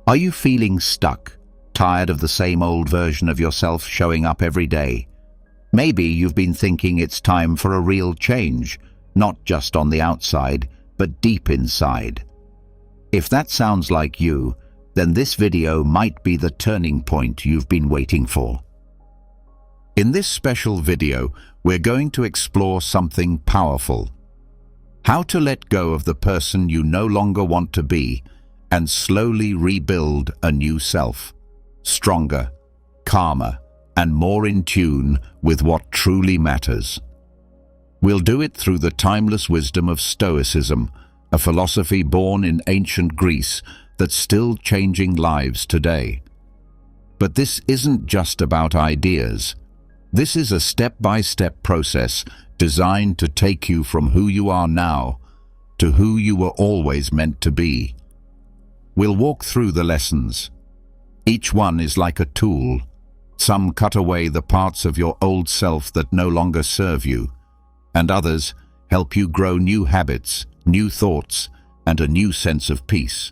Are you feeling stuck, tired of the same old version of yourself showing up every day? Maybe you've been thinking it's time for a real change, not just on the outside, but deep inside. If that sounds like you, then this video might be the turning point you've been waiting for. In this special video, we're going to explore something powerful. How to let go of the person you no longer want to be and slowly rebuild a new self, stronger, calmer, and more in tune with what truly matters. We'll do it through the timeless wisdom of Stoicism, a philosophy born in ancient Greece that's still changing lives today. But this isn't just about ideas. This is a step-by-step process designed to take you from who you are now to who you were always meant to be. We'll walk through the lessons. Each one is like a tool. Some cut away the parts of your old self that no longer serve you, and others help you grow new habits, new thoughts, and a new sense of peace.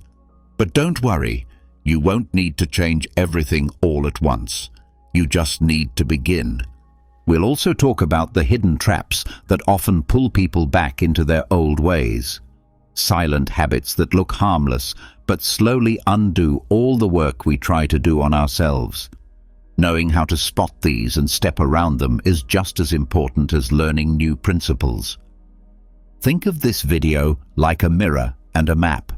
But don't worry, you won't need to change everything all at once. You just need to begin. We'll also talk about the hidden traps that often pull people back into their old ways. Silent habits that look harmless, but slowly undo all the work we try to do on ourselves. Knowing how to spot these and step around them is just as important as learning new principles. Think of this video like a mirror and a map.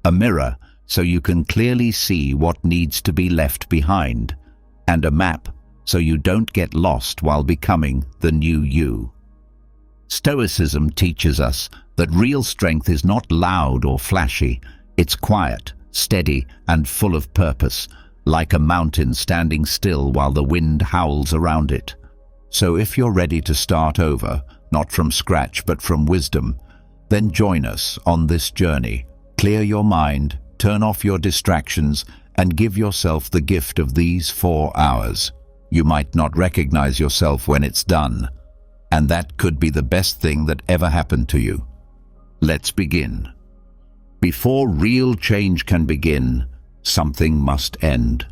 A mirror so you can clearly see what needs to be left behind, and a map so you don't get lost while becoming the new you. Stoicism teaches us that real strength is not loud or flashy. It's quiet, steady, and full of purpose, like a mountain standing still while the wind howls around it. So if you're ready to start over, not from scratch but from wisdom, then join us on this journey. Clear your mind, turn off your distractions, and give yourself the gift of these 4 hours. You might not recognize yourself when it's done, and that could be the best thing that ever happened to you. Let's begin. Before real change can begin, something must end.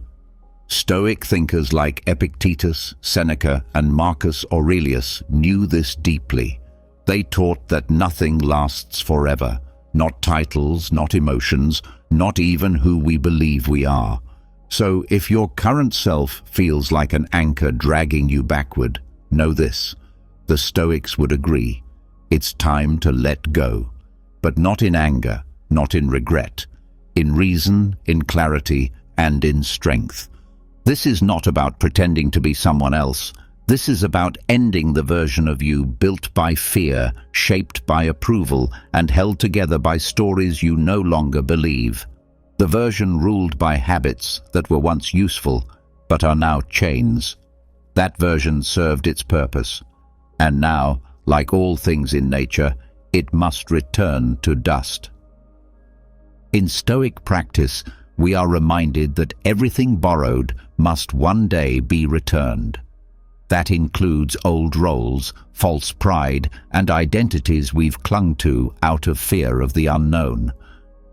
Stoic thinkers like Epictetus, Seneca, and Marcus Aurelius knew this deeply. They taught that nothing lasts forever, not titles, not emotions, not even who we believe we are. So if your current self feels like an anchor dragging you backward, know this: the Stoics would agree. It's time to let go, but not in anger, not in regret, in reason, in clarity, and in strength. This is not about pretending to be someone else. This is about ending the version of you built by fear, shaped by approval, and held together by stories you no longer believe. The version ruled by habits that were once useful, but are now chains. That version served its purpose, and now, like all things in nature, it must return to dust. In Stoic practice, we are reminded that everything borrowed must one day be returned. That includes old roles, false pride, and identities we've clung to out of fear of the unknown.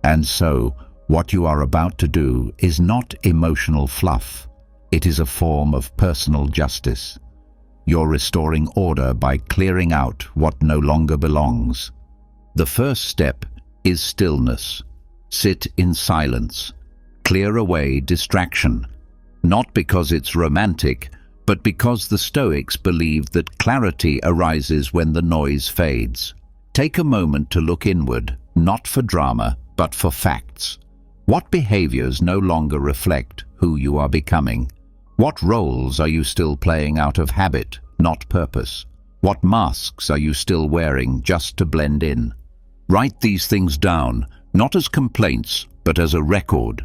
And so, what you are about to do is not emotional fluff. It is a form of personal justice. You're restoring order by clearing out what no longer belongs. The first step is stillness. Sit in silence. Clear away distraction. Not because it's romantic, but because the Stoics believed that clarity arises when the noise fades. Take a moment to look inward, not for drama, but for facts. What behaviors no longer reflect who you are becoming? What roles are you still playing out of habit, not purpose? What masks are you still wearing just to blend in? Write these things down, not as complaints, but as a record.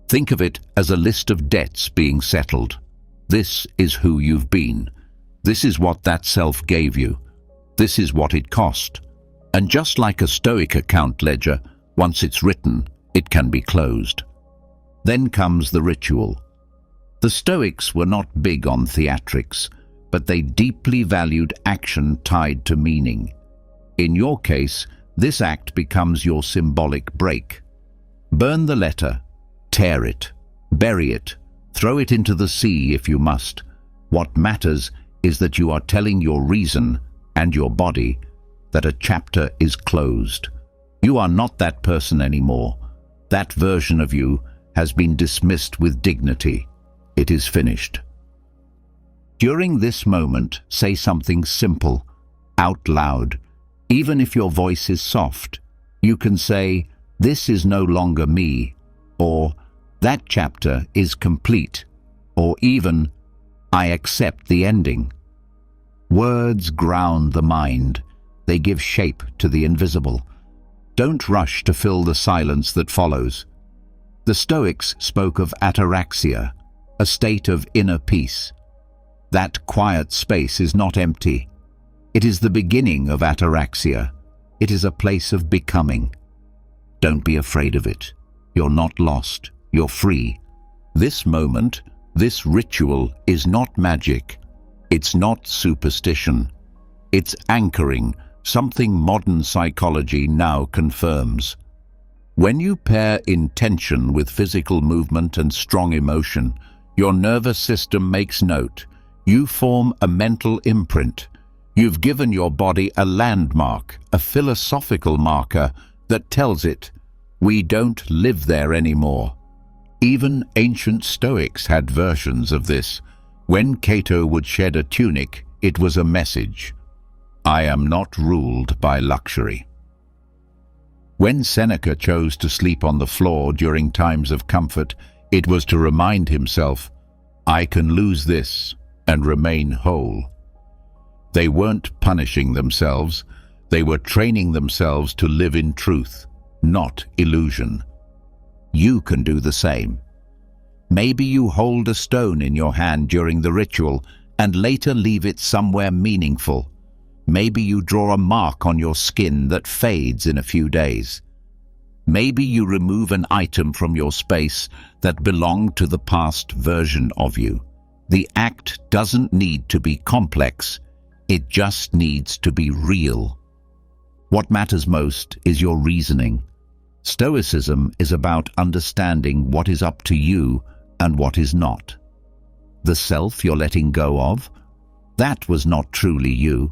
Think of it as a list of debts being settled. This is who you've been. This is what that self gave you. This is what it cost. And just like a Stoic account ledger, once it's written, it can be closed. Then comes the ritual. The Stoics were not big on theatrics, but they deeply valued action tied to meaning. In your case, this act becomes your symbolic break. Burn the letter, Tear it, bury it, throw it into the sea if you must. What matters is that you are telling your reason and your body that a chapter is closed. You are not that person anymore. That version of you has been dismissed with dignity. It is finished. During this moment, say something simple, out loud. Even if your voice is soft, you can say, "This is no longer me," or "That chapter is complete," or even, "I accept the ending." Words ground the mind. They give shape to the invisible. Don't rush to fill the silence that follows. The Stoics spoke of ataraxia, a state of inner peace. That quiet space is not empty. It is the beginning of ataraxia. It is a place of becoming. Don't be afraid of it. You're not lost. You're free. This moment, this ritual is not magic. It's not superstition. It's anchoring, something modern psychology now confirms. When you pair intention with physical movement and strong emotion, your nervous system makes note. You form a mental imprint. You've given your body a landmark, a philosophical marker that tells it, "We don't live there anymore." Even ancient Stoics had versions of this. When Cato would shed a tunic, it was a message. I am not ruled by luxury. When Seneca chose to sleep on the floor during times of comfort, it was to remind himself, I can lose this and remain whole. They weren't punishing themselves, they were training themselves to live in truth, not illusion. You can do the same. Maybe you hold a stone in your hand during the ritual and later leave it somewhere meaningful. Maybe you draw a mark on your skin that fades in a few days. Maybe you remove an item from your space that belonged to the past version of you. The act doesn't need to be complex, it just needs to be real. What matters most is your reasoning. Stoicism is about understanding what is up to you and what is not. The self you're letting go of, that was not truly you.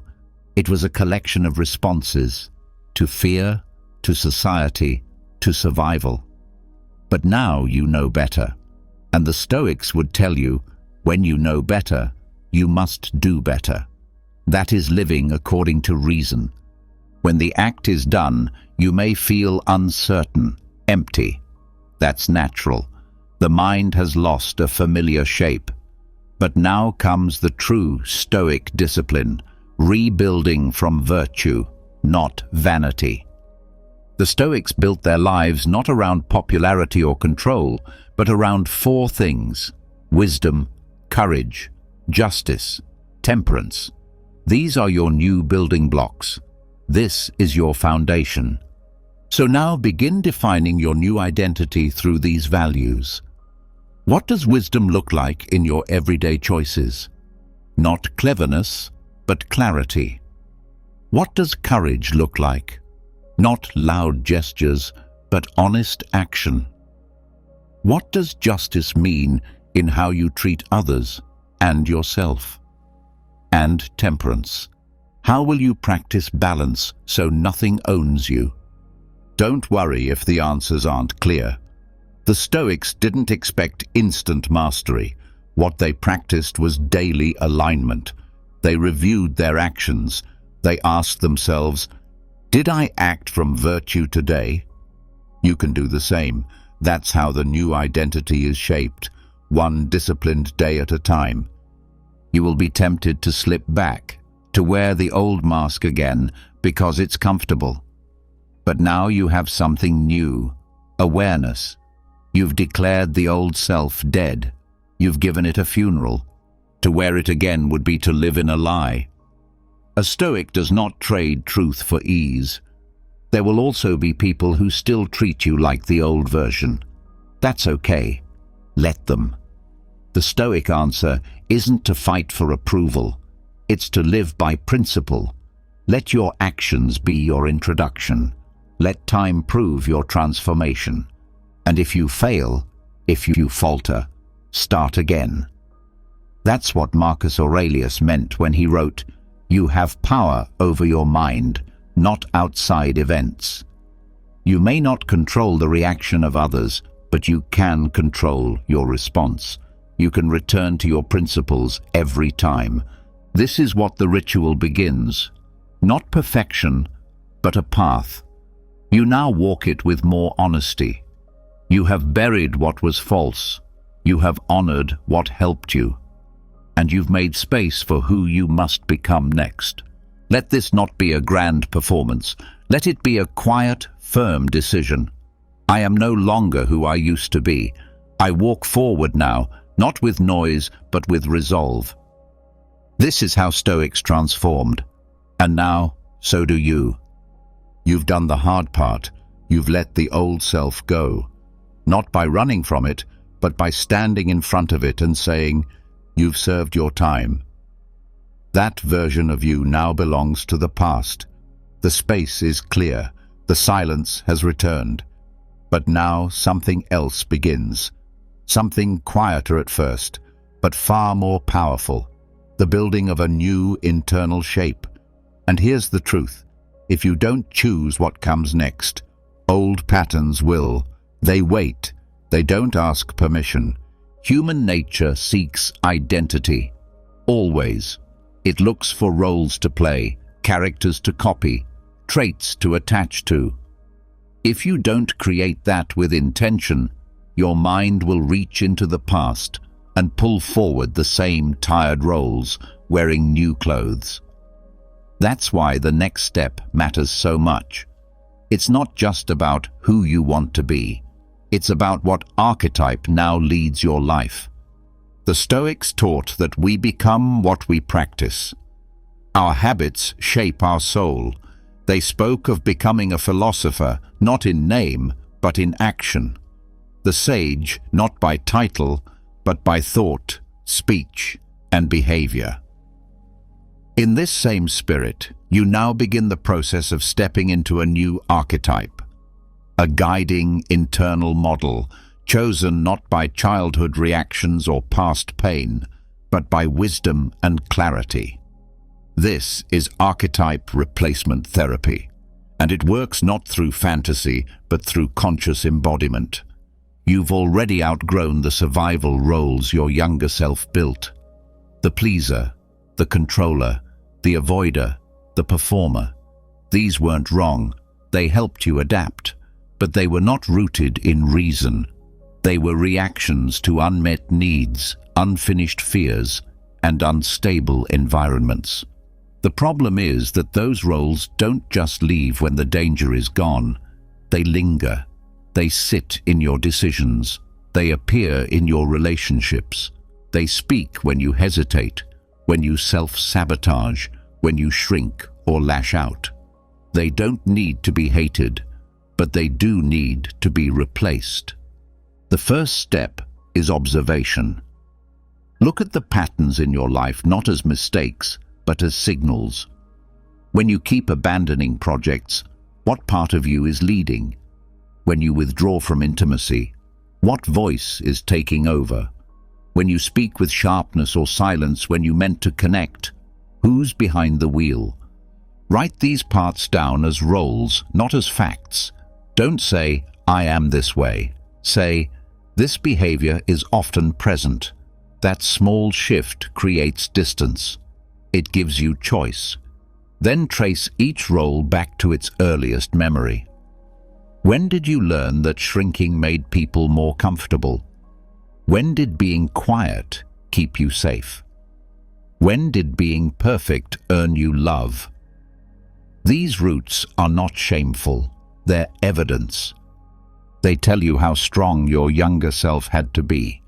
It was a collection of responses to fear, to society, to survival. But now you know better. And the Stoics would tell you, when you know better, you must do better. That is living according to reason. When the act is done, you may feel uncertain, empty. That's natural. The mind has lost a familiar shape. But now comes the true Stoic discipline, rebuilding from virtue, not vanity. The Stoics built their lives not around popularity or control, but around four things: wisdom, courage, justice, temperance. These are your new building blocks. This is your foundation. So now begin defining your new identity through these values. What does wisdom look like in your everyday choices? Not cleverness, but clarity. What does courage look like? Not loud gestures, but honest action. What does justice mean in how you treat others and yourself? And temperance. How will you practice balance so nothing owns you? Don't worry if the answers aren't clear. The Stoics didn't expect instant mastery. What they practiced was daily alignment. They reviewed their actions. They asked themselves, did I act from virtue today? You can do the same. That's how the new identity is shaped, one disciplined day at a time. You will be tempted to slip back, to wear the old mask again because it's comfortable. But now you have something new, awareness. You've declared the old self dead. You've given it a funeral. To wear it again would be to live in a lie. A Stoic does not trade truth for ease. There will also be people who still treat you like the old version. That's okay. Let them. The Stoic answer isn't to fight for approval. It's to live by principle. Let your actions be your introduction. Let time prove your transformation. And if you fail, If you falter, start again. That's what Marcus Aurelius meant when he wrote, "You have power over your mind, not outside events." You may not control the reaction of others, but you can control your response. You can return to your principles every time. This is what the ritual begins. Not perfection, but a path. You now walk it with more honesty. You have buried what was false. You have honored what helped you. And you've made space for who you must become next. Let this not be a grand performance. Let it be a quiet, firm decision. I am no longer who I used to be. I walk forward now, not with noise, but with resolve. This is how Stoics transformed. And now, so do you. You've done the hard part. You've let the old self go. Not by running from it, but by standing in front of it and saying, "You've served your time." That version of you now belongs to the past. The space is clear. The silence has returned. But now something else begins. Something quieter at first, but far more powerful. The building of a new internal shape. And here's the truth. If you don't choose what comes next, old patterns will. They wait. They don't ask permission. Human nature seeks identity. Always. It looks for roles to play, characters to copy, traits to attach to. If you don't create that with intention, your mind will reach into the past and pull forward the same tired roles, wearing new clothes. That's why the next step matters so much. It's not just about who you want to be. It's about what archetype now leads your life. The Stoics taught that we become what we practice. Our habits shape our soul. They spoke of becoming a philosopher, not in name, but in action. The sage, not by title, but by thought, speech, and behavior. In this same spirit, you now begin the process of stepping into a new archetype. A guiding internal model, chosen not by childhood reactions or past pain, but by wisdom and clarity. This is archetype replacement therapy, and it works not through fantasy, but through conscious embodiment. You've already outgrown the survival roles your younger self built. The pleaser, the controller, the avoider, the performer. These weren't wrong. They helped you adapt, but they were not rooted in reason. They were reactions to unmet needs, unfinished fears, and unstable environments. The problem is that those roles don't just leave when the danger is gone. They linger. They sit in your decisions. They appear in your relationships. They speak when you hesitate, when you self-sabotage, when you shrink or lash out. They don't need to be hated, but they do need to be replaced. The first step is observation. Look at the patterns in your life not as mistakes, but as signals. When you keep abandoning projects, what part of you is leading? When you withdraw from intimacy, what voice is taking over? When you speak with sharpness or silence when you meant to connect, who's behind the wheel? Write these parts down as roles, not as facts. Don't say, "I am this way." Say, "This behavior is often present." That small shift creates distance. It gives you choice. Then trace each role back to its earliest memory. When did you learn that shrinking made people more comfortable? When did being quiet keep you safe? When did being perfect earn you love? These roots are not shameful. They're evidence. They tell you how strong your younger self had to be.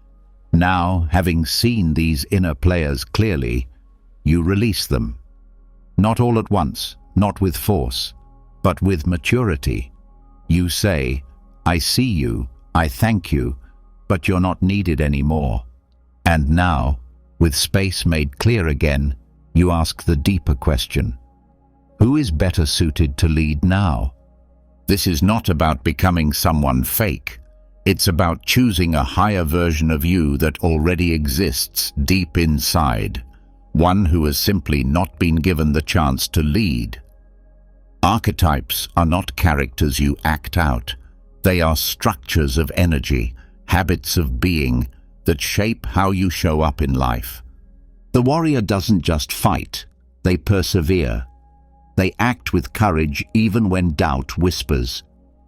Now, having seen these inner players clearly, you release them. Not all at once, not with force, but with maturity. You say, "I see you, I thank you, but you're not needed anymore." And now, with space made clear again, you ask the deeper question: who is better suited to lead now? This is not about becoming someone fake. It's about choosing a higher version of you that already exists deep inside, one who has simply not been given the chance to lead. Archetypes are not characters you act out. They are structures of energy, habits of being that shape how you show up in life. The warrior doesn't just fight, they persevere. They act with courage even when doubt whispers.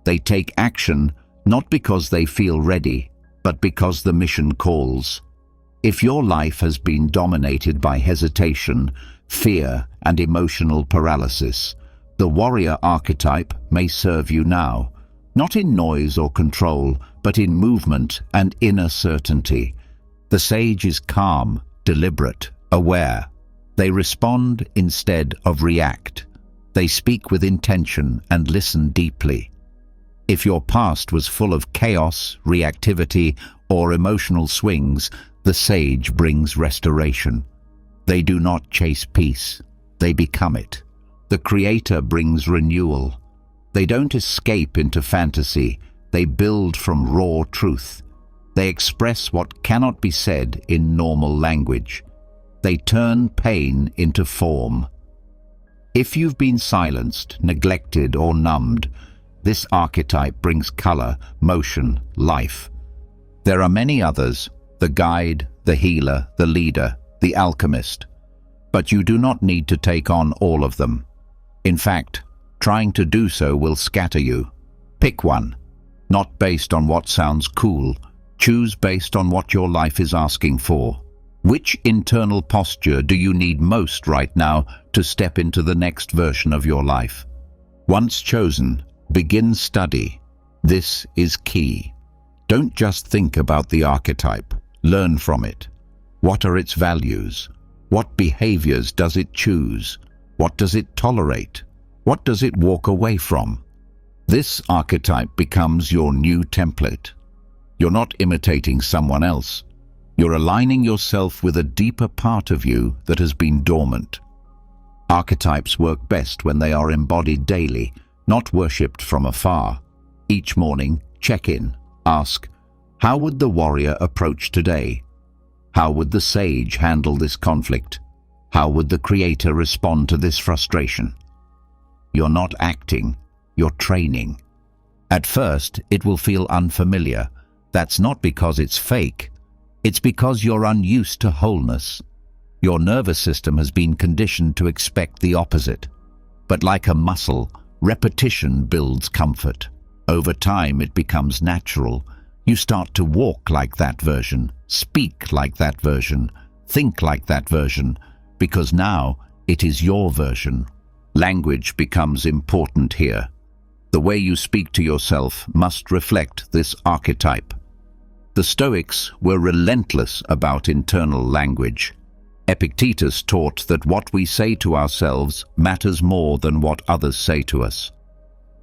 They take action not because they feel ready, but because the mission calls. If your life has been dominated by hesitation, fear, and emotional paralysis, the warrior archetype may serve you now, not in noise or control, but in movement and inner certainty. The sage is calm, deliberate, aware. They respond instead of react. They speak with intention and listen deeply. If your past was full of chaos, reactivity, or emotional swings, the sage brings restoration. They do not chase peace, they become it. The creator brings renewal. They don't escape into fantasy, they build from raw truth. They express what cannot be said in normal language. They turn pain into form. If you've been silenced, neglected, or numbed, this archetype brings color, motion, life. There are many others, the guide, the healer, the leader, the alchemist. But you do not need to take on all of them. In fact, trying to do so will scatter you. Pick one, not based on what sounds cool. Choose based on what your life is asking for. Which internal posture do you need most right now to step into the next version of your life? Once chosen, begin study. This is key. Don't just think about the archetype. Learn from it. What are its values? What behaviors does it choose? What does it tolerate? What does it walk away from? This archetype becomes your new template. You're not imitating someone else. You're aligning yourself with a deeper part of you that has been dormant. Archetypes work best when they are embodied daily, not worshipped from afar. Each morning, check in. Ask, how would the warrior approach today? How would the sage handle this conflict? How would the creator respond to this frustration? You're not acting, you're training. At first, it will feel unfamiliar. That's not because it's fake. It's because you're unused to wholeness. Your nervous system has been conditioned to expect the opposite. But like a muscle, repetition builds comfort. Over time, it becomes natural. You start to walk like that version, speak like that version, think like that version, because now it is your version. Language becomes important here. The way you speak to yourself must reflect this archetype. The Stoics were relentless about internal language. Epictetus taught that what we say to ourselves matters more than what others say to us.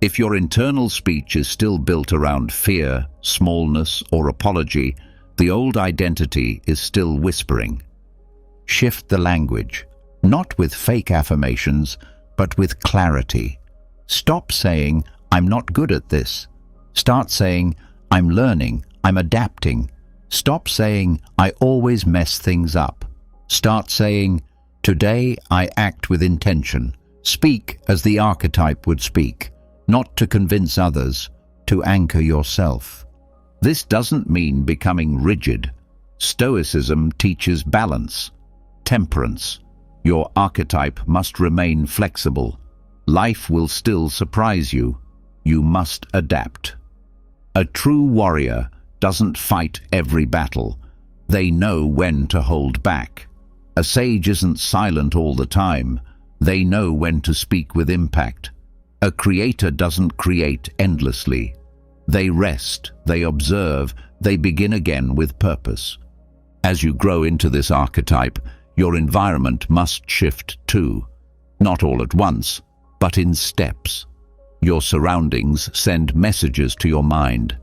If your internal speech is still built around fear, smallness, or apology, the old identity is still whispering. Shift the language, not with fake affirmations, but with clarity. Stop saying, "I'm not good at this." Start saying, "I'm learning, I'm adapting." Stop saying, "I always mess things up." Start saying, "Today I act with intention." Speak as the archetype would speak, not to convince others, to anchor yourself. This doesn't mean becoming rigid. Stoicism teaches balance, temperance. Your archetype must remain flexible. Life will still surprise you. You must adapt. A true warrior doesn't fight every battle. They know when to hold back. A sage isn't silent all the time. They know when to speak with impact. A creator doesn't create endlessly. They rest, they observe, they begin again with purpose. As you grow into this archetype, your environment must shift too. Not all at once, but in steps. Your surroundings send messages to your mind.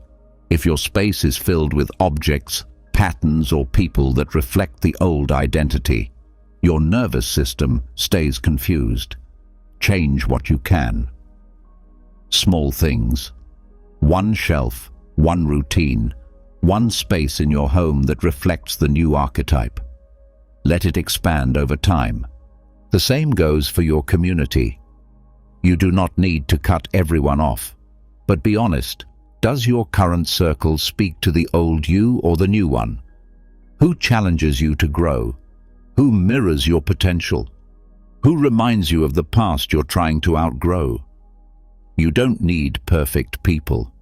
If your space is filled with objects, patterns, or people that reflect the old identity, your nervous system stays confused. Change what you can. Small things. One shelf, one routine, one space in your home that reflects the new archetype. Let it expand over time. The same goes for your community. You do not need to cut everyone off, but be honest. Does your current circle speak to the old you or the new one? Who challenges you to grow? Who mirrors your potential? Who reminds you of the past you're trying to outgrow? You don't need perfect people.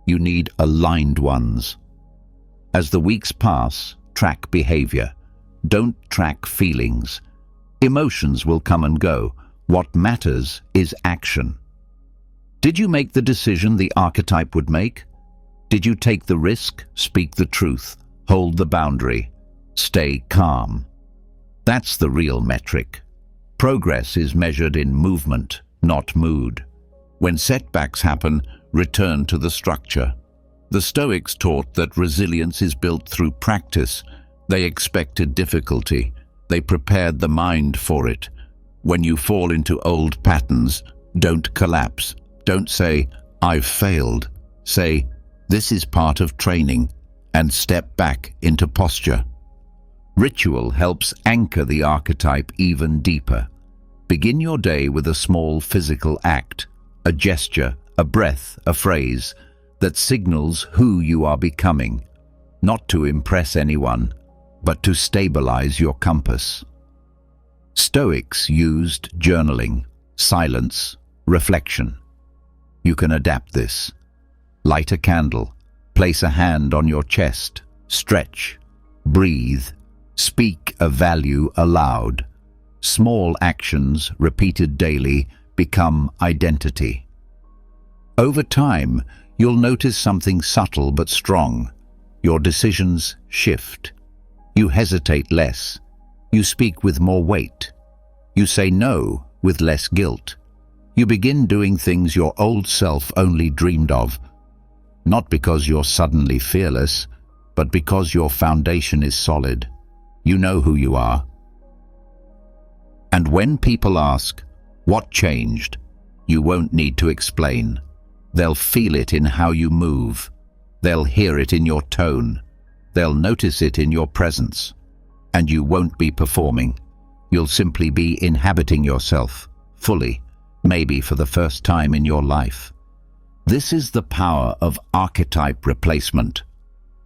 You need aligned ones. As the weeks pass, track behavior. Don't track feelings. Emotions will come and go. What matters is action. Did you make the decision the archetype would make? Did you take the risk, speak the truth, hold the boundary, stay calm? That's the real metric. Progress is measured in movement, not mood. When setbacks happen, return to the structure. The Stoics taught that resilience is built through practice. They expected difficulty. They prepared the mind for it. When you fall into old patterns, don't collapse. Don't say, "I've failed." Say, "This is part of training," and step back into posture. Ritual helps anchor the archetype even deeper. Begin your day with a small physical act, a gesture, a breath, a phrase that signals who you are becoming, not to impress anyone, but to stabilize your compass. Stoics used journaling, silence, reflection. You can adapt this. Light a candle, place a hand on your chest, stretch, breathe, speak a value aloud. Small actions repeated daily become identity. Over time, you'll notice something subtle but strong. Your decisions shift. You hesitate less. You speak with more weight. You say no with less guilt. You begin doing things your old self only dreamed of, not because you're suddenly fearless, but because your foundation is solid. You know who you are. And when people ask, "What changed?" you won't need to explain. They'll feel it in how you move. They'll hear it in your tone. They'll notice it in your presence. And you won't be performing. You'll simply be inhabiting yourself, fully, maybe for the first time in your life. This is the power of archetype replacement.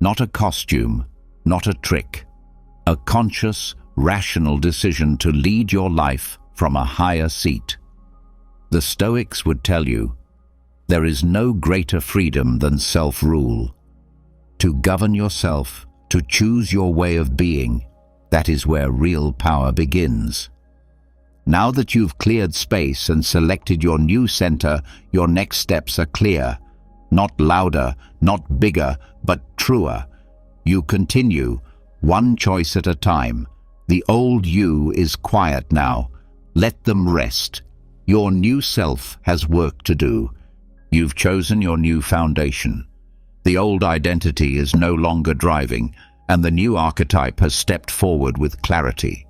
Not a costume, not a trick. A conscious, rational decision to lead your life from a higher seat. The Stoics would tell you, there is no greater freedom than self-rule. To govern yourself, to choose your way of being, that is where real power begins. Now that you've cleared space and selected your new center, your next steps are clear. Not louder, not bigger, but truer. You continue, one choice at a time. The old you is quiet now. Let them rest. Your new self has work to do. You've chosen your new foundation. The old identity is no longer driving, and the new archetype has stepped forward with clarity.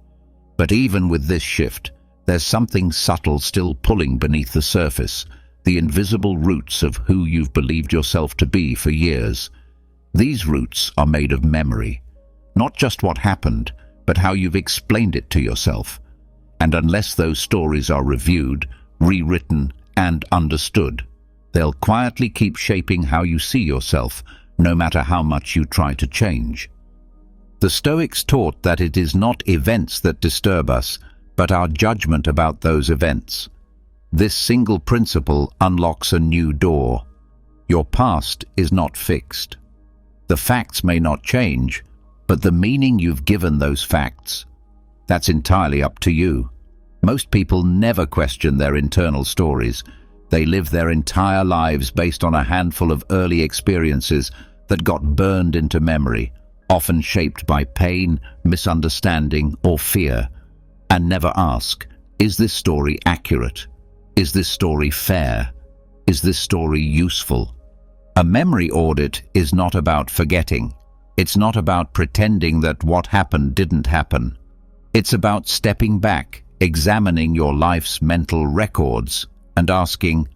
But even with this shift, there's something subtle still pulling beneath the surface, the invisible roots of who you've believed yourself to be for years. These roots are made of memory, not just what happened, but how you've explained it to yourself. And unless those stories are reviewed, rewritten, and understood, they'll quietly keep shaping how you see yourself, no matter how much you try to change. The Stoics taught that it is not events that disturb us, but our judgment about those events. This single principle unlocks a new door. Your past is not fixed. The facts may not change, but the meaning you've given those facts, that's entirely up to you. Most people never question their internal stories. They live their entire lives based on a handful of early experiences that got burned into memory, often shaped by pain, misunderstanding, or fear, and never ask, is this story accurate? Is this story fair? Is this story useful? A memory audit is not about forgetting. It's not about pretending that what happened didn't happen. It's about stepping back, examining your life's mental records, and asking,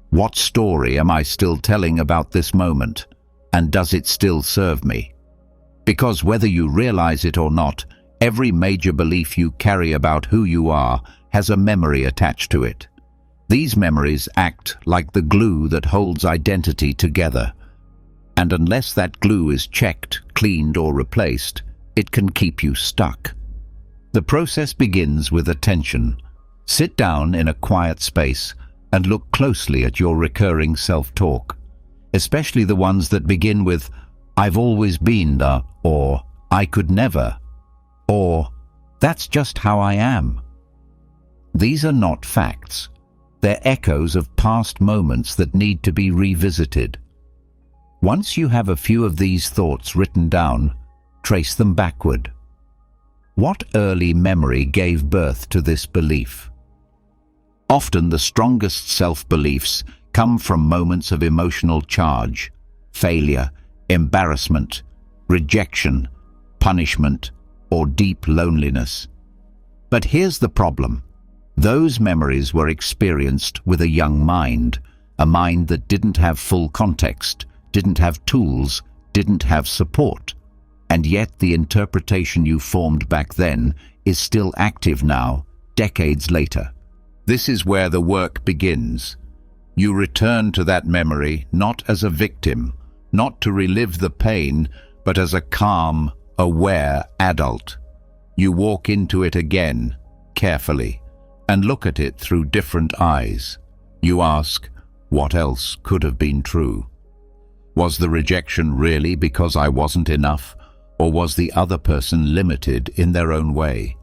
what story am I still telling about this moment? And does it still serve me? Because whether you realize it or not, every major belief you carry about who you are has a memory attached to it. These memories act like the glue that holds identity together. And unless that glue is checked, cleaned, or replaced, it can keep you stuck. The process begins with attention. Sit down in a quiet space and look closely at your recurring self-talk, especially the ones that begin with, "I've always been the," or "I could never," or "That's just how I am." These are not facts. They're echoes of past moments that need to be revisited. Once you have a few of these thoughts written down, trace them backward. What early memory gave birth to this belief? Often the strongest self-beliefs come from moments of emotional charge, failure, embarrassment, rejection, punishment, or deep loneliness. But here's the problem. Those memories were experienced with a young mind, a mind that didn't have full context, didn't have tools, didn't have support. And yet the interpretation you formed back then is still active now, decades later. This is where the work begins. You return to that memory not as a victim, not to relive the pain, but as a calm, aware adult. You walk into it again, carefully, and look at it through different eyes. You ask, what else could have been true? Was the rejection really because I wasn't enough, or was the other person limited in their own way?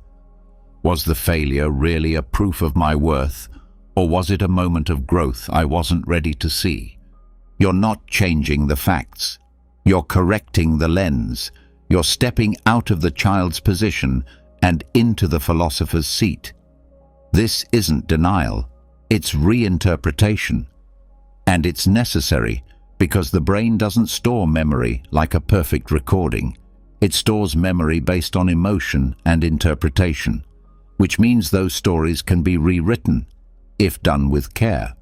Was the failure really a proof of my worth, or was it a moment of growth I wasn't ready to see? You're not changing the facts. You're correcting the lens. You're stepping out of the child's position and into the philosopher's seat. This isn't denial. It's reinterpretation. And it's necessary because the brain doesn't store memory like a perfect recording. It stores memory based on emotion and interpretation, which means those stories can be rewritten, if done with care.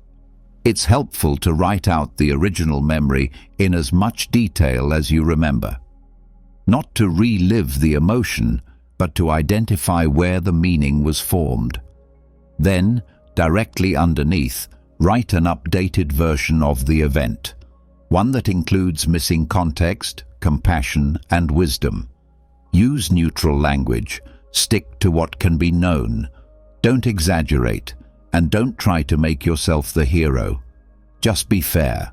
It's helpful to write out the original memory in as much detail as you remember. Not to relive the emotion, but to identify where the meaning was formed. Then, directly underneath, write an updated version of the event, one that includes missing context, compassion, and wisdom. Use neutral language. Stick to what can be known. Don't exaggerate, and don't try to make yourself the hero. Just be fair.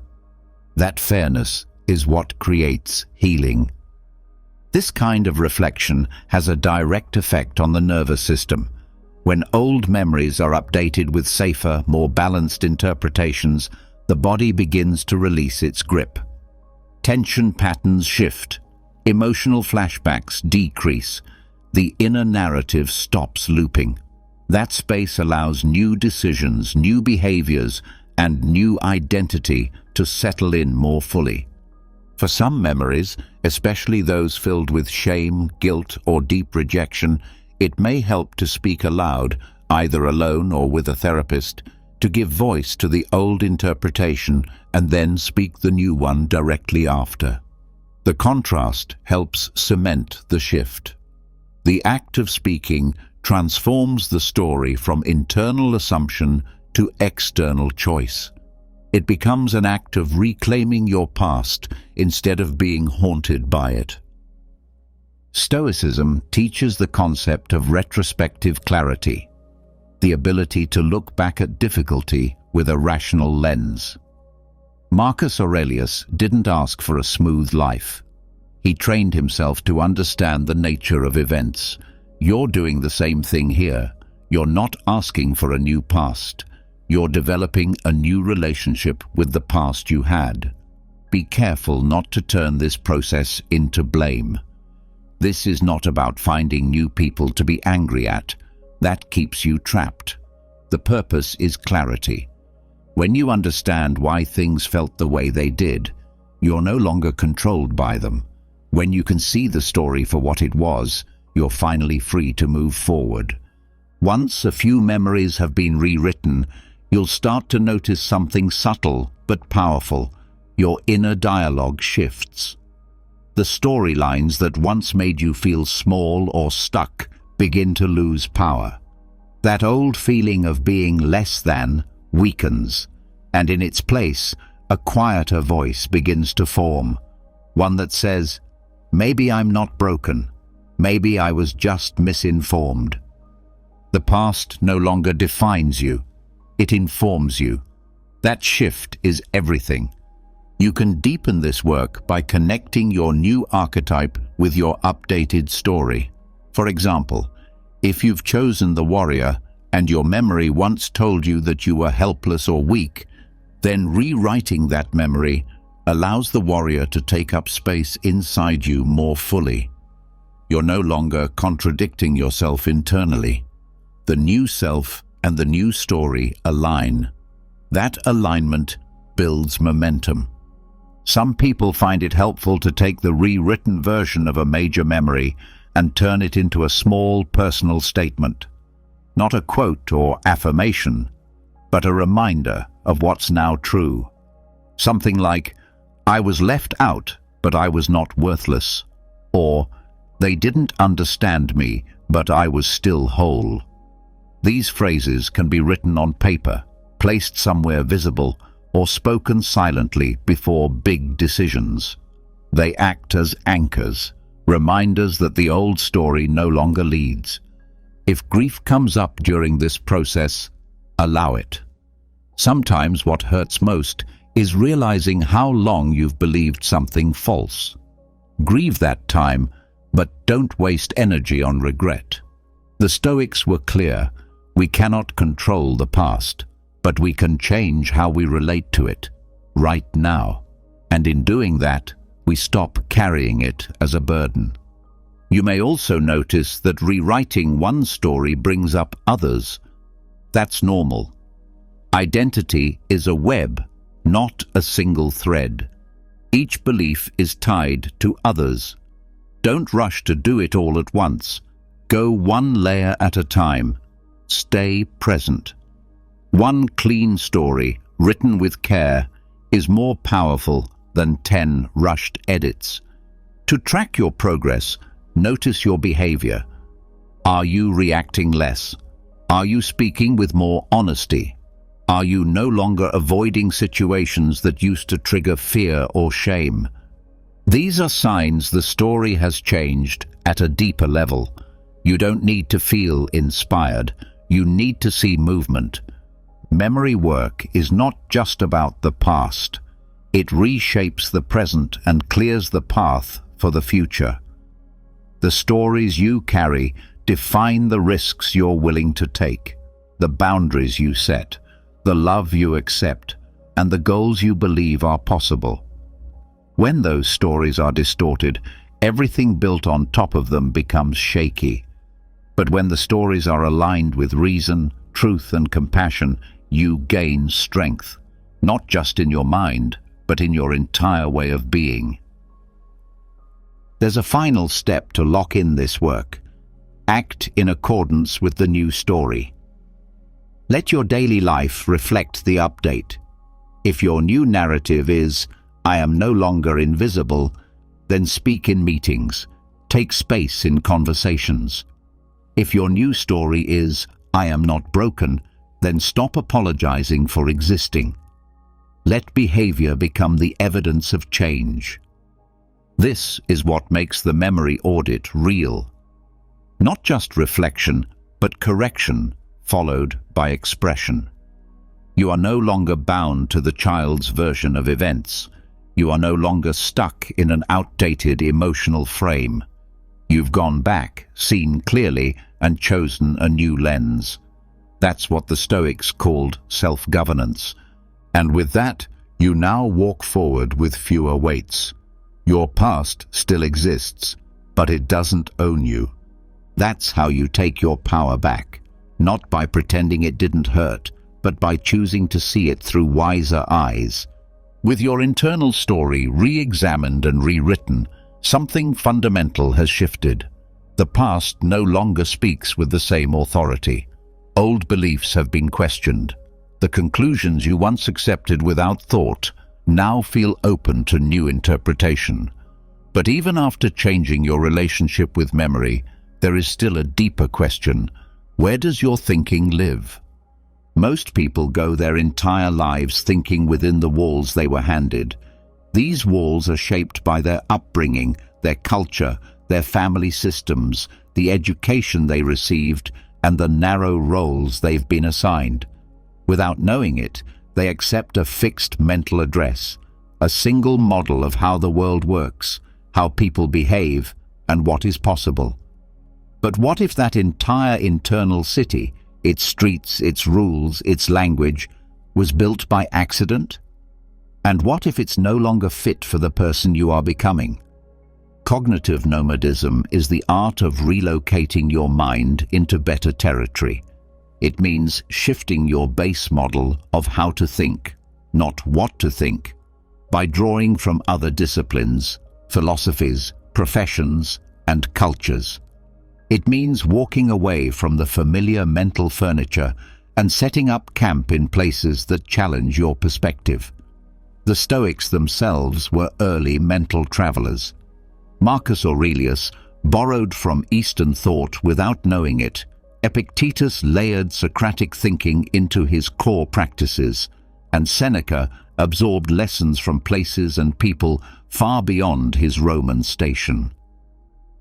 That fairness is what creates healing. This kind of reflection has a direct effect on the nervous system. When old memories are updated with safer, more balanced interpretations, the body begins to release its grip. Tension patterns shift. Emotional flashbacks decrease. The inner narrative stops looping. That space allows new decisions, new behaviors, and new identity to settle in more fully. For some memories, especially those filled with shame, guilt, or deep rejection, it may help to speak aloud, either alone or with a therapist, to give voice to the old interpretation and then speak the new one directly after. The contrast helps cement the shift. The act of speaking transforms the story from internal assumption to external choice. It becomes an act of reclaiming your past instead of being haunted by it. Stoicism teaches the concept of retrospective clarity, the ability to look back at difficulty with a rational lens. Marcus Aurelius didn't ask for a smooth life. He trained himself to understand the nature of events. You're doing the same thing here. You're not asking for a new past. You're developing a new relationship with the past you had. Be careful not to turn this process into blame. This is not about finding new people to be angry at. That keeps you trapped. The purpose is clarity. When you understand why things felt the way they did, you're no longer controlled by them. When you can see the story for what it was, you're finally free to move forward. Once a few memories have been rewritten, you'll start to notice something subtle but powerful. your inner dialogue shifts. The storylines that once made you feel small or stuck begin to lose power. That old feeling of being less than weakens, and in its place, a quieter voice begins to form, one that says, maybe I'm not broken, maybe I was just misinformed. The past no longer defines you, it informs you. That shift is everything. You can deepen this work by connecting your new archetype with your updated story. For example, if you've chosen the warrior and your memory once told you that you were helpless or weak, then rewriting that memory allows the warrior to take up space inside you more fully. You're no longer contradicting yourself internally. The new self and the new story align. That alignment builds momentum. Some people find it helpful to take the rewritten version of a major memory and turn it into a small personal statement. Not a quote or affirmation, but a reminder of what's now true. Something like, I was left out, but I was not worthless. Or, they didn't understand me, but I was still whole. These phrases can be written on paper, placed somewhere visible, or spoken silently before big decisions. They act as anchors, reminders that the old story no longer leads. If grief comes up during this process, allow it. Sometimes what hurts most is realizing how long you've believed something false. Grieve that time, but don't waste energy on regret. The Stoics were clear: we cannot control the past, but we can change how we relate to it, right now. And in doing that, we stop carrying it as a burden. You may also notice that rewriting one story brings up others. That's normal. Identity is a web, not a single thread. Each belief is tied to others. Don't rush to do it all at once. Go one layer at a time. Stay present. One clean story, written with care, is more powerful than 10 rushed edits. To track your progress, notice your behavior. Are you reacting less? Are you speaking with more honesty? Are you no longer avoiding situations that used to trigger fear or shame? These are signs the story has changed at a deeper level. You don't need to feel inspired. You need to see movement. Memory work is not just about the past. It reshapes the present and clears the path for the future. The stories you carry define the risks you're willing to take, the boundaries you set, the love you accept, and the goals you believe are possible. When those stories are distorted, everything built on top of them becomes shaky. But when the stories are aligned with reason, truth, and compassion, you gain strength, not just in your mind, but in your entire way of being. There's a final step to lock in this work. Act in accordance with the new story. Let your daily life reflect the update. If your new narrative is, I am no longer invisible, then speak in meetings, take space in conversations. If your new story is, I am not broken, then stop apologizing for existing. Let behavior become the evidence of change. This is what makes the memory audit real. Not just reflection, but correction, followed by expression. You are no longer bound to the child's version of events. You are no longer stuck in an outdated emotional frame. You've gone back, seen clearly, and chosen a new lens. That's what the Stoics called self-governance. And with that, you now walk forward with fewer weights. Your past still exists, but it doesn't own you. That's how you take your power back, not by pretending it didn't hurt, but by choosing to see it through wiser eyes. With your internal story re-examined and rewritten, something fundamental has shifted. The past no longer speaks with the same authority. Old beliefs have been questioned. The conclusions you once accepted without thought now feel open to new interpretation. But even after changing your relationship with memory, there is still a deeper question. Where does your thinking live? Most people go their entire lives thinking within the walls they were handed. These walls are shaped by their upbringing, their culture, their family systems, the education they received, and the narrow roles they've been assigned. Without knowing it, they accept a fixed mental address, a single model of how the world works, how people behave, and what is possible. But what if that entire internal city, its streets, its rules, its language, was built by accident? And what if it's no longer fit for the person you are becoming? Cognitive nomadism is the art of relocating your mind into better territory. It means shifting your base model of how to think, not what to think, by drawing from other disciplines, philosophies, professions, and cultures. It means walking away from the familiar mental furniture and setting up camp in places that challenge your perspective. The Stoics themselves were early mental travelers. Marcus Aurelius borrowed from Eastern thought without knowing it. Epictetus layered Socratic thinking into his core practices, and Seneca absorbed lessons from places and people far beyond his Roman station.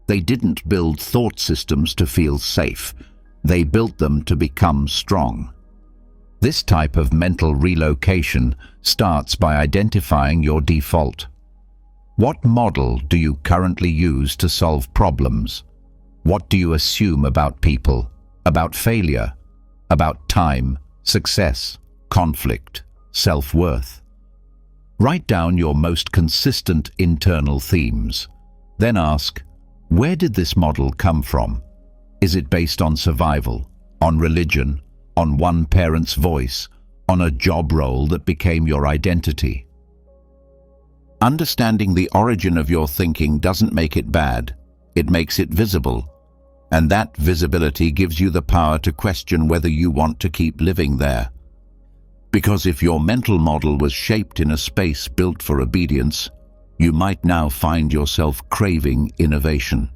They didn't build thought systems to feel safe. They built them to become strong. This type of mental relocation starts by identifying your default. What model do you currently use to solve problems? What do you assume about people, about failure, about time, success, conflict, self-worth? Write down your most consistent internal themes. Then ask, where did this model come from? Is it based on survival, on religion, on one parent's voice, on a job role that became your identity? Understanding the origin of your thinking doesn't make it bad, it makes it visible. And that visibility gives you the power to question whether you want to keep living there. Because if your mental model was shaped in a space built for obedience, you might now find yourself craving innovation.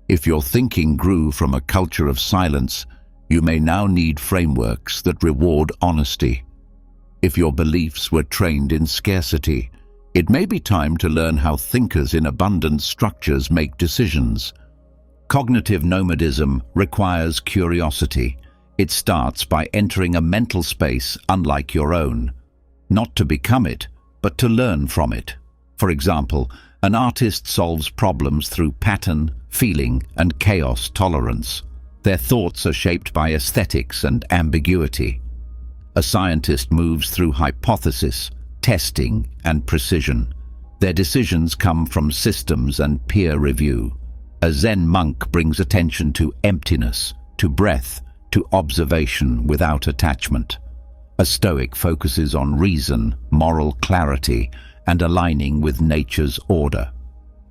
If your thinking grew from a culture of silence, you may now need frameworks that reward honesty. If your beliefs were trained in scarcity, it may be time to learn how thinkers in abundant structures make decisions. Cognitive nomadism requires curiosity. It starts by entering a mental space unlike your own, not to become it, but to learn from it. For example, an artist solves problems through pattern, feeling, and chaos tolerance. Their thoughts are shaped by aesthetics and ambiguity. A scientist moves through hypothesis, testing, and precision. Their decisions come from systems and peer review. A Zen monk brings attention to emptiness, to breath, to observation without attachment. A Stoic focuses on reason, moral clarity, and aligning with nature's order.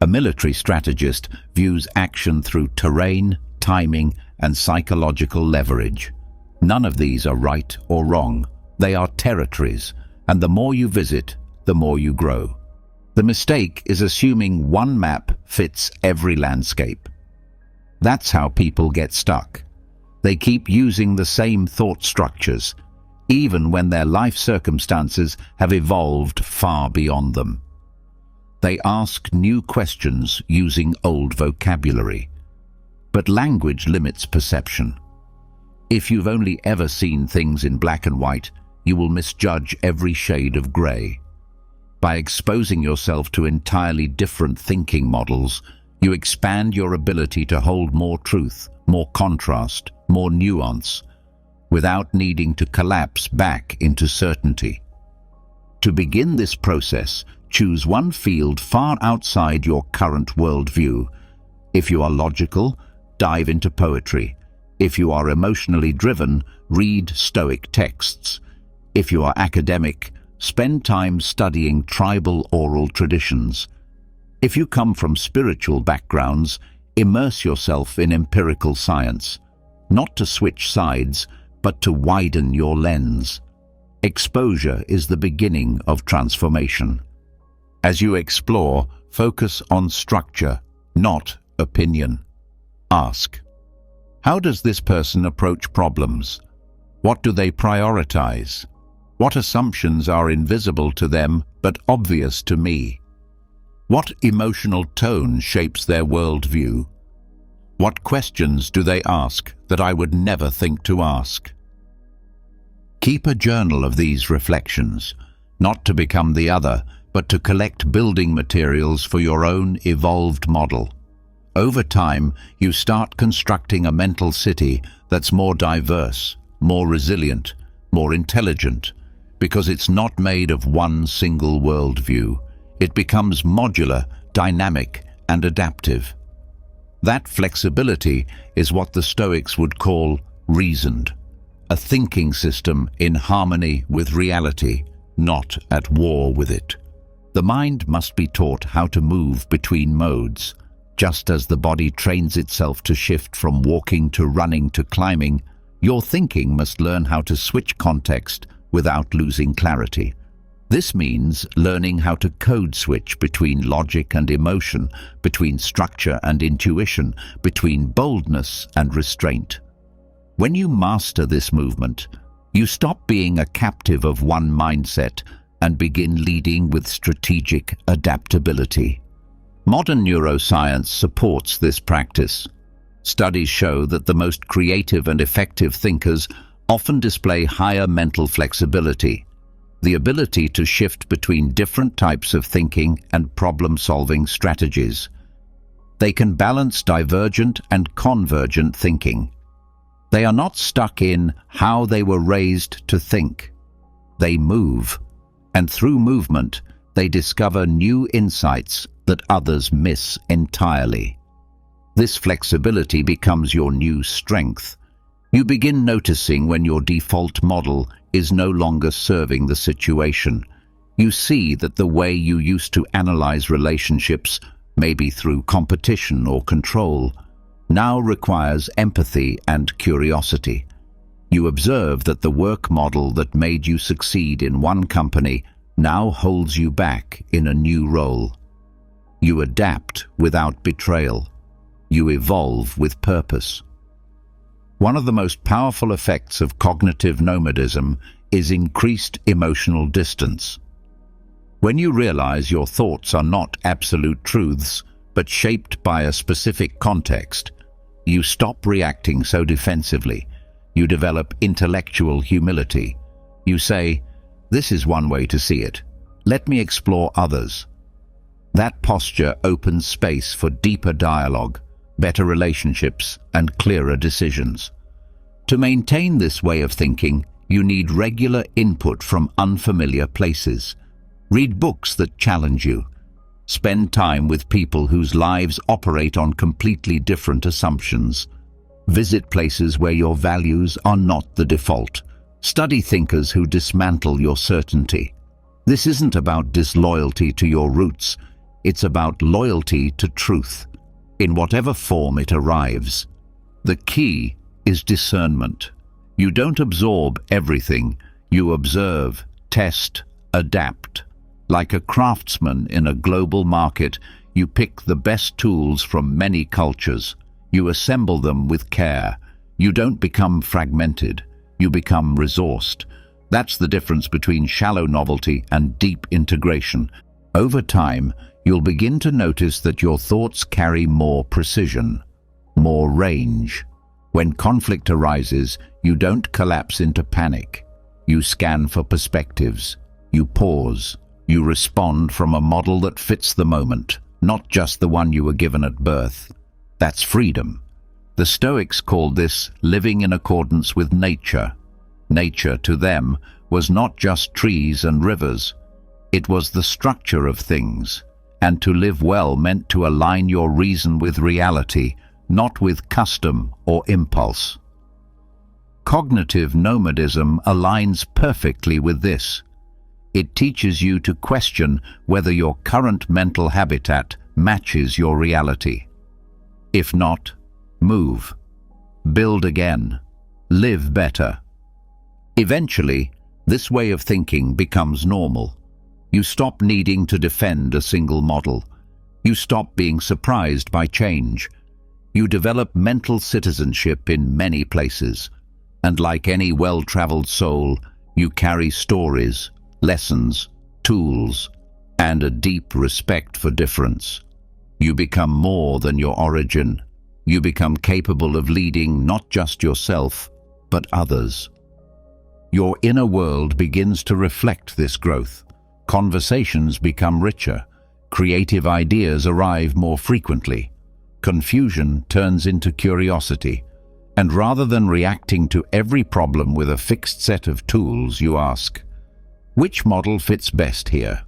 A military strategist views action through terrain, timing, and psychological leverage. None of these are right or wrong. They are territories, and the more you visit, the more you grow. The mistake is assuming one map fits every landscape. That's how people get stuck. They keep using the same thought structures, even when their life circumstances have evolved far beyond them. They ask new questions using old vocabulary. But language limits perception. If you've only ever seen things in black and white, you will misjudge every shade of grey. By exposing yourself to entirely different thinking models, you expand your ability to hold more truth, more contrast, more nuance, without needing to collapse back into certainty. To begin this process, choose one field far outside your current worldview. If you are logical, dive into poetry. If you are emotionally driven, read Stoic texts. If you are academic, spend time studying tribal oral traditions. If you come from spiritual backgrounds, immerse yourself in empirical science, not to switch sides, but to widen your lens. Exposure is the beginning of transformation. As you explore, focus on structure, not opinion. Ask, how does this person approach problems? What do they prioritize? What assumptions are invisible to them but obvious to me? What emotional tone shapes their worldview? What questions do they ask that I would never think to ask? Keep a journal of these reflections, not to become the other, but to collect building materials for your own evolved model. Over time, you start constructing a mental city that's more diverse, more resilient, more intelligent, because it's not made of one single worldview. It becomes modular, dynamic, and adaptive. That flexibility is what the Stoics would call reasoned, a thinking system in harmony with reality, not at war with it. The mind must be taught how to move between modes. Just as the body trains itself to shift from walking to running to climbing, your thinking must learn how to switch context without losing clarity. This means learning how to code switch between logic and emotion, between structure and intuition, between boldness and restraint. When you master this movement, you stop being a captive of one mindset and begin leading with strategic adaptability. Modern neuroscience supports this practice. Studies show that the most creative and effective thinkers often display higher mental flexibility, the ability to shift between different types of thinking and problem-solving strategies. They can balance divergent and convergent thinking. They are not stuck in how they were raised to think. They move, and through movement, they discover new insights that others miss entirely. This flexibility becomes your new strength. You begin noticing when your default model is no longer serving the situation. You see that the way you used to analyze relationships, maybe through competition or control, now requires empathy and curiosity. You observe that the work model that made you succeed in one company now holds you back in a new role. You adapt without betrayal. You evolve with purpose. One of the most powerful effects of cognitive nomadism is increased emotional distance. When you realize your thoughts are not absolute truths, but shaped by a specific context, you stop reacting so defensively. You develop intellectual humility. You say, "This is one way to see it. Let me explore others." That posture opens space for deeper dialogue, better relationships, and clearer decisions. To maintain this way of thinking, you need regular input from unfamiliar places. Read books that challenge you. Spend time with people whose lives operate on completely different assumptions. Visit places where your values are not the default. Study thinkers who dismantle your certainty. This isn't about disloyalty to your roots. It's about loyalty to truth, in whatever form it arrives. The key is discernment. You don't absorb everything. You observe, test, adapt. Like a craftsman in a global market, you pick the best tools from many cultures. You assemble them with care. You don't become fragmented. You become resourced. That's the difference between shallow novelty and deep integration. Over time, you'll begin to notice that your thoughts carry more precision, more range. When conflict arises, you don't collapse into panic. You scan for perspectives. You pause. You respond from a model that fits the moment, not just the one you were given at birth. That's freedom. The Stoics called this living in accordance with nature. Nature, to them, was not just trees and rivers. It was the structure of things. And to live well meant to align your reason with reality, not with custom or impulse. Cognitive nomadism aligns perfectly with this. It teaches you to question whether your current mental habitat matches your reality. If not, move. Build again. Live better. Eventually, This way of thinking becomes normal. You stop needing to defend a single model. You stop being surprised by change. You develop mental citizenship in many places. And like any well-traveled soul, you carry stories, lessons, tools, and a deep respect for difference. You become more than your origin. You become capable of leading not just yourself, but others. Your inner world begins to reflect this growth. Conversations become richer. Creative ideas arrive more frequently. Confusion turns into curiosity. And rather than reacting to every problem with a fixed set of tools, you ask, which model fits best here?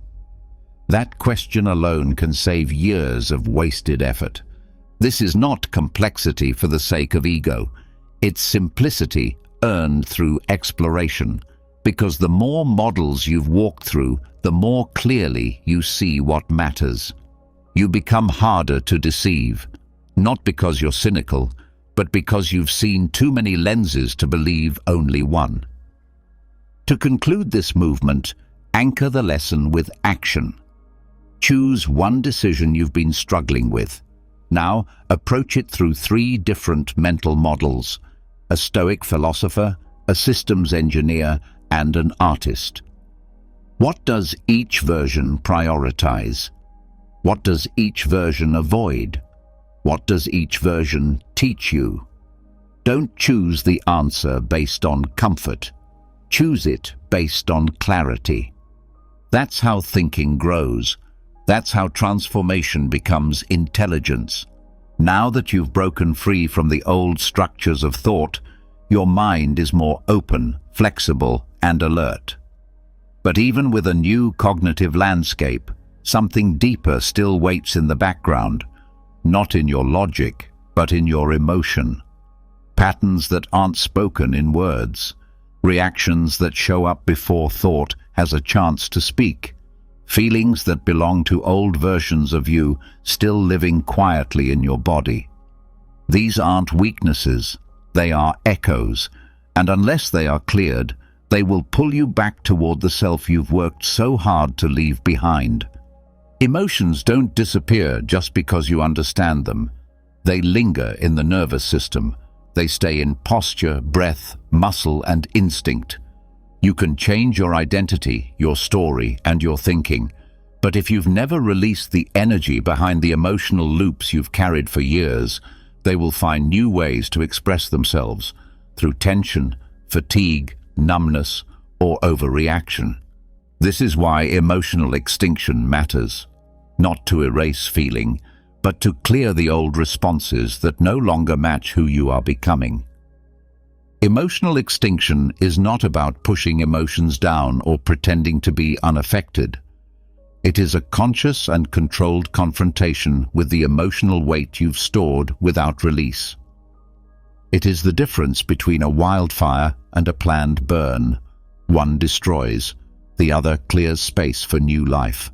That question alone can save years of wasted effort. This is not complexity for the sake of ego. It's simplicity earned through exploration, because the more models you've walked through, the more clearly you see what matters. You become harder to deceive, not because you're cynical, but because you've seen too many lenses to believe only one. To conclude this movement, anchor the lesson with action. Choose one decision you've been struggling with. Now, approach it through 3 different mental models: a Stoic philosopher, a systems engineer, and an artist. What does each version prioritize? What does each version avoid? What does each version teach you? Don't choose the answer based on comfort. Choose it based on clarity. That's how thinking grows. That's how transformation becomes intelligence. Now that you've broken free from the old structures of thought, your mind is more open, flexible, and alert. But even with a new cognitive landscape, something deeper still waits in the background, not in your logic, but in your emotion. Patterns that aren't spoken in words, reactions that show up before thought has a chance to speak, feelings that belong to old versions of you still living quietly in your body. These aren't weaknesses, they are echoes, and unless they are cleared, they will pull you back toward the self you've worked so hard to leave behind. Emotions don't disappear just because you understand them. They linger in the nervous system. They stay in posture, breath, muscle, and instinct. You can change your identity, your story, and your thinking, but if you've never released the energy behind the emotional loops you've carried for years, they will find new ways to express themselves through tension, fatigue, numbness, or overreaction. This is why emotional extinction matters, not to erase feeling, but to clear the old responses that no longer match who you are becoming. Emotional extinction is not about pushing emotions down or pretending to be unaffected. It is a conscious and controlled confrontation with the emotional weight you've stored without release. It is the difference between a wildfire and a planned burn. One destroys, the other clears space for new life.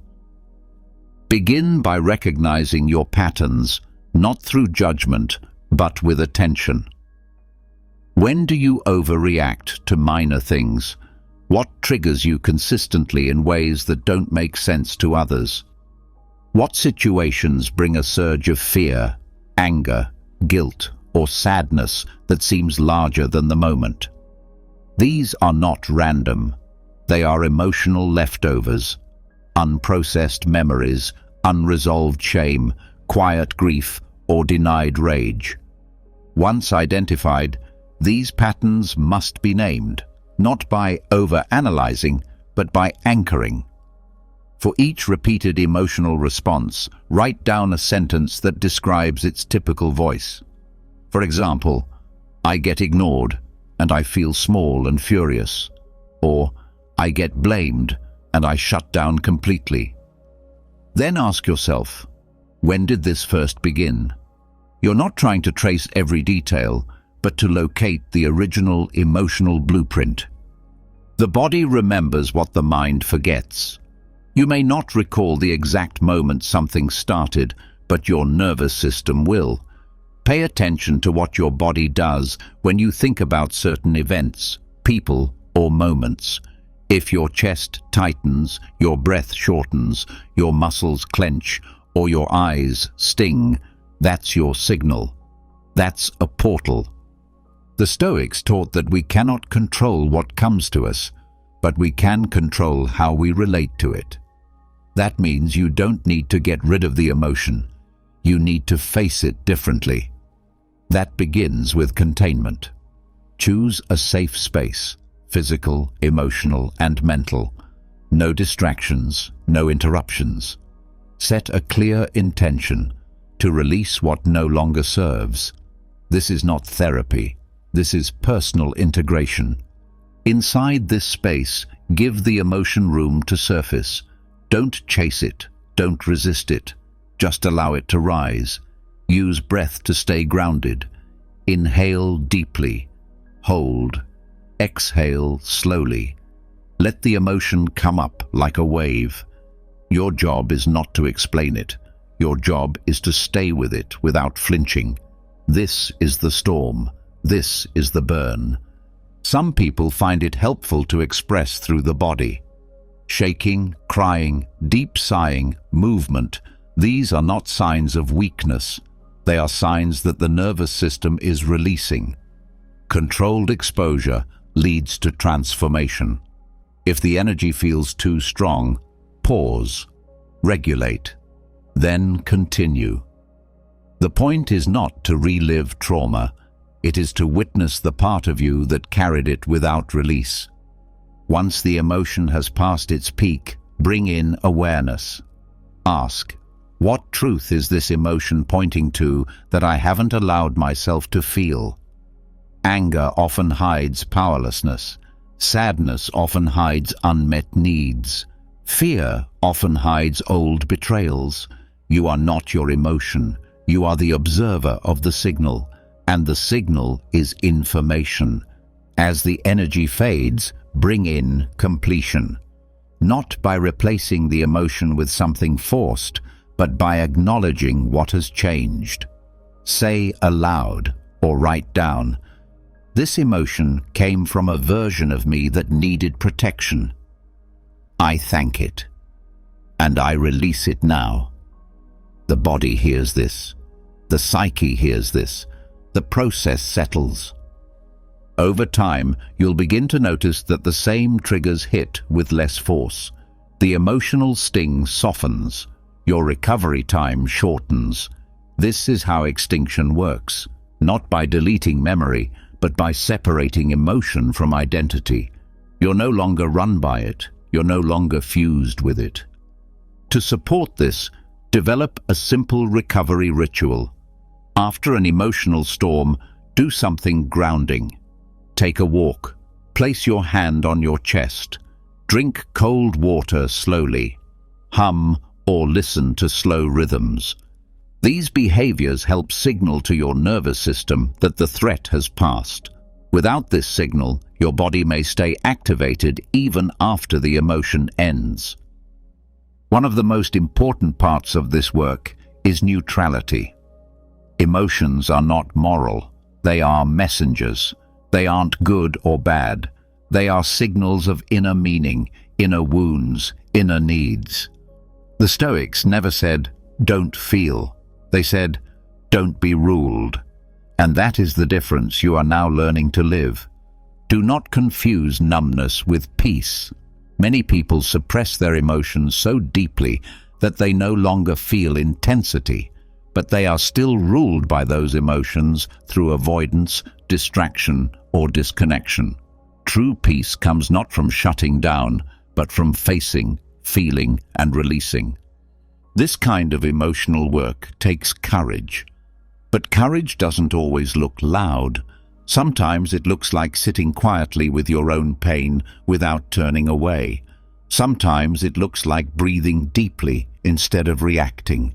Begin by recognizing your patterns, not through judgment, but with attention. When do you overreact to minor things? What triggers you consistently in ways that don't make sense to others? What situations bring a surge of fear, anger, guilt, or sadness that seems larger than the moment? These are not random. They are emotional leftovers, unprocessed memories, unresolved shame, quiet grief, or denied rage. Once identified, these patterns must be named, not by over-analyzing, but by anchoring. For each repeated emotional response, write down a sentence that describes its typical voice. For example, I get ignored, and I feel small and furious. Or, I get blamed, and I shut down completely. Then ask yourself, when did this first begin? You're not trying to trace every detail, but to locate the original emotional blueprint. The body remembers what the mind forgets. You may not recall the exact moment something started, but your nervous system will. Pay attention to what your body does when you think about certain events, people, or moments. If your chest tightens, your breath shortens, your muscles clench, or your eyes sting, that's your signal. That's a portal. The Stoics taught that we cannot control what comes to us, but we can control how we relate to it. That means you don't need to get rid of the emotion. You need to face it differently. That begins with containment. Choose a safe space, physical, emotional, and mental. No distractions, no interruptions. Set a clear intention to release what no longer serves. This is not therapy. This is personal integration. Inside this space, give the emotion room to surface. Don't chase it. Don't resist it. Just allow it to rise. Use breath to stay grounded. Inhale deeply. Hold. Exhale slowly. Let the emotion come up like a wave. Your job is not to explain it. Your job is to stay with it without flinching. This is the storm. This is the burn. Some people find it helpful to express through the body. Shaking, crying, deep sighing, movement, these are not signs of weakness. They are signs that the nervous system is releasing. Controlled exposure leads to transformation. If the energy feels too strong, pause, regulate, then continue. The point is not to relive trauma. It is to witness the part of you that carried it without release. Once the emotion has passed its peak, bring in awareness. Ask, what truth is this emotion pointing to that I haven't allowed myself to feel? Anger often hides powerlessness. Sadness often hides unmet needs. Fear often hides old betrayals. You are not your emotion. You are the observer of the signal, and the signal is information. As the energy fades, bring in completion. Not by replacing the emotion with something forced, but by acknowledging what has changed. Say aloud or write down, this emotion came from a version of me that needed protection. I thank it, and I release it now. The body hears this. The psyche hears this. The process settles. Over time, you'll begin to notice that the same triggers hit with less force. The emotional sting softens. Your recovery time shortens. This is how extinction works, not by deleting memory, but by separating emotion from identity. You're no longer run by it. You're no longer fused with it. To support this, develop a simple recovery ritual. After an emotional storm, do something grounding. Take a walk. Place your hand on your chest. Drink cold water slowly. Hum or listen to slow rhythms. These behaviors help signal to your nervous system that the threat has passed. Without this signal, your body may stay activated even after the emotion ends. One of the most important parts of this work is neutrality. Emotions are not moral. They are messengers. They aren't good or bad. They are signals of inner meaning, inner wounds, inner needs. The Stoics never said, "Don't feel." They said, "Don't be ruled." And that is the difference you are now learning to live. Do not confuse numbness with peace. Many people suppress their emotions so deeply that they no longer feel intensity, but they are still ruled by those emotions through avoidance, distraction, or disconnection. True peace comes not from shutting down, but from facing, feeling, and releasing. This kind of emotional work takes courage. But courage doesn't always look loud. Sometimes it looks like sitting quietly with your own pain without turning away. Sometimes it looks like breathing deeply instead of reacting.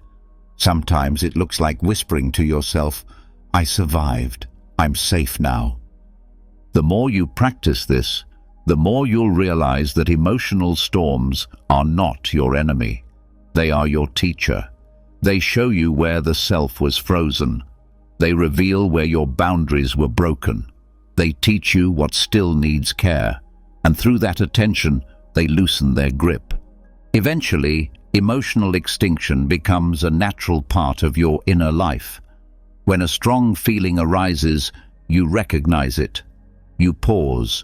Sometimes it looks like whispering to yourself, "I survived. I'm safe now." The more you practice this, the more you'll realize that emotional storms are not your enemy. They are your teacher. They show you where the self was frozen. They reveal where your boundaries were broken. They teach you what still needs care. and through that attention, they loosen their grip. Eventually, emotional extinction becomes a natural part of your inner life. When a strong feeling arises, you recognize it. You pause.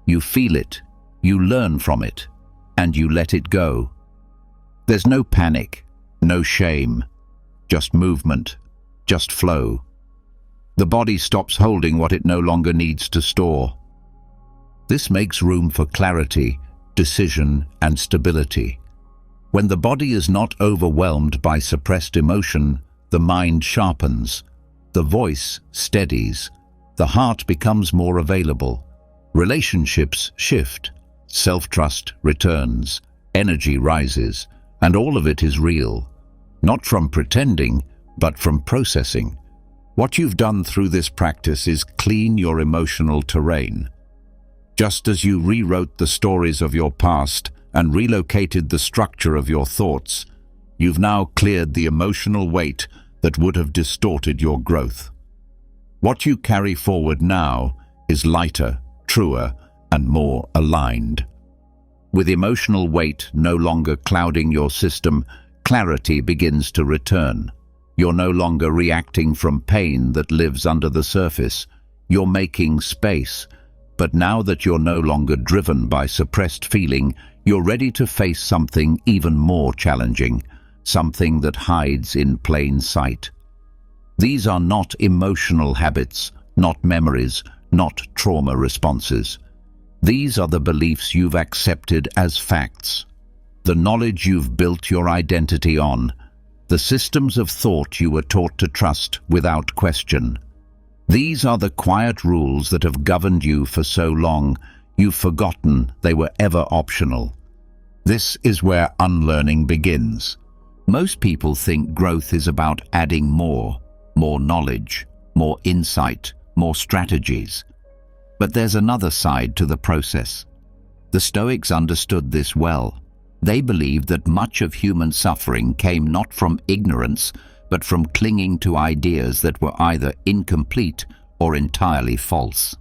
You feel it. You learn from it. And you let it go. There's no panic, no shame, just movement, just flow. The body stops holding what it no longer needs to store. This makes room for clarity, decision, and stability. When the body is not overwhelmed by suppressed emotion, the mind sharpens, the voice steadies, the heart becomes more available. Relationships shift, self-trust returns, energy rises, and all of it is real. Not from pretending, but from processing. What you've done through this practice is clean your emotional terrain. Just as you rewrote the stories of your past and relocated the structure of your thoughts, you've now cleared the emotional weight that would have distorted your growth. What you carry forward now is lighter, truer, and more aligned. With emotional weight no longer clouding your system, clarity begins to return. You're no longer reacting from pain that lives under the surface. You're making space. But now that you're no longer driven by suppressed feeling, you're ready to face something even more challenging, something that hides in plain sight. These are not emotional habits, not memories, not trauma responses. These are the beliefs you've accepted as facts, the knowledge you've built your identity on, the systems of thought you were taught to trust without question. These are the quiet rules that have governed you for so long, you've forgotten they were ever optional. This is where unlearning begins. Most people think growth is about adding more knowledge, more insight, more strategies. But there's another side to the process. The Stoics understood this well. They believed that much of human suffering came not from ignorance, but from clinging to ideas that were either incomplete or entirely false.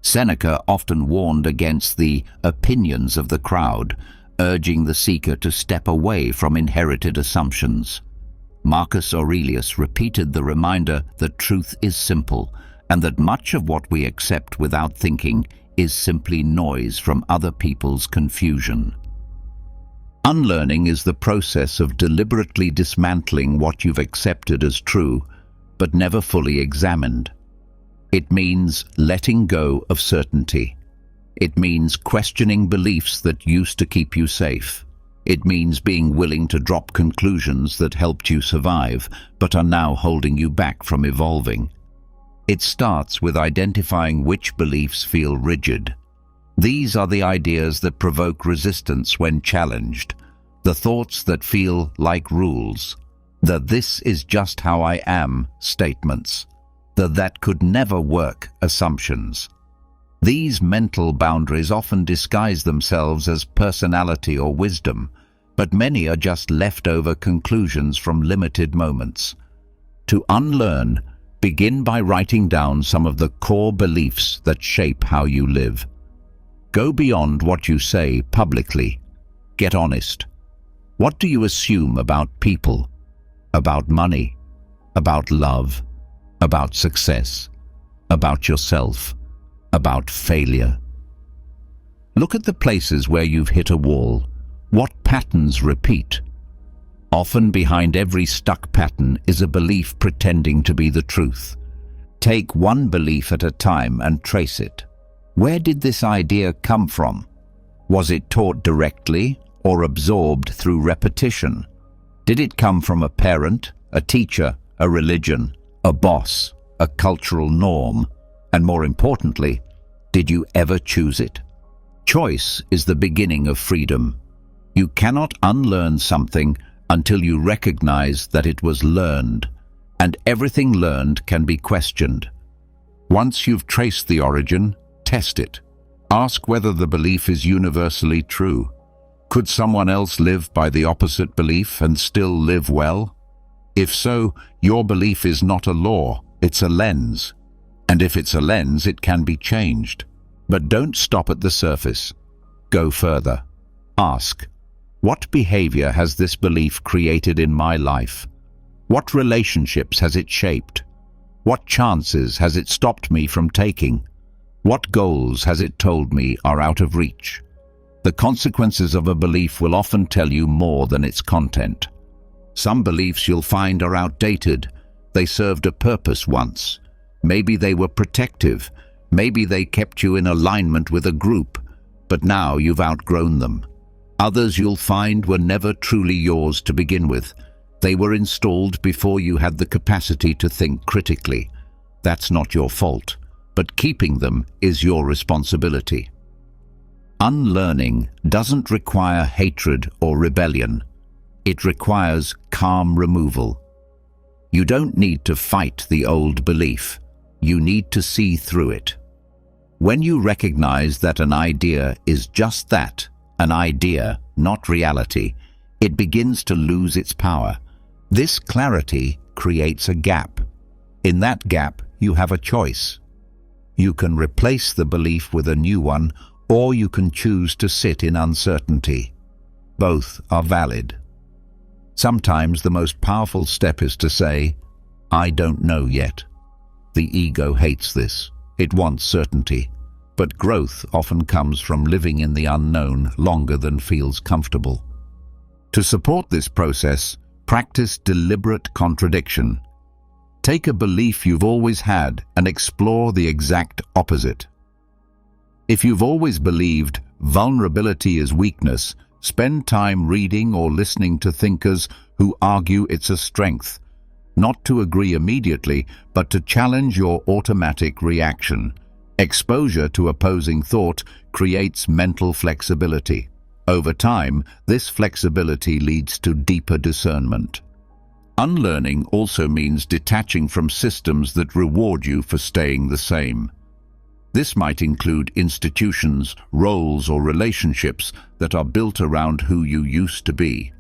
Seneca often warned against the opinions of the crowd, urging the seeker to step away from inherited assumptions. Marcus Aurelius repeated the reminder that truth is simple, and that much of what we accept without thinking is simply noise from other people's confusion. Unlearning is the process of deliberately dismantling what you've accepted as true, but never fully examined. It means letting go of certainty. It means questioning beliefs that used to keep you safe. It means being willing to drop conclusions that helped you survive, but are now holding you back from evolving. It starts with identifying which beliefs feel rigid. These are the ideas that provoke resistance when challenged, the thoughts that feel like rules, the "this is just how I am" statements, the "that could never work" assumptions. These mental boundaries often disguise themselves as personality or wisdom, but many are just leftover conclusions from limited moments. To unlearn, begin by writing down some of the core beliefs that shape how you live. Go beyond what you say publicly. Get honest. What do you assume about people, about money, about love, about success, about yourself, about failure? Look at the places where you've hit a wall. What patterns repeat? Often behind every stuck pattern is a belief pretending to be the truth. Take one belief at a time and trace it. Where did this idea come from? Was it taught directly or absorbed through repetition? Did it come from a parent, a teacher, a religion, a boss, a cultural norm? And more importantly, did you ever choose it? Choice is the beginning of freedom. You cannot unlearn something until you recognize that it was learned, and everything learned can be questioned. Once you've traced the origin, test it. Ask whether the belief is universally true. Could someone else live by the opposite belief and still live well? If so, your belief is not a law, it's a lens. And if it's a lens, it can be changed. But don't stop at the surface. Go further. Ask, what behavior has this belief created in my life? What relationships has it shaped? What chances has it stopped me from taking? What goals has it told me are out of reach? The consequences of a belief will often tell you more than its content. Some beliefs you'll find are outdated. They served a purpose once. Maybe they were protective. Maybe they kept you in alignment with a group, but now you've outgrown them. Others you'll find were never truly yours to begin with. They were installed before you had the capacity to think critically. That's not your fault, but keeping them is your responsibility. Unlearning doesn't require hatred or rebellion. It requires calm removal. You don't need to fight the old belief. You need to see through it. When you recognize that an idea is just that, an idea, not reality, it begins to lose its power. This clarity creates a gap. In that gap, you have a choice. You can replace the belief with a new one, or you can choose to sit in uncertainty. Both are valid. Sometimes the most powerful step is to say, I don't know yet. The ego hates this. It wants certainty. But growth often comes from living in the unknown longer than feels comfortable. To support this process, practice deliberate contradiction. Take a belief you've always had and explore the exact opposite. If you've always believed vulnerability is weakness, spend time reading or listening to thinkers who argue it's a strength. Not to agree immediately, but to challenge your automatic reaction. Exposure to opposing thought creates mental flexibility. Over time, this flexibility leads to deeper discernment. Unlearning also means detaching from systems that reward you for staying the same. This might include institutions, roles, or relationships that are built around who you used to be.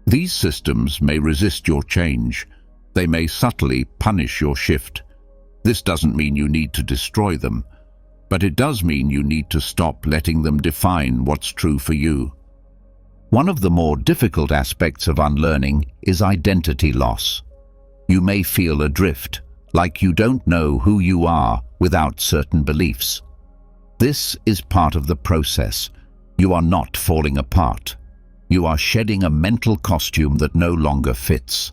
These systems may resist your change. They may subtly punish your shift. This doesn't mean you need to destroy them, but it does mean you need to stop letting them define what's true for you. One of the more difficult aspects of unlearning is identity loss. You may feel adrift, like you don't know who you are without certain beliefs. This is part of the process. You are not falling apart. You are shedding a mental costume that no longer fits.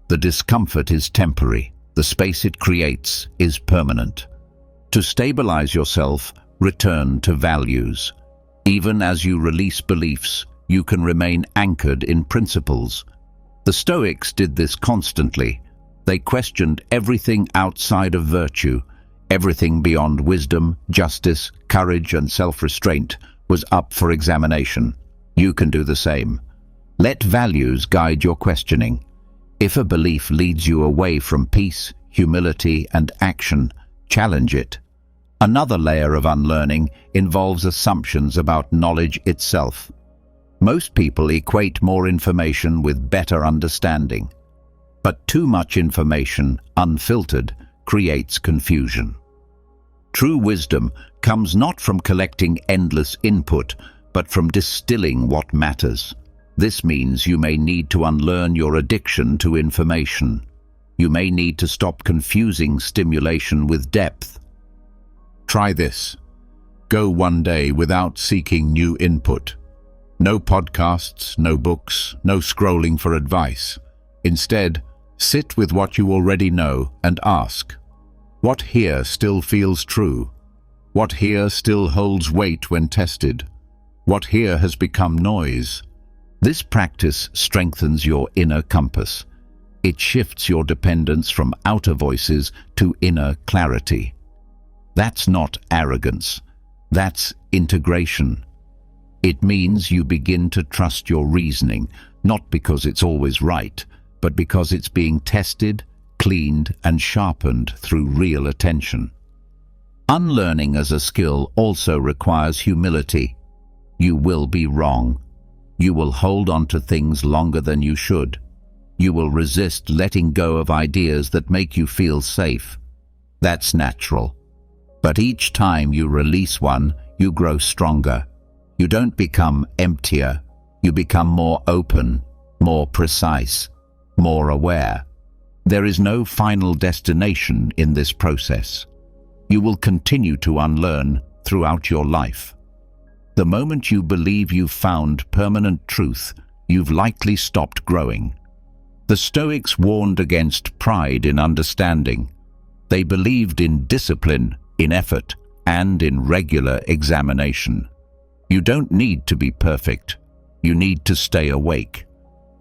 The discomfort is temporary. The space it creates is permanent. To stabilize yourself, return to values. Even as you release beliefs, you can remain anchored in principles. The Stoics did this constantly. They questioned everything outside of virtue. Everything beyond wisdom, justice, courage, and self-restraint was up for examination. You can do the same. Let values guide your questioning. If a belief leads you away from peace, humility, and action, challenge it. Another layer of unlearning involves assumptions about knowledge itself. Most people equate more information with better understanding. But too much information, unfiltered, creates confusion. True wisdom comes not from collecting endless input, but from distilling what matters. This means you may need to unlearn your addiction to information. You may need to stop confusing stimulation with depth. Try this. Go one day without seeking new input. No podcasts, no books, no scrolling for advice. Instead, sit with what you already know and ask, what here still feels true? What here still holds weight when tested? What here has become noise? This practice strengthens your inner compass. It shifts your dependence from outer voices to inner clarity. That's not arrogance. That's integration. It means you begin to trust your reasoning, not because it's always right, but because it's being tested, cleaned, and sharpened through real attention. Unlearning as a skill also requires humility. You will be wrong. You will hold on to things longer than you should. You will resist letting go of ideas that make you feel safe. That's natural. But each time you release one, you grow stronger. You don't become emptier. You become more open, more precise, more aware. There is no final destination in this process. You will continue to unlearn throughout your life. The moment you believe you've found permanent truth, you've likely stopped growing. The Stoics warned against pride in understanding. They believed in discipline, in effort, and in regular examination. You don't need to be perfect. You need to stay awake.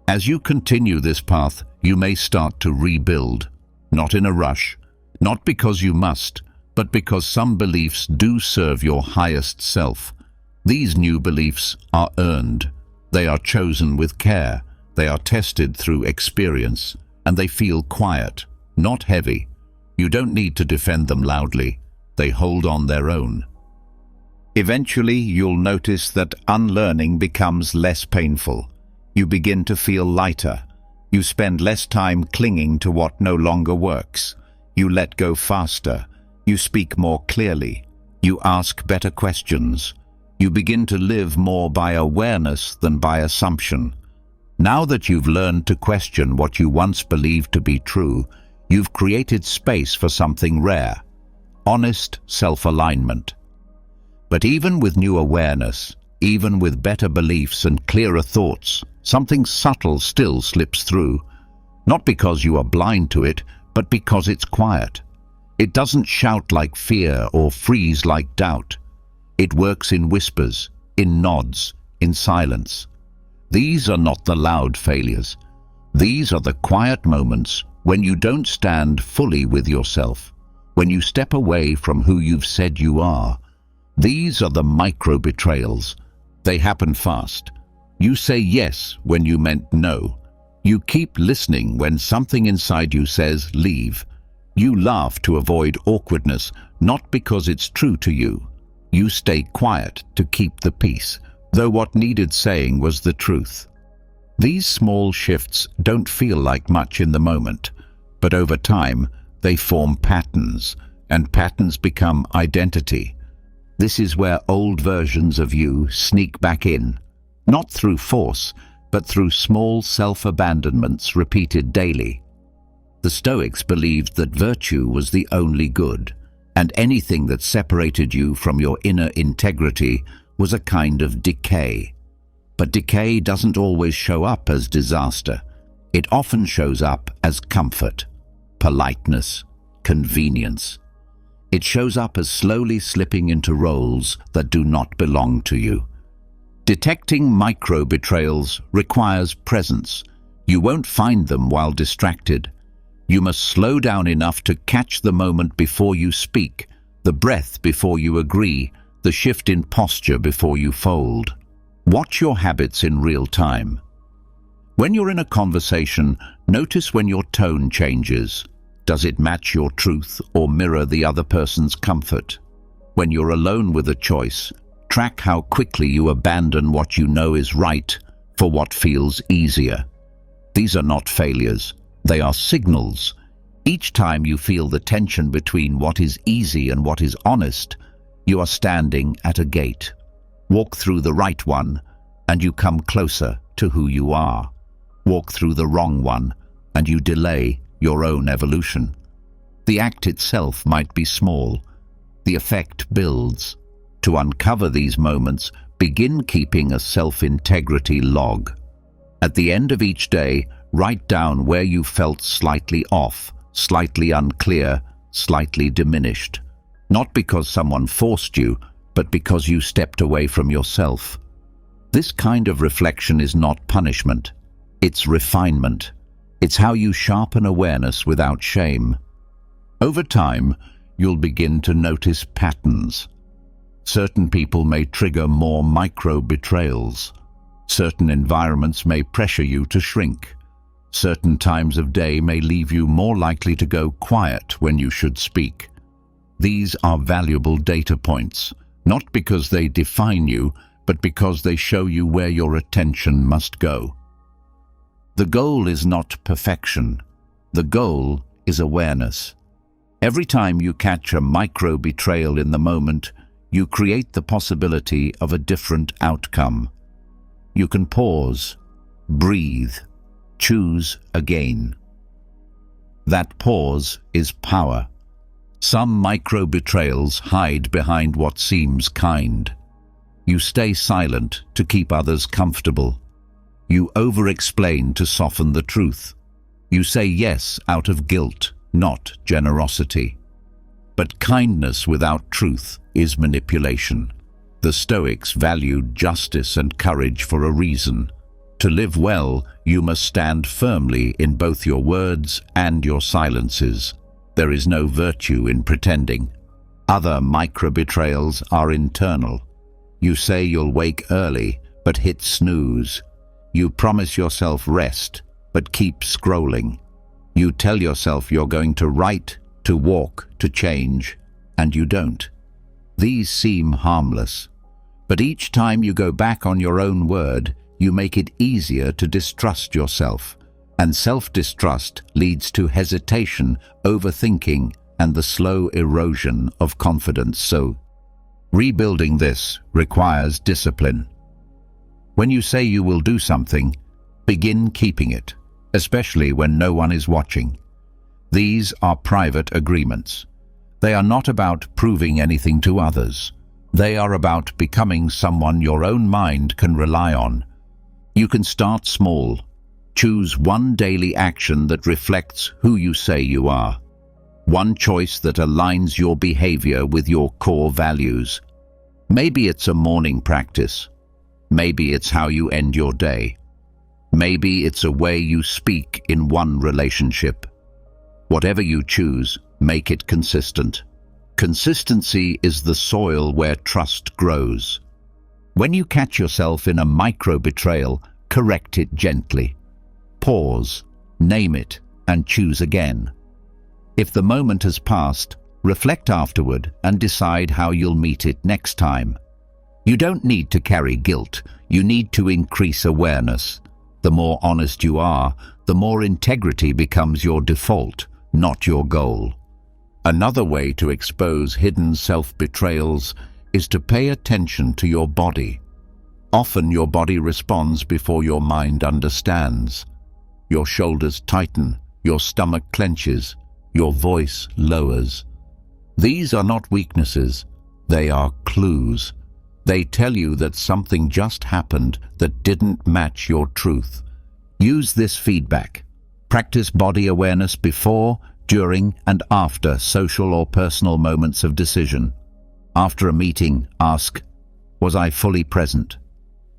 As you continue this path, you may start to rebuild, not in a rush, not because you must, but because some beliefs do serve your highest self. These new beliefs are earned. They are chosen with care. They are tested through experience, and they feel quiet, not heavy. You don't need to defend them loudly. They hold on their own. Eventually, you'll notice that unlearning becomes less painful. You begin to feel lighter. You spend less time clinging to what no longer works. You let go faster. You speak more clearly. You ask better questions. You begin to live more by awareness than by assumption. Now that you've learned to question what you once believed to be true, you've created space for something rare: honest self-alignment. But even with new awareness, even with better beliefs and clearer thoughts, something subtle still slips through. Not because you are blind to it, but because it's quiet. It doesn't shout like fear or freeze like doubt. It works in whispers, in nods, in silence. These are not the loud failures. These are the quiet moments when you don't stand fully with yourself, when you step away from who you've said you are. These are the micro-betrayals. They happen fast. You say yes when you meant no. You keep listening when something inside you says leave. You laugh to avoid awkwardness, not because it's true to you. You stay quiet to keep the peace, though what needed saying was the truth. These small shifts don't feel like much in the moment, but over time they form patterns, and patterns become identity. This is where old versions of you sneak back in, not through force, but through small self-abandonments repeated daily. The Stoics believed that virtue was the only good, and anything that separated you from your inner integrity was a kind of decay. But decay doesn't always show up as disaster. It often shows up as comfort, politeness, convenience. It shows up as slowly slipping into roles that do not belong to you. Detecting micro-betrayals requires presence. You won't find them while distracted. You must slow down enough to catch the moment before you speak, the breath before you agree, the shift in posture before you fold. Watch your habits in real time. When you're in a conversation, notice when your tone changes. Does it match your truth or mirror the other person's comfort? When you're alone with a choice, track how quickly you abandon what you know is right for what feels easier. These are not failures. They are signals. Each time you feel the tension between what is easy and what is honest, you are standing at a gate. Walk through the right one, and you come closer to who you are. Walk through the wrong one, and you delay your own evolution. The act itself might be small. The effect builds. To uncover these moments, begin keeping a self-integrity log. At the end of each day, write down where you felt slightly off, slightly unclear, slightly diminished. Not because someone forced you, but because you stepped away from yourself. This kind of reflection is not punishment. It's refinement. It's how you sharpen awareness without shame. Over time, you'll begin to notice patterns. Certain people may trigger more micro-betrayals. Certain environments may pressure you to shrink. Certain times of day may leave you more likely to go quiet when you should speak. These are valuable data points, not because they define you, but because they show you where your attention must go. The goal is not perfection. The goal is awareness. Every time you catch a micro-betrayal in the moment, you create the possibility of a different outcome. You can pause, breathe, choose again. That pause is power. Some micro-betrayals hide behind what seems kind. You stay silent to keep others comfortable. You over-explain to soften the truth. You say yes out of guilt, not generosity. But kindness without truth is manipulation. The Stoics valued justice and courage for a reason. To live well, you must stand firmly in both your words and your silences. There is no virtue in pretending. Other micro-betrayals are internal. You say you'll wake early, but hit snooze. You promise yourself rest, but keep scrolling. You tell yourself you're going to write, to walk, to change, and you don't. These seem harmless, but each time you go back on your own word, you make it easier to distrust yourself, and self-distrust leads to hesitation, overthinking, and the slow erosion of confidence. So, rebuilding this requires discipline. When you say you will do something, begin keeping it, especially when no one is watching. These are private agreements. They are not about proving anything to others. They are about becoming someone your own mind can rely on. You can start small. Choose one daily action that reflects who you say you are. One choice that aligns your behavior with your core values. Maybe it's a morning practice. Maybe it's how you end your day. Maybe it's a way you speak in one relationship. Whatever you choose, make it consistent. Consistency is the soil where trust grows. When you catch yourself in a micro-betrayal, correct it gently. Pause, name it, and choose again. If the moment has passed, reflect afterward and decide how you'll meet it next time. You don't need to carry guilt, you need to increase awareness. The more honest you are, the more integrity becomes your default, not your goal. Another way to expose hidden self-betrayals is to pay attention to your body. Often your body responds before your mind understands. Your shoulders tighten, your stomach clenches, your voice lowers. These are not weaknesses, they are clues. They tell you that something just happened that didn't match your truth. Use this feedback. Practice body awareness before, during, and after social or personal moments of decision. After a meeting, ask, was I fully present?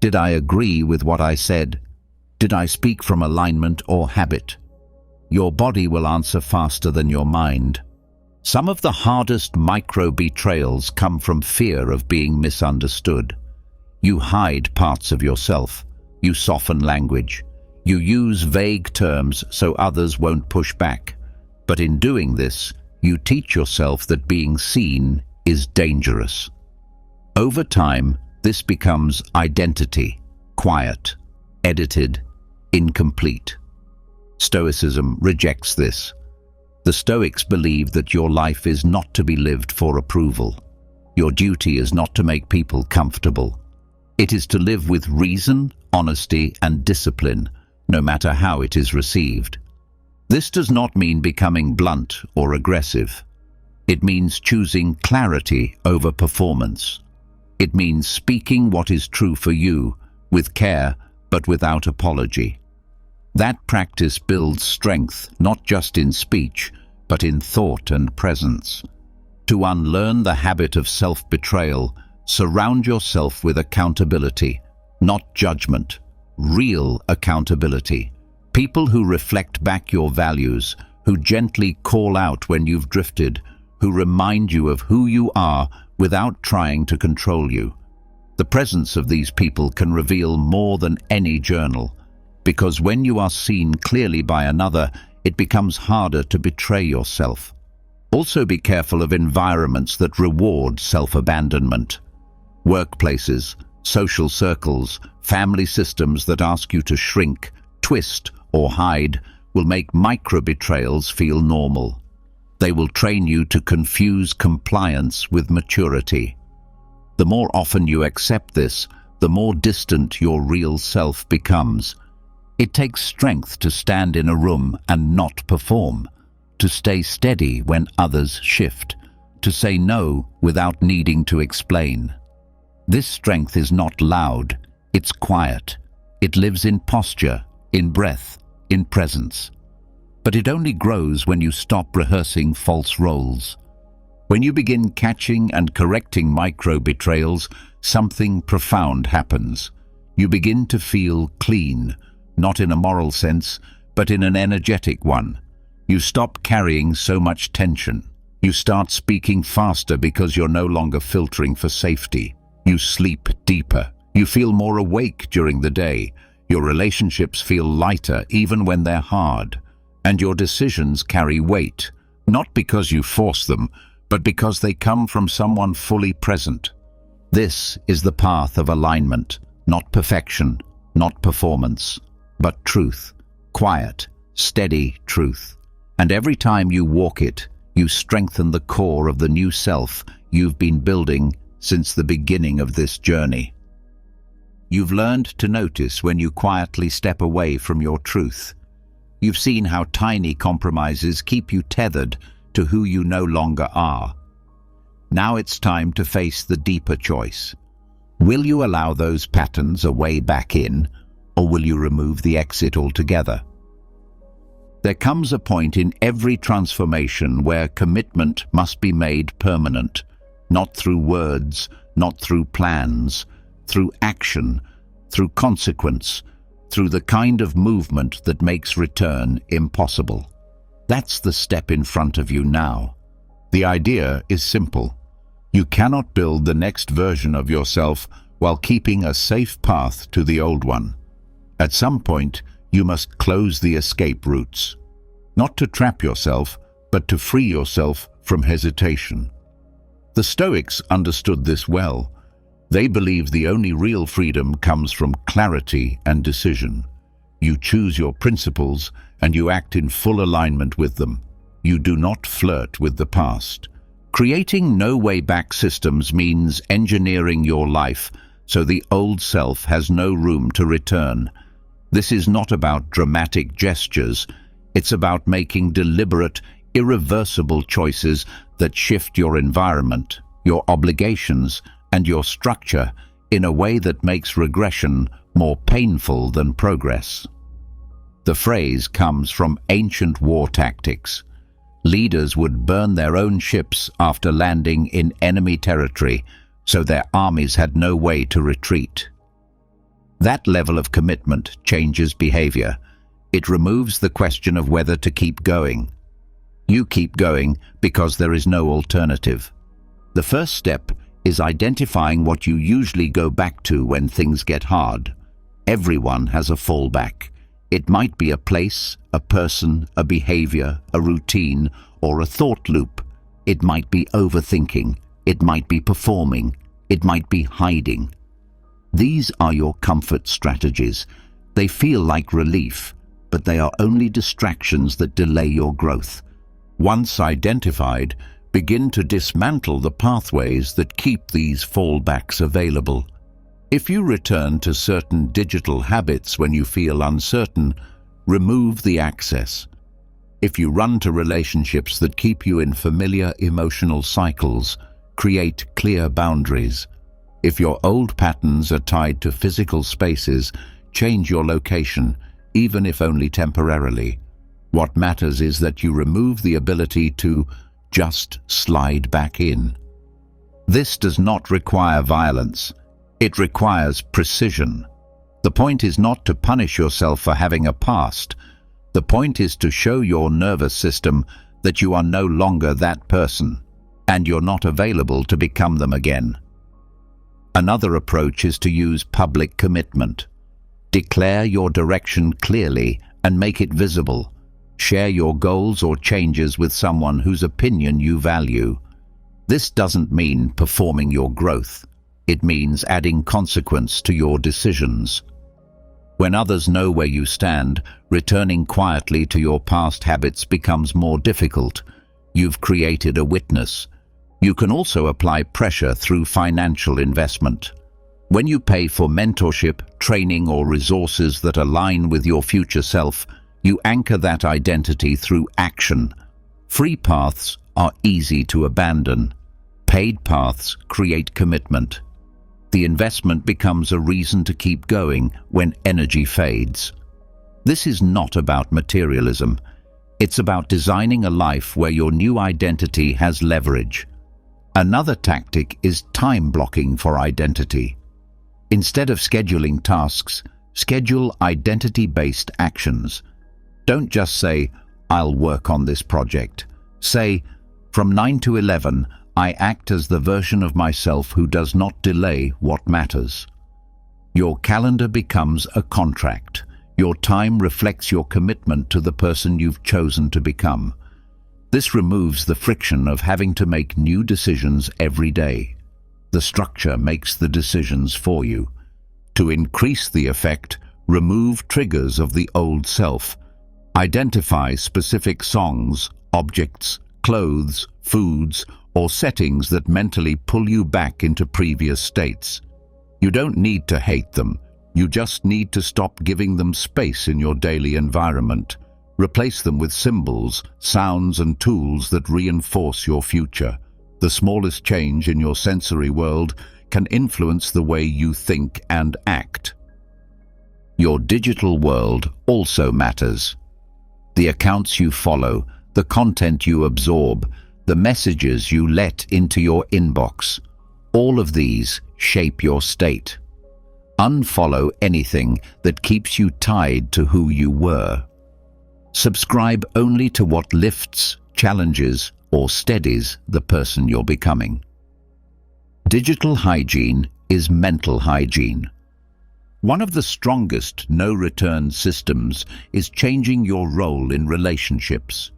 Did I agree with what I said? Did I speak from alignment or habit? Your body will answer faster than your mind. Some of the hardest micro-betrayals come from fear of being misunderstood. You hide parts of yourself. You soften language. You use vague terms so others won't push back. But in doing this, you teach yourself that being seen is dangerous. Over time, this becomes identity, quiet, edited, incomplete. Stoicism rejects this. The Stoics believe that your life is not to be lived for approval. Your duty is not to make people comfortable. It is to live with reason, honesty, and discipline, no matter how it is received. This does not mean becoming blunt or aggressive. It means choosing clarity over performance. It means speaking what is true for you, with care, but without apology. That practice builds strength, not just in speech, but in thought and presence. To unlearn the habit of self-betrayal, surround yourself with accountability, not judgment, real accountability. People who reflect back your values, who gently call out when you've drifted, who remind you of who you are without trying to control you. The presence of these people can reveal more than any journal, because when you are seen clearly by another, it becomes harder to betray yourself. Also be careful of environments that reward self-abandonment. Workplaces, social circles, family systems that ask you to shrink, twist, or hide will make micro-betrayals feel normal. They will train you to confuse compliance with maturity. The more often you accept this, the more distant your real self becomes. It takes strength to stand in a room and not perform, to stay steady when others shift, to say no without needing to explain. This strength is not loud, it's quiet. It lives in posture, in breath, in presence. But it only grows when you stop rehearsing false roles. When you begin catching and correcting micro-betrayals, something profound happens. You begin to feel clean, not in a moral sense, but in an energetic one. You stop carrying so much tension. You start speaking faster because you're no longer filtering for safety. You sleep deeper. You feel more awake during the day. Your relationships feel lighter even when they're hard. And your decisions carry weight, not because you force them, but because they come from someone fully present. This is the path of alignment, not perfection, not performance, but truth, quiet, steady truth. And every time you walk it, you strengthen the core of the new self you've been building since the beginning of this journey. You've learned to notice when you quietly step away from your truth. You've seen how tiny compromises keep you tethered to who you no longer are. Now it's time to face the deeper choice. Will you allow those patterns a way back in, or will you remove the exit altogether? There comes a point in every transformation where commitment must be made permanent, not through words, not through plans, through action, through consequence, through the kind of movement that makes return impossible. That's the step in front of you now. The idea is simple. You cannot build the next version of yourself while keeping a safe path to the old one. At some point, you must close the escape routes. Not to trap yourself, but to free yourself from hesitation. The Stoics understood this well. They believed the only real freedom comes from clarity and decision. You choose your principles and you act in full alignment with them. You do not flirt with the past. Creating no-way-back systems means engineering your life so the old self has no room to return. This is not about dramatic gestures. It's about making deliberate, irreversible choices that shift your environment, your obligations, and your structure in a way that makes regression more painful than progress. The phrase comes from ancient war tactics. Leaders would burn their own ships after landing in enemy territory, so their armies had no way to retreat. That level of commitment changes behavior. It removes the question of whether to keep going. You keep going because there is no alternative. The first step is identifying what you usually go back to when things get hard. Everyone has a fallback. It might be a place, a person, a behavior, a routine, or a thought loop. It might be overthinking. It might be performing. It might be hiding. These are your comfort strategies. They feel like relief, but they are only distractions that delay your growth. Once identified, begin to dismantle the pathways that keep these fallbacks available. If you return to certain digital habits when you feel uncertain, remove the access. If you run to relationships that keep you in familiar emotional cycles, create clear boundaries. If your old patterns are tied to physical spaces, change your location, even if only temporarily. What matters is that you remove the ability to just slide back in. This does not require violence. It requires precision. The point is not to punish yourself for having a past. The point is to show your nervous system that you are no longer that person, and you're not available to become them again. Another approach is to use public commitment. Declare your direction clearly and make it visible. Share your goals or changes with someone whose opinion you value. This doesn't mean performing your growth. It means adding consequence to your decisions. When others know where you stand, returning quietly to your past habits becomes more difficult. You've created a witness. You can also apply pressure through financial investment. When you pay for mentorship, training, or resources that align with your future self, you anchor that identity through action. Free paths are easy to abandon. Paid paths create commitment. The investment becomes a reason to keep going when energy fades. This is not about materialism. It's about designing a life where your new identity has leverage. Another tactic is time blocking for identity. Instead of scheduling tasks, schedule identity-based actions. Don't just say, "I'll work on this project." Say, "From 9 to 11, I act as the version of myself who does not delay what matters." Your calendar becomes a contract. Your time reflects your commitment to the person you've chosen to become. This removes the friction of having to make new decisions every day. The structure makes the decisions for you. To increase the effect, remove triggers of the old self. Identify specific songs, objects, clothes, foods, or settings that mentally pull you back into previous states. You don't need to hate them. You just need to stop giving them space in your daily environment. Replace them with symbols, sounds, and tools that reinforce your future. The smallest change in your sensory world can influence the way you think and act. Your digital world also matters. The accounts you follow, the content you absorb, the messages you let into your inbox, all of these shape your state. Unfollow anything that keeps you tied to who you were. Subscribe only to what lifts, challenges, or steadies the person you're becoming. Digital hygiene is mental hygiene. One of the strongest no-return systems is changing your role in relationships.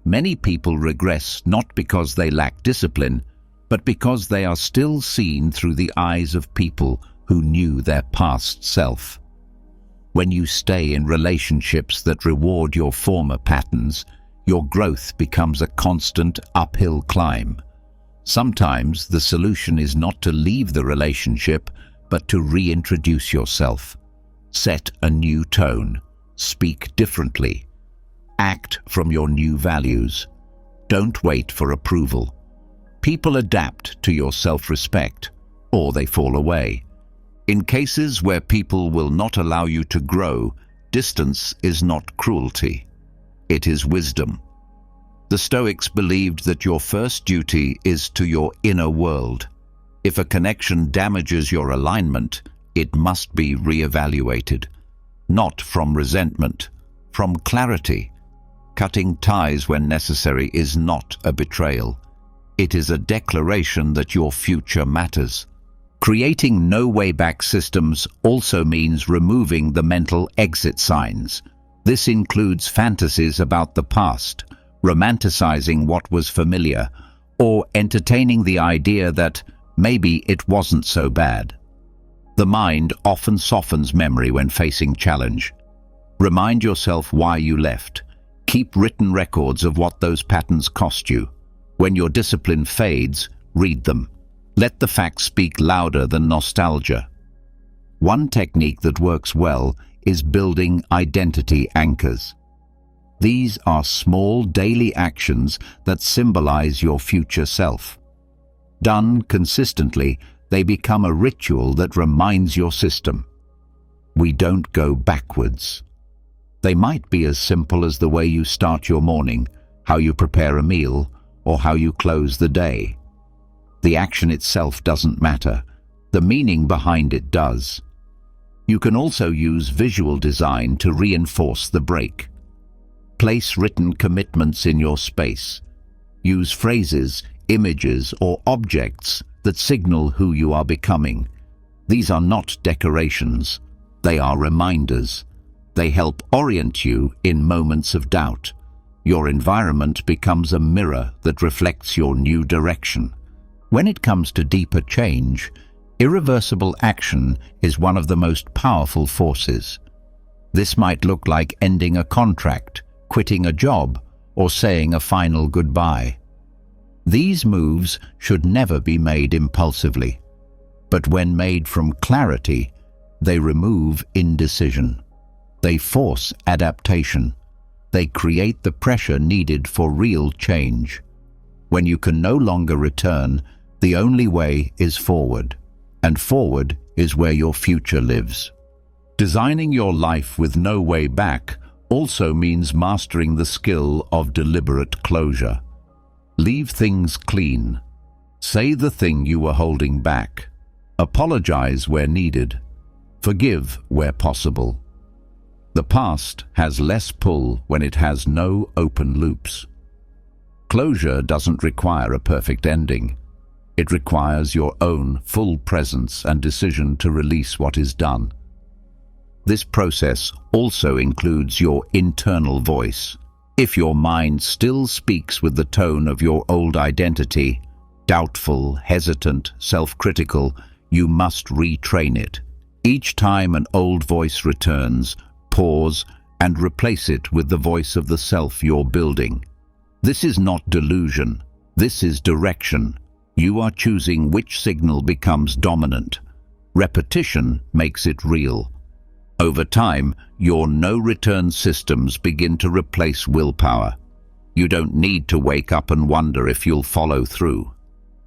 Many people regress not because they lack discipline, but because they are still seen through the eyes of people who knew their past self. When you stay in relationships that reward your former patterns, your growth becomes a constant uphill climb. Sometimes the solution is not to leave the relationship, but to reintroduce yourself. Set a new tone. Speak differently. Act from your new values. Don't wait for approval. People adapt to your self-respect, or they fall away. In cases where people will not allow you to grow, distance is not cruelty. It is wisdom. The Stoics believed that your first duty is to your inner world. If a connection damages your alignment, it must be re-evaluated. Not from resentment, from clarity. Cutting ties when necessary is not a betrayal. It is a declaration that your future matters. Creating no-way-back systems also means removing the mental exit signs. This includes fantasies about the past, romanticizing what was familiar, or entertaining the idea that maybe it wasn't so bad. The mind often softens memory when facing challenge. Remind yourself why you left. Keep written records of what those patterns cost you. When your discipline fades, read them. Let the facts speak louder than nostalgia. One technique that works well is building identity anchors. These are small daily actions that symbolize your future self. Done consistently, they become a ritual that reminds your system. We don't go backwards. They might be as simple as the way you start your morning, how you prepare a meal, or how you close the day. The action itself doesn't matter. The meaning behind it does. You can also use visual design to reinforce the break. Place written commitments in your space. Use phrases, images, or objects that signal who you are becoming. These are not decorations. They are reminders. They help orient you in moments of doubt. Your environment becomes a mirror that reflects your new direction. When it comes to deeper change, irreversible action is one of the most powerful forces. This might look like ending a contract, quitting a job, or saying a final goodbye. These moves should never be made impulsively, but when made from clarity, they remove indecision. They force adaptation. They create the pressure needed for real change. When you can no longer return, the only way is forward, and forward is where your future lives. Designing your life with no way back also means mastering the skill of deliberate closure. Leave things clean. Say the thing you were holding back. Apologize where needed. Forgive where possible. The past has less pull when it has no open loops. Closure doesn't require a perfect ending. It requires your own full presence and decision to release what is done. This process also includes your internal voice. If your mind still speaks with the tone of your old identity, doubtful, hesitant, self-critical, you must retrain it. Each time an old voice returns, pause and replace it with the voice of the self you're building. This is not delusion. This is direction. You are choosing which signal becomes dominant. Repetition makes it real. Over time, your no-return systems begin to replace willpower. You don't need to wake up and wonder if you'll follow through.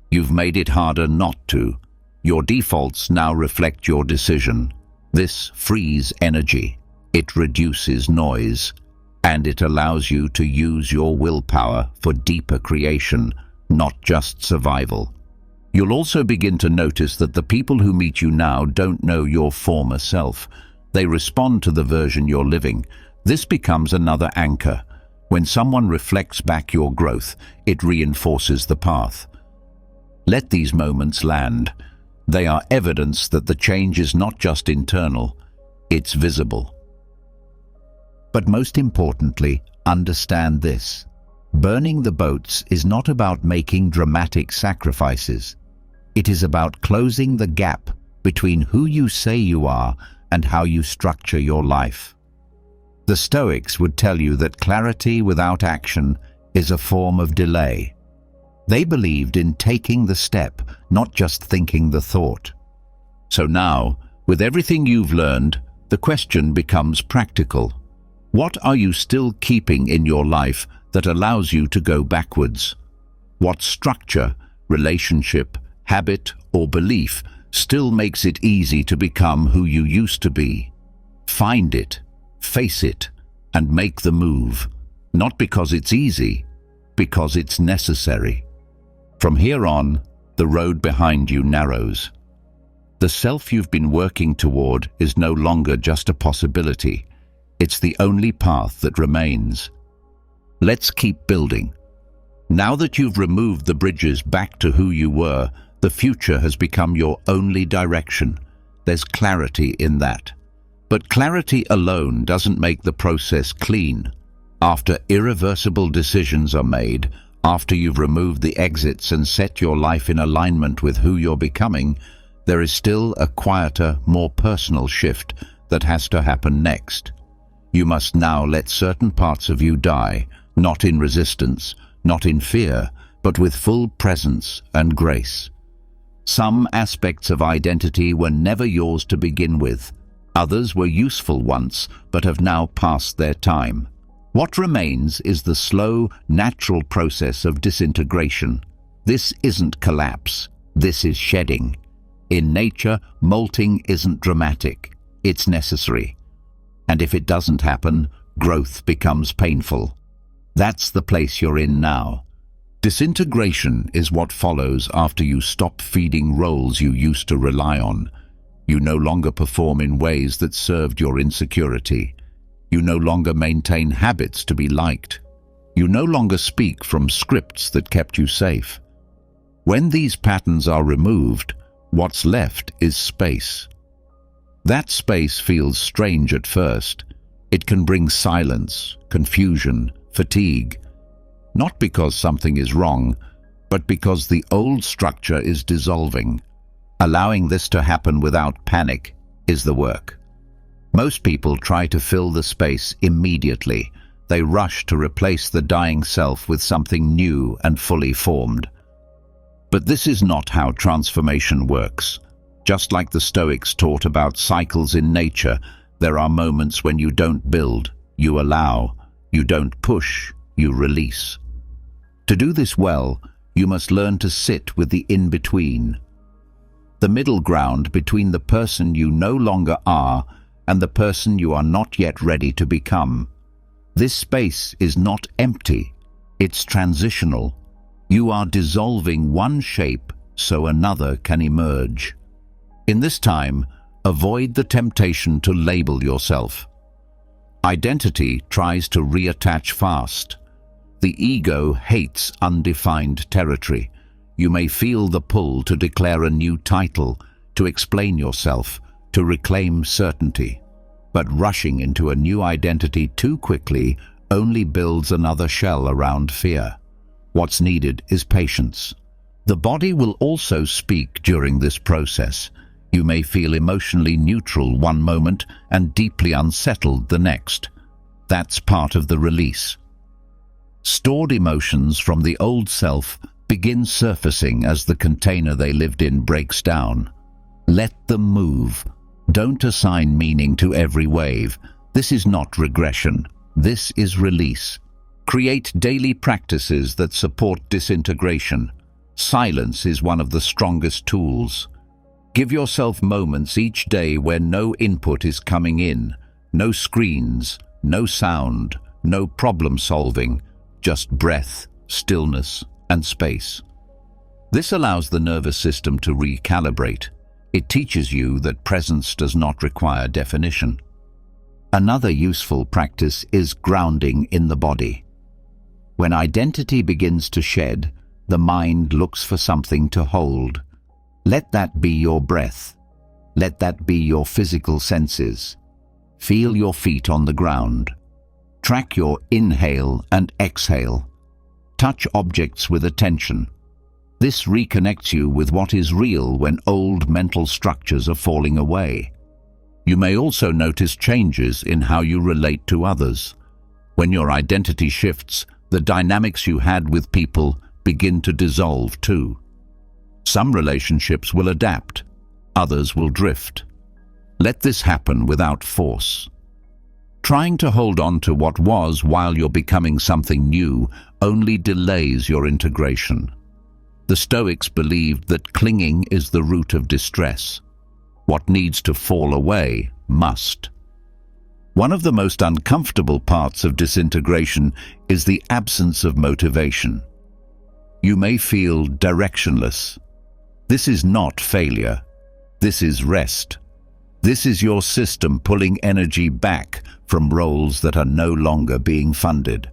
You've made it harder not to. Your defaults now reflect your decision. This frees energy. It reduces noise, and it allows you to use your willpower for deeper creation, not just survival. You'll also begin to notice that the people who meet you now don't know your former self. They respond to the version you're living. This becomes another anchor. When someone reflects back your growth, it reinforces the path. Let these moments land. They are evidence that the change is not just internal, it's visible. But most importantly, understand this. Burning the boats is not about making dramatic sacrifices. It is about closing the gap between who you say you are and how you structure your life. The Stoics would tell you that clarity without action is a form of delay. They believed in taking the step, not just thinking the thought. So now, with everything you've learned, the question becomes practical. What are you still keeping in your life that allows you to go backwards? What structure, relationship, habit, or belief still makes it easy to become who you used to be? Find it, face it, and make the move. Not because it's easy, because it's necessary. From here on, the road behind you narrows. The self you've been working toward is no longer just a possibility. It's the only path that remains. Let's keep building. Now that you've removed the bridges back to who you were, the future has become your only direction. There's clarity in that. But clarity alone doesn't make the process clean. After irreversible decisions are made, after you've removed the exits and set your life in alignment with who you're becoming, there is still a quieter, more personal shift that has to happen next. You must now let certain parts of you die, not in resistance, not in fear, but with full presence and grace. Some aspects of identity were never yours to begin with. Others were useful once, but have now passed their time. What remains is the slow, natural process of disintegration. This isn't collapse. This is shedding. In nature, molting isn't dramatic. It's necessary. And if it doesn't happen, growth becomes painful. That's the place you're in now. Disintegration is what follows after you stop feeding roles you used to rely on. You no longer perform in ways that served your insecurity. You no longer maintain habits to be liked. You no longer speak from scripts that kept you safe. When these patterns are removed, what's left is space. That space feels strange at first. It can bring silence, confusion, fatigue. Not because something is wrong, but because the old structure is dissolving. Allowing this to happen without panic is the work. Most people try to fill the space immediately. They rush to replace the dying self with something new and fully formed. But this is not how transformation works. Just like the Stoics taught about cycles in nature, there are moments when you don't build, you allow. You don't push, you release. To do this well, you must learn to sit with the in-between. The middle ground between the person you no longer are and the person you are not yet ready to become. This space is not empty, it's transitional. You are dissolving one shape so another can emerge. In this time, avoid the temptation to label yourself. Identity tries to reattach fast. The ego hates undefined territory. You may feel the pull to declare a new title, to explain yourself, to reclaim certainty. But rushing into a new identity too quickly only builds another shell around fear. What's needed is patience. The body will also speak during this process. You may feel emotionally neutral one moment and deeply unsettled the next. That's part of the release. Stored emotions from the old self begin surfacing as the container they lived in breaks down. Let them move. Don't assign meaning to every wave. This is not regression. This is release. Create daily practices that support disintegration. Silence is one of the strongest tools. Give yourself moments each day where no input is coming in, no screens, no sound, no problem solving, just breath, stillness, and space. This allows the nervous system to recalibrate. It teaches you that presence does not require definition. Another useful practice is grounding in the body. When identity begins to shed, the mind looks for something to hold. Let that be your breath. Let that be your physical senses. Feel your feet on the ground. Track your inhale and exhale. Touch objects with attention. This reconnects you with what is real when old mental structures are falling away. You may also notice changes in how you relate to others. When your identity shifts, the dynamics you had with people begin to dissolve too. Some relationships will adapt, others will drift. Let this happen without force. Trying to hold on to what was while you're becoming something new only delays your integration. The Stoics believed that clinging is the root of distress. What needs to fall away must. One of the most uncomfortable parts of disintegration is the absence of motivation. You may feel directionless. This is not failure. This is rest. This is your system pulling energy back from roles that are no longer being funded.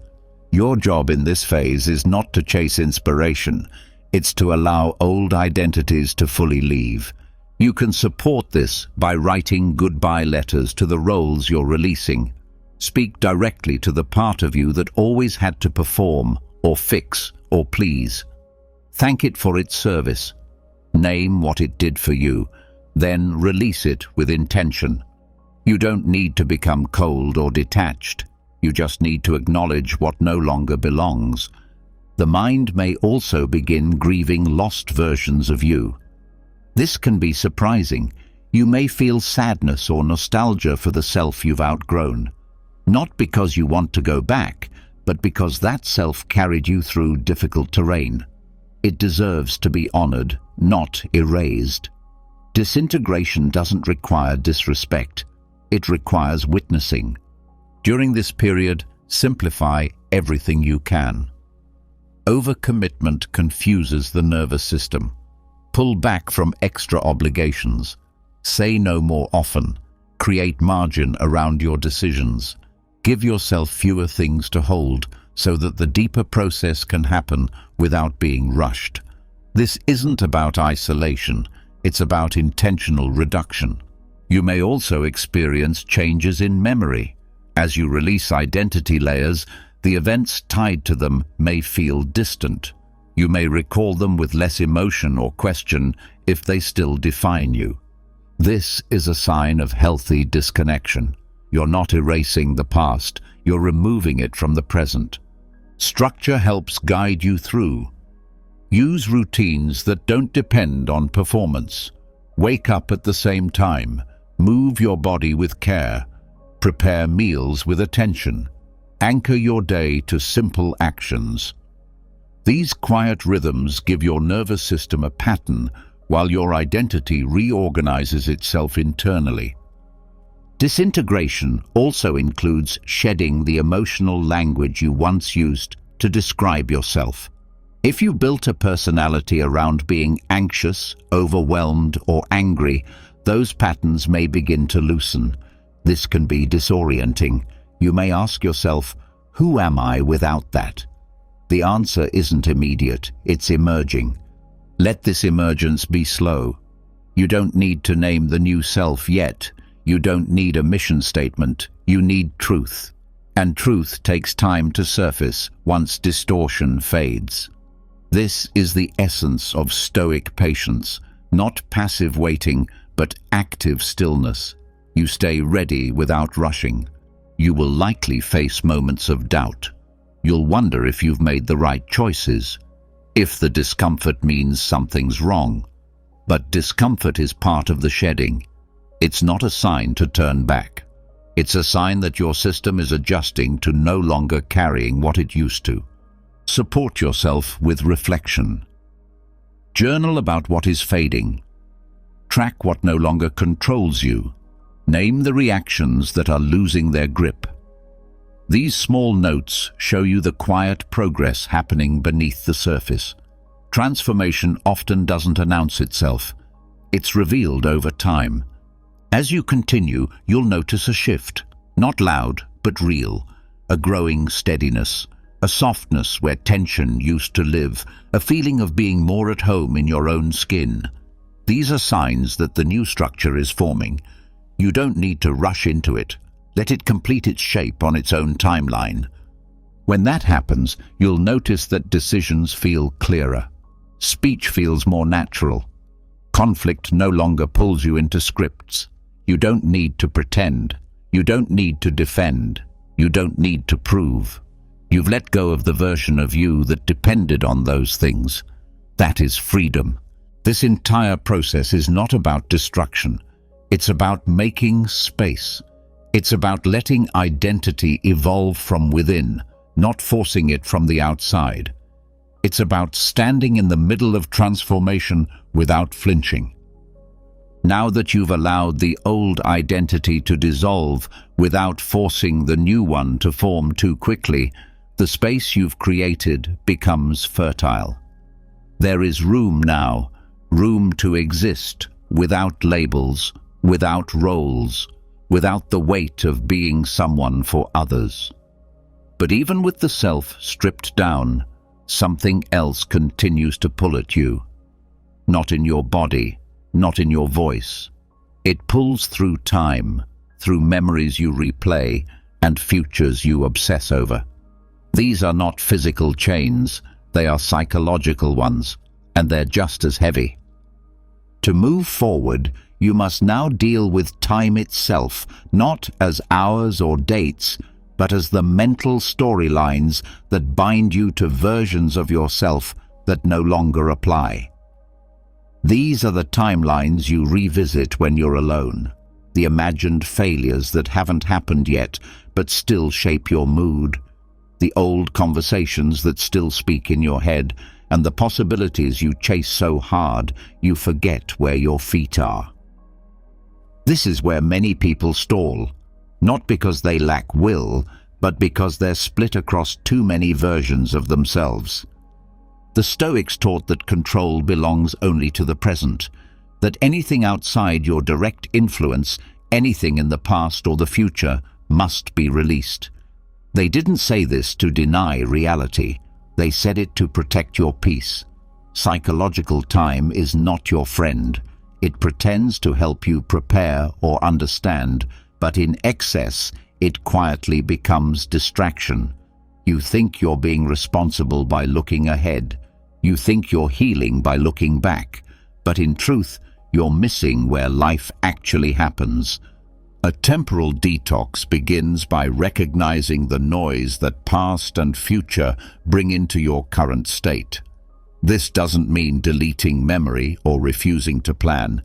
Your job in this phase is not to chase inspiration. It's to allow old identities to fully leave. You can support this by writing goodbye letters to the roles you're releasing. Speak directly to the part of you that always had to perform, or fix, or please. Thank it for its service. Name what it did for you, then release it with intention. You don't need to become cold or detached. You just need to acknowledge what no longer belongs. The mind may also begin grieving lost versions of you. This can be surprising. You may feel sadness or nostalgia for the self you've outgrown. Not because you want to go back, but because that self carried you through difficult terrain. It deserves to be honored, not erased. Disintegration doesn't require disrespect. It requires witnessing. During this period, simplify everything you can. Overcommitment confuses the nervous system. Pull back from extra obligations. Say no more often. Create margin around your decisions. Give yourself fewer things to hold so that the deeper process can happen without being rushed. This isn't about isolation. It's about intentional reduction. You may also experience changes in memory. As you release identity layers, the events tied to them may feel distant. You may recall them with less emotion or question if they still define you. This is a sign of healthy disconnection. You're not erasing the past, you're removing it from the present. Structure helps guide you through. Use routines that don't depend on performance. Wake up at the same time. Move your body with care. Prepare meals with attention. Anchor your day to simple actions. These quiet rhythms give your nervous system a pattern while your identity reorganizes itself internally. Disintegration also includes shedding the emotional language you once used to describe yourself. If you built a personality around being anxious, overwhelmed, or angry, those patterns may begin to loosen. This can be disorienting. You may ask yourself, who am I without that? The answer isn't immediate, it's emerging. Let this emergence be slow. You don't need to name the new self yet. You don't need a mission statement. You need truth. And truth takes time to surface once distortion fades. This is the essence of Stoic patience, not passive waiting, but active stillness. You stay ready without rushing. You will likely face moments of doubt. You'll wonder if you've made the right choices, if the discomfort means something's wrong. But discomfort is part of the shedding. It's not a sign to turn back. It's a sign that your system is adjusting to no longer carrying what it used to. Support yourself with reflection. Journal about what is fading. Track what no longer controls you. Name the reactions that are losing their grip. These small notes show you the quiet progress happening beneath the surface. Transformation often doesn't announce itself. It's revealed over time. As you continue, you'll notice a shift, not loud, but real, a growing steadiness, a softness where tension used to live, a feeling of being more at home in your own skin. These are signs that the new structure is forming. You don't need to rush into it. Let it complete its shape on its own timeline. When that happens, you'll notice that decisions feel clearer. Speech feels more natural. Conflict no longer pulls you into scripts. You don't need to pretend. You don't need to defend. You don't need to prove. You've let go of the version of you that depended on those things. That is freedom. This entire process is not about destruction. It's about making space. It's about letting identity evolve from within, not forcing it from the outside. It's about standing in the middle of transformation without flinching. Now that you've allowed the old identity to dissolve without forcing the new one to form too quickly, the space you've created becomes fertile. There is room now, room to exist without labels, without roles, without the weight of being someone for others. But even with the self stripped down, something else continues to pull at you. Not in your body, not in your voice. It pulls through time, through memories you replay and futures you obsess over. These are not physical chains, they are psychological ones, and they're just as heavy. To move forward, you must now deal with time itself, not as hours or dates, but as the mental storylines that bind you to versions of yourself that no longer apply. These are the timelines you revisit when you're alone, the imagined failures that haven't happened yet but still shape your mood, the old conversations that still speak in your head, and the possibilities you chase so hard you forget where your feet are. This is where many people stall, not because they lack will, but because they're split across too many versions of themselves. The Stoics taught that control belongs only to the present, that anything outside your direct influence, anything in the past or the future, must be released. They didn't say this to deny reality. They said it to protect your peace. Psychological time is not your friend. It pretends to help you prepare or understand, but in excess, it quietly becomes distraction. You think you're being responsible by looking ahead. You think you're healing by looking back. But in truth, you're missing where life actually happens. A temporal detox begins by recognizing the noise that past and future bring into your current state. This doesn't mean deleting memory or refusing to plan.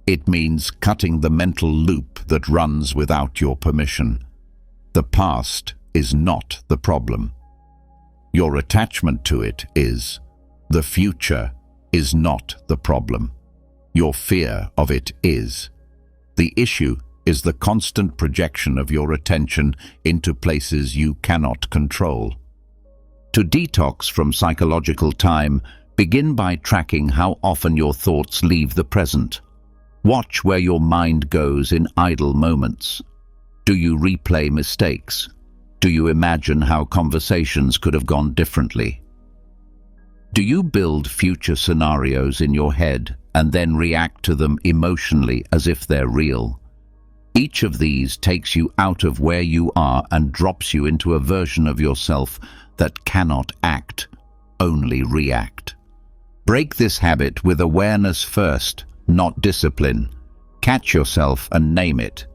It means cutting the mental loop that runs without your permission. The past is not the problem. Your attachment to it is. The future is not the problem. Your fear of it is. The issue is the constant projection of your attention into places you cannot control. To detox from psychological time, begin by tracking how often your thoughts leave the present. Watch where your mind goes in idle moments. Do you replay mistakes? Do you imagine how conversations could have gone differently? Do you build future scenarios in your head and then react to them emotionally as if they're real? Each of these takes you out of where you are and drops you into a version of yourself that cannot act, only react. Break this habit with awareness first, not discipline. Catch yourself and name it.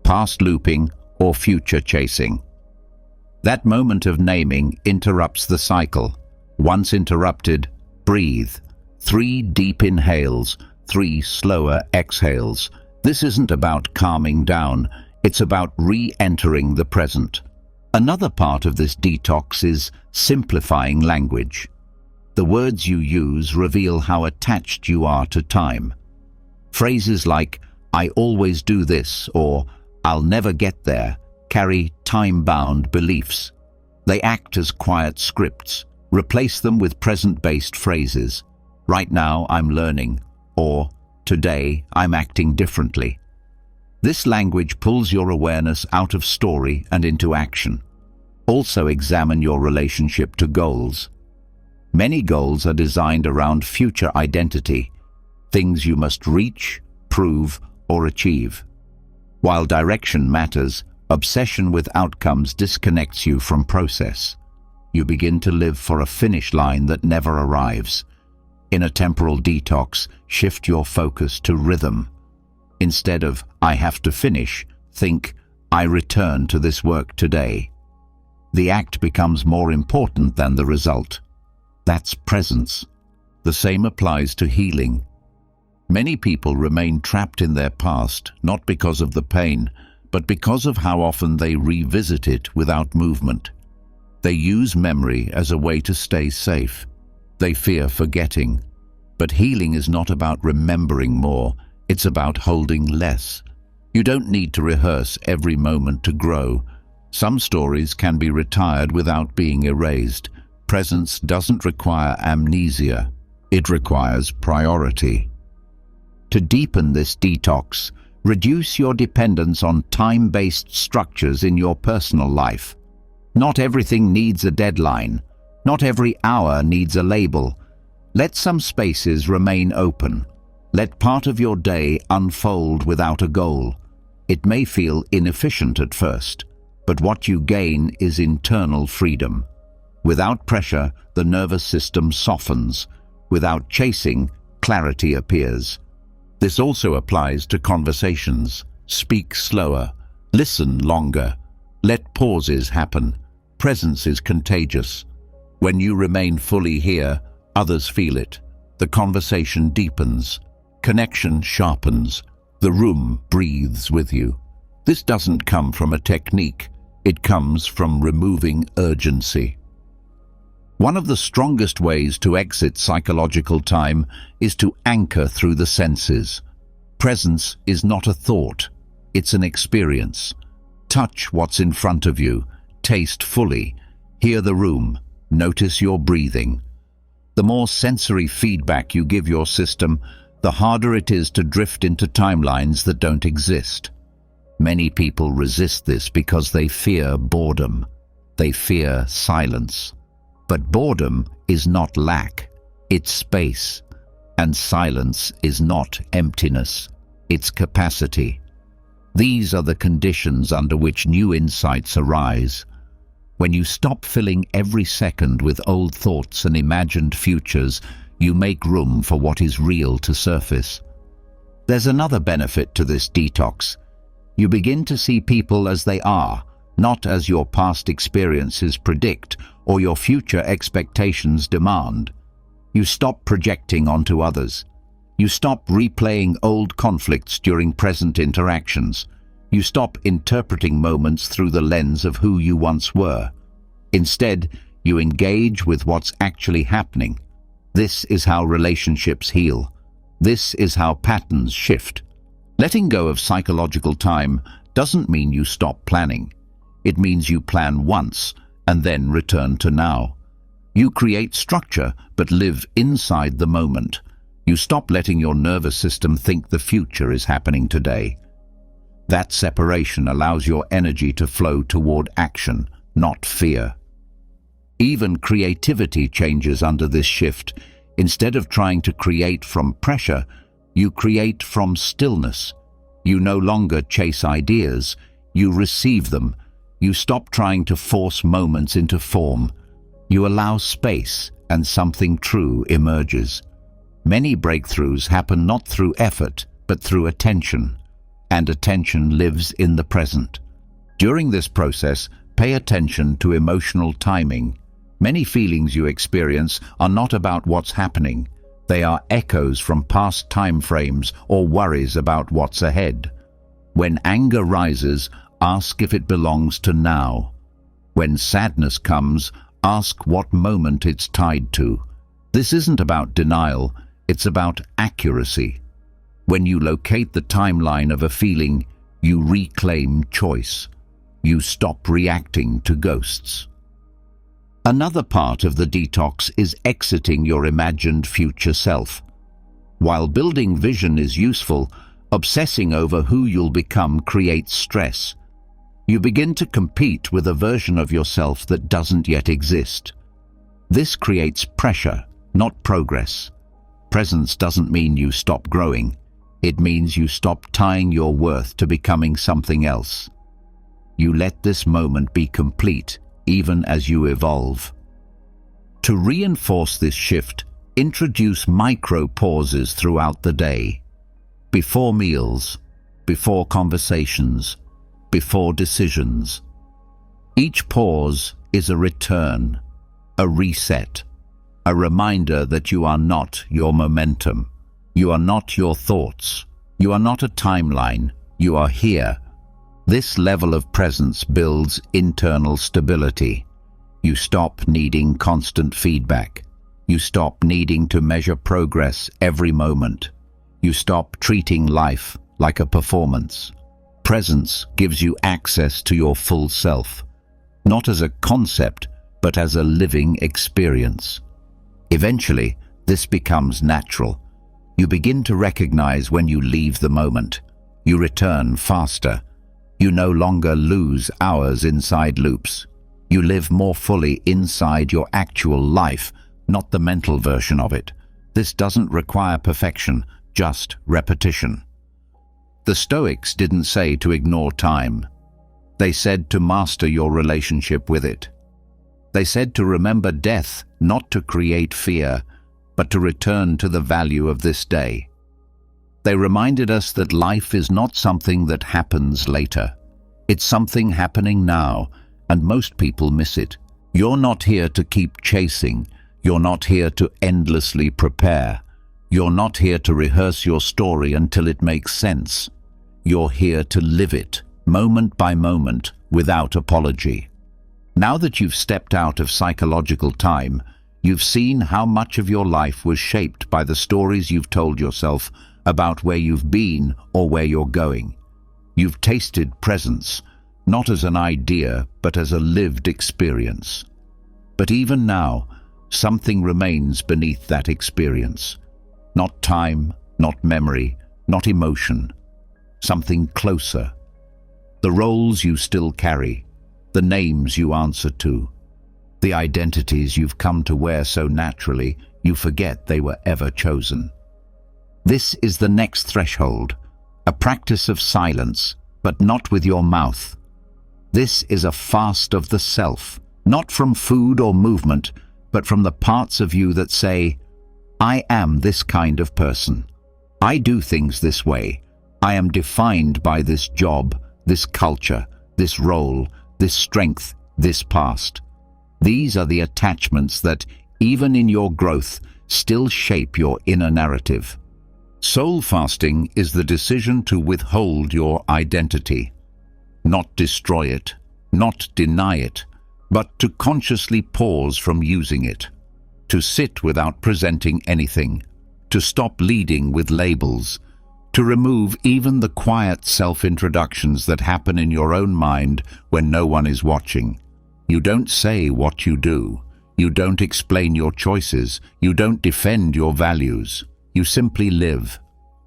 Past looping or future chasing. That moment of naming interrupts the cycle. Once interrupted, breathe. 3 deep inhales, 3 slower exhales. This isn't about calming down, it's about re-entering the present. Another part of this detox is simplifying language. The words you use reveal how attached you are to time. Phrases like, "I always do this," or "I'll never get there," carry time-bound beliefs. They act as quiet scripts. Replace them with present-based phrases. "Right now, I'm learning," or "Today, I'm acting differently." This language pulls your awareness out of story and into action. Also examine your relationship to goals. Many goals are designed around future identity, things you must reach, prove, or achieve. While direction matters, obsession with outcomes disconnects you from process. You begin to live for a finish line that never arrives. In a temporal detox, shift your focus to rhythm. Instead of "I have to finish," think "I return to this work today." The act becomes more important than the result. That's presence. The same applies to healing. Many people remain trapped in their past, not because of the pain, but because of how often they revisit it without movement. They use memory as a way to stay safe. They fear forgetting. But healing is not about remembering more, it's about holding less. You don't need to rehearse every moment to grow. Some stories can be retired without being erased. Presence doesn't require amnesia, it requires priority. To deepen this detox, reduce your dependence on time-based structures in your personal life. Not everything needs a deadline. Not every hour needs a label. Let some spaces remain open. Let part of your day unfold without a goal. It may feel inefficient at first, but what you gain is internal freedom. Without pressure, the nervous system softens. Without chasing, clarity appears. This also applies to conversations. Speak slower. Listen longer. Let pauses happen. Presence is contagious. When you remain fully here, others feel it. The conversation deepens. Connection sharpens. The room breathes with you. This doesn't come from a technique. It comes from removing urgency. One of the strongest ways to exit psychological time is to anchor through the senses. Presence is not a thought. It's an experience. Touch what's in front of you. Taste fully. Hear the room. Notice your breathing. The more sensory feedback you give your system, the harder it is to drift into timelines that don't exist. Many people resist this because they fear boredom. They fear silence. But boredom is not lack, it's space. And silence is not emptiness, it's capacity. These are the conditions under which new insights arise. When you stop filling every second with old thoughts and imagined futures, you make room for what is real to surface. There's another benefit to this detox. You begin to see people as they are, not as your past experiences predict or your future expectations demand. You stop projecting onto others. You stop replaying old conflicts during present interactions. You stop interpreting moments through the lens of who you once were. Instead, you engage with what's actually happening. This is how relationships heal. This is how patterns shift. Letting go of psychological time doesn't mean you stop planning. It means you plan once and then return to now. You create structure but live inside the moment. You stop letting your nervous system think the future is happening today. That separation allows your energy to flow toward action, not fear. Even creativity changes under this shift. Instead of trying to create from pressure, you create from stillness. You no longer chase ideas, you receive them. You stop trying to force moments into form. You allow space, and something true emerges. Many breakthroughs happen not through effort, but through attention. And attention lives in the present. During this process, pay attention to emotional timing. Many feelings you experience are not about what's happening. They are echoes from past time frames or worries about what's ahead. When anger rises, ask if it belongs to now. When sadness comes, ask what moment it's tied to. This isn't about denial, it's about accuracy. When you locate the timeline of a feeling, you reclaim choice. You stop reacting to ghosts. Another part of the detox is exiting your imagined future self. While building vision is useful, obsessing over who you'll become creates stress. You begin to compete with a version of yourself that doesn't yet exist. This creates pressure, not progress. Presence doesn't mean you stop growing. It means you stop tying your worth to becoming something else. You let this moment be complete, even as you evolve. To reinforce this shift, introduce micro-pauses throughout the day. Before meals, before conversations, before decisions. Each pause is a return, a reset, a reminder that you are not your momentum. You are not your thoughts. You are not a timeline. You are here. This level of presence builds internal stability. You stop needing constant feedback. You stop needing to measure progress every moment. You stop treating life like a performance. Presence gives you access to your full self, not as a concept, but as a living experience. Eventually, this becomes natural. You begin to recognize when you leave the moment. You return faster. You no longer lose hours inside loops. You live more fully inside your actual life, not the mental version of it. This doesn't require perfection, just repetition. The Stoics didn't say to ignore time. They said to master your relationship with it. They said to remember death, not to create fear, but to return to the value of this day. They reminded us that life is not something that happens later. It's something happening now, and most people miss it. You're not here to keep chasing. You're not here to endlessly prepare. You're not here to rehearse your story until it makes sense. You're here to live it, moment by moment, without apology. Now that you've stepped out of psychological time, you've seen how much of your life was shaped by the stories you've told yourself about where you've been or where you're going. You've tasted presence, not as an idea, but as a lived experience. But even now, something remains beneath that experience. Not time, not memory, not emotion. Something closer. The roles you still carry, the names you answer to, the identities you've come to wear so naturally you forget they were ever chosen. This is the next threshold, a practice of silence, but not with your mouth. This is a fast of the self, not from food or movement, but from the parts of you that say, I am this kind of person. I do things this way. I am defined by this job, this culture, this role, this strength, this past. These are the attachments that, even in your growth, still shape your inner narrative. Soul fasting is the decision to withhold your identity, not destroy it, not deny it, but to consciously pause from using it, to sit without presenting anything, to stop leading with labels, to remove even the quiet self-introductions that happen in your own mind when no one is watching. You don't say what you do. You don't explain your choices. You don't defend your values. You simply live,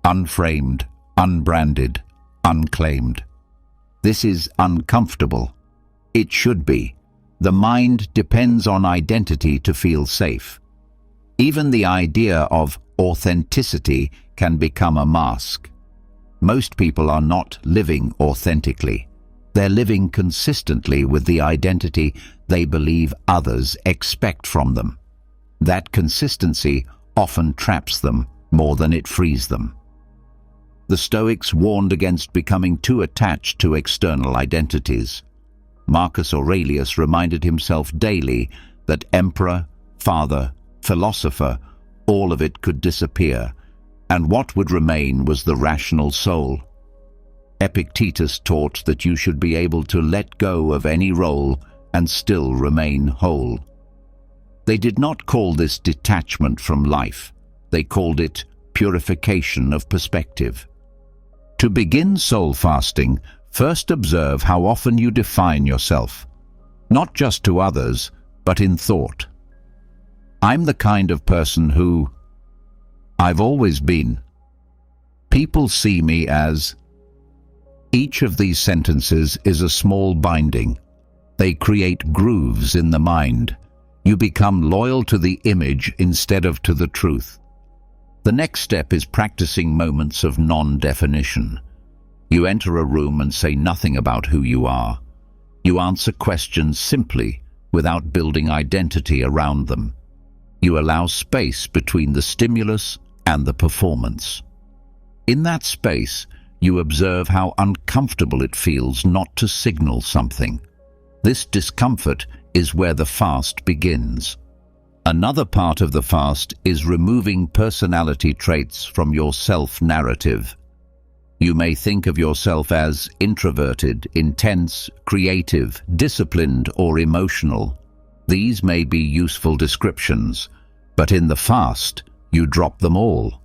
unframed, unbranded, unclaimed. This is uncomfortable. It should be. The mind depends on identity to feel safe. Even the idea of authenticity can become a mask. Most people are not living authentically. They're living consistently with the identity they believe others expect from them. That consistency often traps them more than it frees them. The Stoics warned against becoming too attached to external identities. Marcus Aurelius reminded himself daily that emperor, father, philosopher, all of it could disappear, and what would remain was the rational soul. Epictetus taught that you should be able to let go of any role and still remain whole. They did not call this detachment from life. They called it purification of perspective. To begin soul fasting, first observe how often you define yourself, not just to others, but in thought. I'm the kind of person who... I've always been. People see me as... Each of these sentences is a small binding. They create grooves in the mind. You become loyal to the image instead of to the truth. The next step is practicing moments of non-definition. You enter a room and say nothing about who you are. You answer questions simply, without building identity around them. You allow space between the stimulus and the performance. In that space, you observe how uncomfortable it feels not to signal something. This discomfort is where the fast begins. Another part of the fast is removing personality traits from your self-narrative. You may think of yourself as introverted, intense, creative, disciplined, or emotional. These may be useful descriptions, but in the fast, you drop them all.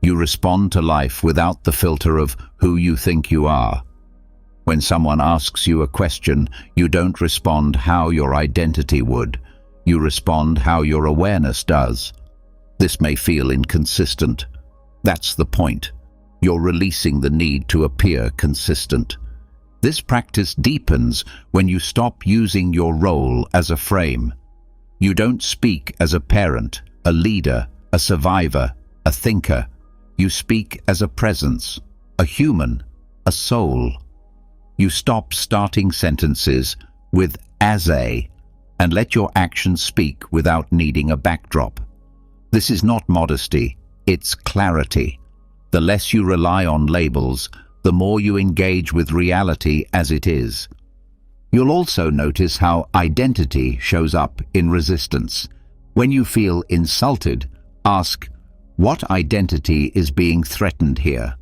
You respond to life without the filter of who you think you are. When someone asks you a question, you don't respond how your identity would. You respond how your awareness does. This may feel inconsistent. That's the point. You're releasing the need to appear consistent. This practice deepens when you stop using your role as a frame. You don't speak as a parent, a leader, a survivor, a thinker. You speak as a presence, a human, a soul. You stop starting sentences with as a, and let your actions speak without needing a backdrop. This is not modesty, it's clarity. The less you rely on labels, the more you engage with reality as it is. You'll also notice how identity shows up in resistance. When you feel insulted, ask, what identity is being threatened here?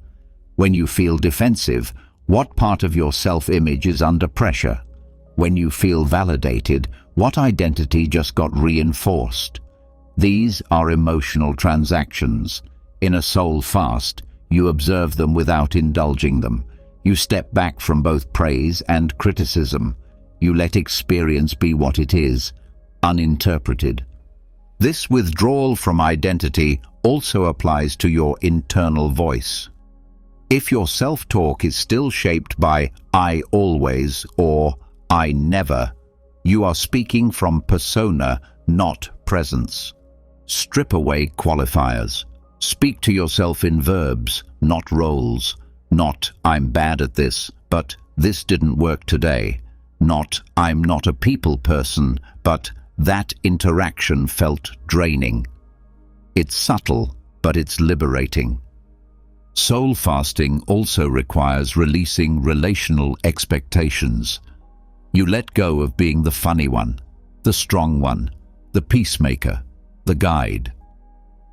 When you feel defensive, what part of your self-image is under pressure? When you feel validated, what identity just got reinforced? These are emotional transactions. In a soul fast, you observe them without indulging them. You step back from both praise and criticism. You let experience be what it is, uninterpreted. This withdrawal from identity also applies to your internal voice. If your self-talk is still shaped by I always or I never, you are speaking from persona, not presence. Strip away qualifiers. Speak to yourself in verbs, not roles. Not I'm bad at this, but this didn't work today. Not I'm not a people person, but that interaction felt draining. It's subtle, but it's liberating. Soul fasting also requires releasing relational expectations. You let go of being the funny one, the strong one, the peacemaker, the guide.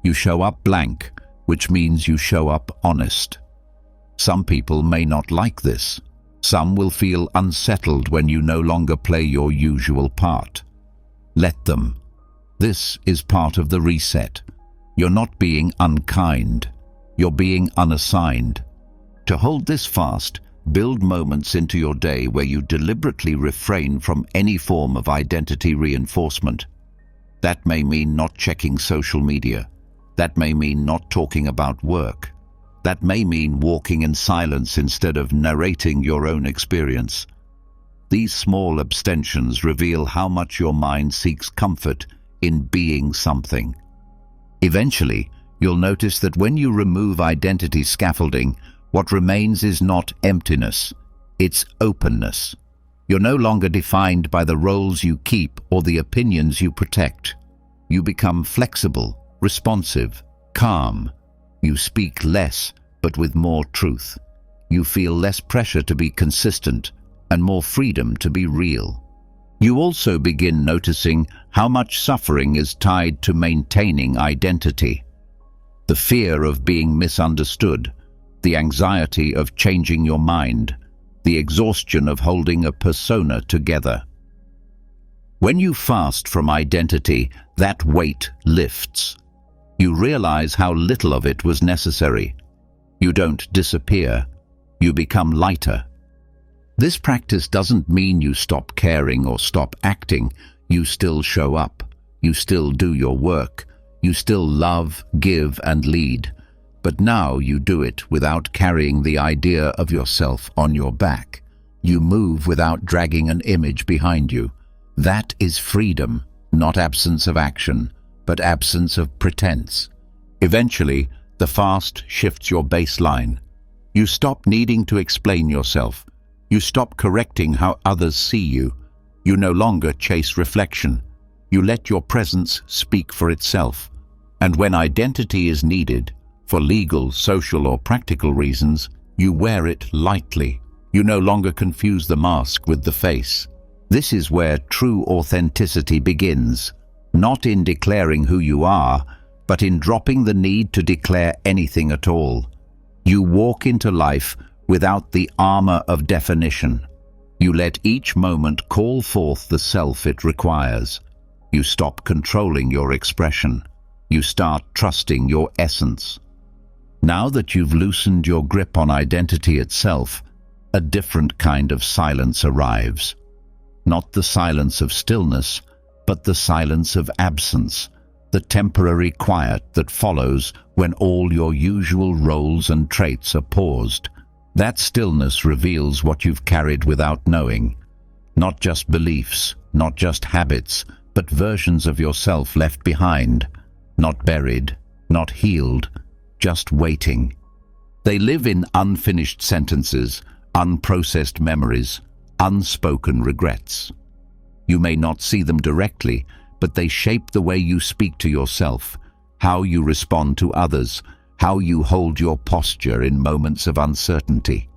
You show up blank, which means you show up honest. Some people may not like this. Some will feel unsettled when you no longer play your usual part. Let them. This is part of the reset. You're not being unkind. You're being unassigned. To hold this fast, build moments into your day where you deliberately refrain from any form of identity reinforcement. That may mean not checking social media. That may mean not talking about work. That may mean walking in silence instead of narrating your own experience. These small abstentions reveal how much your mind seeks comfort in being something. Eventually, you'll notice that when you remove identity scaffolding, what remains is not emptiness, it's openness. You're no longer defined by the roles you keep or the opinions you protect. You become flexible, responsive, calm. You speak less, but with more truth. You feel less pressure to be consistent and more freedom to be real. You also begin noticing how much suffering is tied to maintaining identity. The fear of being misunderstood, the anxiety of changing your mind, the exhaustion of holding a persona together. When you fast from identity, that weight lifts. You realize how little of it was necessary. You don't disappear. You become lighter. This practice doesn't mean you stop caring or stop acting. You still show up. You still do your work. You still love, give, and lead. But now you do it without carrying the idea of yourself on your back. You move without dragging an image behind you. That is freedom, not absence of action, but absence of pretense. Eventually, the fast shifts your baseline. You stop needing to explain yourself. You stop correcting how others see you. You no longer chase reflection. You let your presence speak for itself. And when identity is needed, for legal, social, or practical reasons, you wear it lightly. You no longer confuse the mask with the face. This is where true authenticity begins, not in declaring who you are, but in dropping the need to declare anything at all. You walk into life without the armor of definition. You let each moment call forth the self it requires. You stop controlling your expression. You start trusting your essence. Now that you've loosened your grip on identity itself, a different kind of silence arrives. Not the silence of stillness, but the silence of absence, the temporary quiet that follows when all your usual roles and traits are paused. That stillness reveals what you've carried without knowing. Not just beliefs, not just habits, but versions of yourself left behind. Not buried, not healed, just waiting. They live in unfinished sentences, unprocessed memories, unspoken regrets. You may not see them directly, but they shape the way you speak to yourself, how you respond to others, how you hold your posture in moments of uncertainty.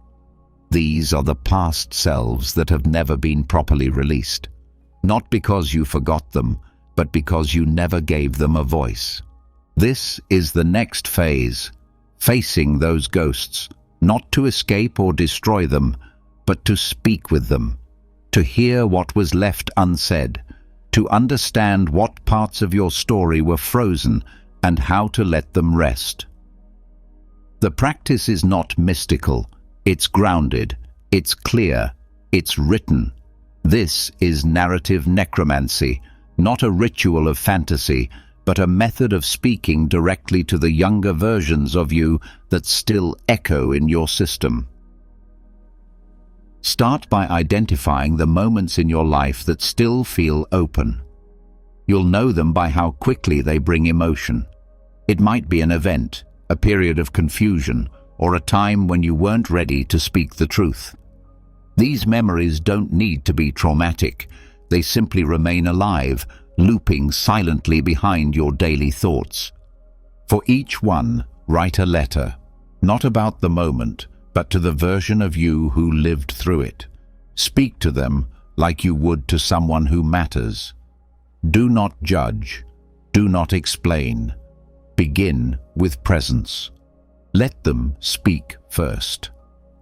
These are the past selves that have never been properly released. Not because you forgot them, but because you never gave them a voice. This is the next phase, facing those ghosts, not to escape or destroy them, but to speak with them, to hear what was left unsaid, to understand what parts of your story were frozen and how to let them rest. The practice is not mystical, it's grounded, it's clear, it's written. This is narrative necromancy, not a ritual of fantasy, but a method of speaking directly to the younger versions of you that still echo in your system. Start by identifying the moments in your life that still feel open. You'll know them by how quickly they bring emotion. It might be an event, a period of confusion, or a time when you weren't ready to speak the truth. These memories don't need to be traumatic. They simply remain alive, looping silently behind your daily thoughts. For each one, write a letter. not about the moment, but to the version of you who lived through it. Speak to them like you would to someone who matters. Do not judge. Do not explain. Begin with presence. Let them speak first.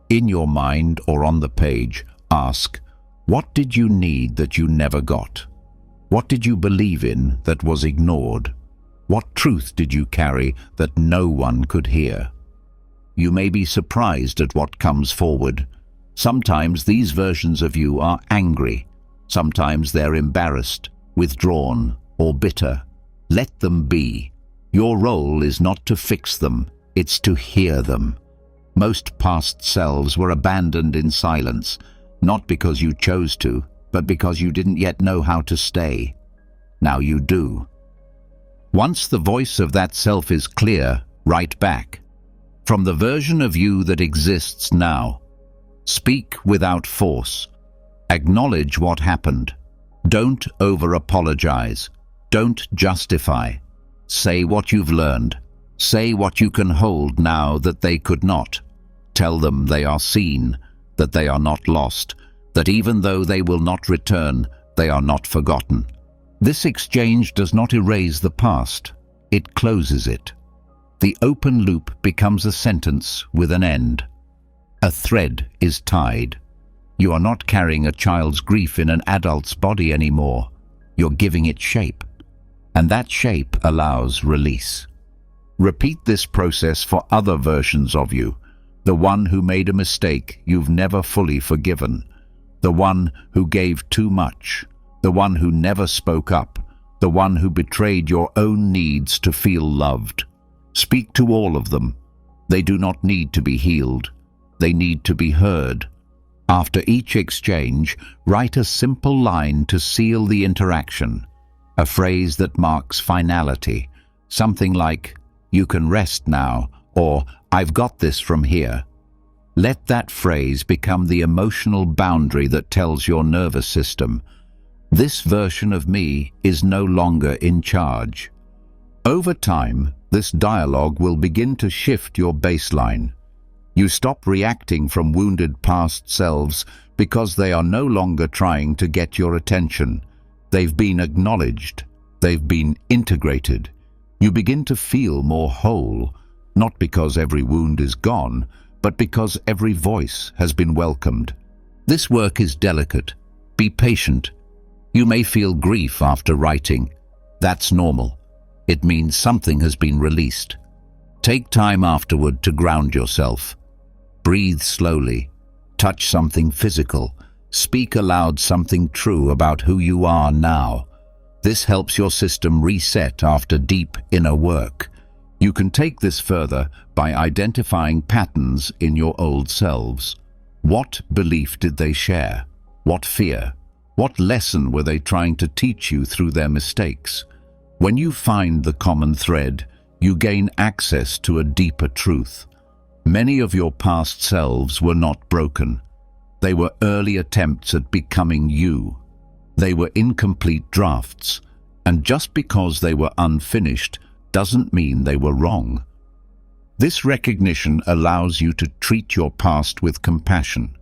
In your mind or on the page, ask, what did you need that you never got? What did you believe in that was ignored? What truth did you carry that no one could hear? You may be surprised at what comes forward. Sometimes these versions of you are angry. Sometimes they're embarrassed, withdrawn, or bitter. Let them be. Your role is not to fix them, it's to hear them. Most past selves were abandoned in silence, not because you chose to, but because you didn't yet know how to stay. Now you do. Once the voice of that self is clear, write back. From the version of you that exists now. Speak without force. Acknowledge what happened. Don't over-apologize. Don't justify. Say what you've learned. Say what you can hold now that they could not. Tell them they are seen, that they are not lost, that even though they will not return, they are not forgotten. This exchange does not erase the past. It closes it. The open loop becomes a sentence with an end. A thread is tied. You are not carrying a child's grief in an adult's body anymore. You're giving it shape. And that shape allows release. Repeat this process for other versions of you. The one who made a mistake you've never fully forgiven. The one who gave too much. The one who never spoke up. The one who betrayed your own needs to feel loved. Speak to all of them. They do not need to be healed. They need to be heard. After each exchange, write a simple line to seal the interaction. A phrase that marks finality. Something like, "You can rest now," or "I've got this from here." Let that phrase become the emotional boundary that tells your nervous system, this version of me is no longer in charge. Over time, this dialogue will begin to shift your baseline. You stop reacting from wounded past selves because they are no longer trying to get your attention. They've been acknowledged. They've been integrated. You begin to feel more whole, not because every wound is gone, but because every voice has been welcomed. This work is delicate. Be patient. You may feel grief after writing. That's normal. It means something has been released. Take time afterward to ground yourself. Breathe slowly. Touch something physical. Speak aloud something true about who you are now. This helps your system reset after deep inner work. You can take this further by identifying patterns in your old selves. What belief did they share? What fear? What lesson were they trying to teach you through their mistakes? When you find the common thread, you gain access to a deeper truth. Many of your past selves were not broken. They were early attempts at becoming you. They were incomplete drafts, and just because they were unfinished doesn't mean they were wrong. This recognition allows you to treat your past with compassion.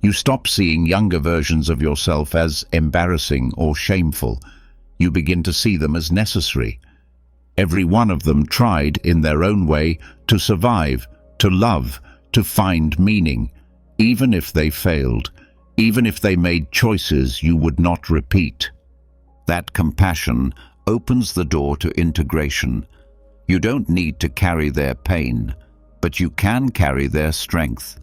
You stop seeing younger versions of yourself as embarrassing or shameful. You begin to see them as necessary. Every one of them tried, in their own way, to survive, to love, to find meaning, even if they failed, even if they made choices you would not repeat. That compassion opens the door to integration. You don't need to carry their pain, but you can carry their strength.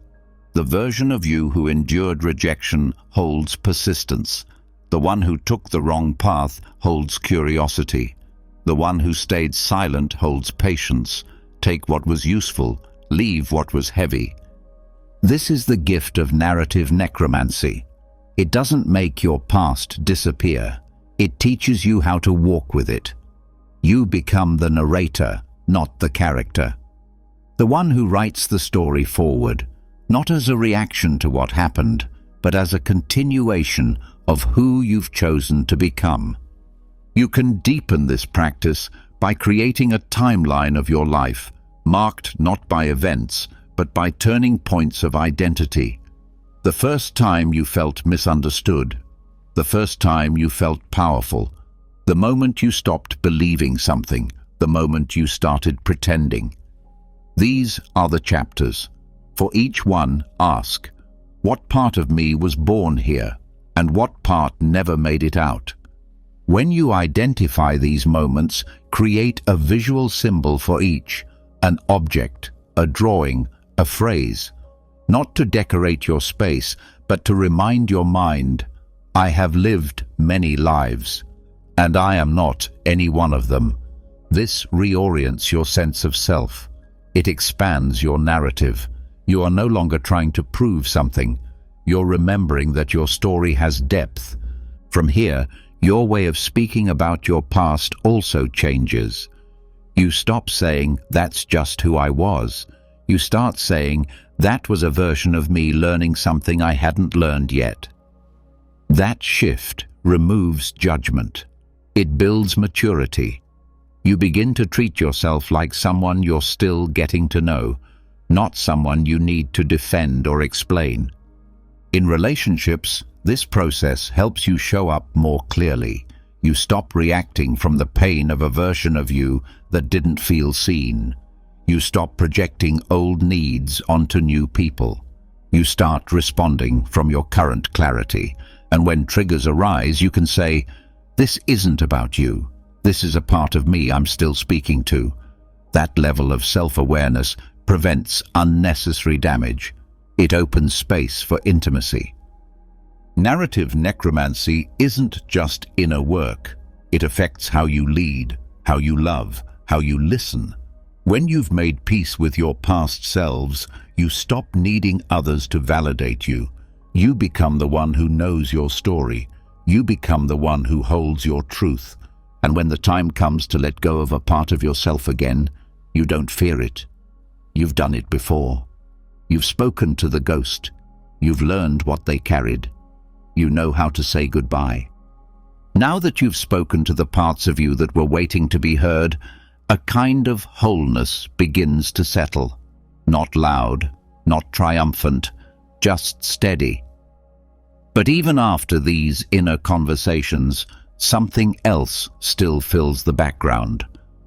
The version of you who endured rejection holds persistence. The one who took the wrong path holds curiosity. The one who stayed silent holds patience. Take what was useful, leave what was heavy. This is the gift of narrative necromancy. It doesn't make your past disappear. It teaches you how to walk with it. You become the narrator, not the character. The one who writes the story forward, not as a reaction to what happened, but as a continuation of who you've chosen to become. You can deepen this practice by creating a timeline of your life, marked not by events, but by turning points of identity. The first time you felt misunderstood, the first time you felt powerful, the moment you stopped believing something, the moment you started pretending. These are the chapters. For each one, ask, what part of me was born here, and what part never made it out? When you identify these moments, create a visual symbol for each, an object, a drawing, a phrase, not to decorate your space, but to remind your mind, I have lived many lives, and I am not any one of them. This reorients your sense of self. It expands your narrative. You are no longer trying to prove something. You're remembering that your story has depth. From here, your way of speaking about your past also changes. You stop saying, that's just who I was. You start saying, that was a version of me learning something I hadn't learned yet. That shift removes judgment. It builds maturity. You begin to treat yourself like someone you're still getting to know, not someone you need to defend or explain. In relationships, this process helps you show up more clearly. You stop reacting from the pain of a version of you that didn't feel seen. You stop projecting old needs onto new people. You start responding from your current clarity. And when triggers arise, you can say, this isn't about you. This is a part of me I'm still speaking to. That level of self-awareness prevents unnecessary damage. It opens space for intimacy. Narrative necromancy isn't just inner work. It affects how you lead, how you love, how you listen. When you've made peace with your past selves, you stop needing others to validate you. You become the one who knows your story. You become the one who holds your truth. And when the time comes to let go of a part of yourself again, you don't fear it. You've done it before. You've spoken to the ghost. You've learned what they carried. You know how to say goodbye. Now that you've spoken to the parts of you that were waiting to be heard, a kind of wholeness begins to settle. Not loud, not triumphant, just steady. But even after these inner conversations, something else still fills the background.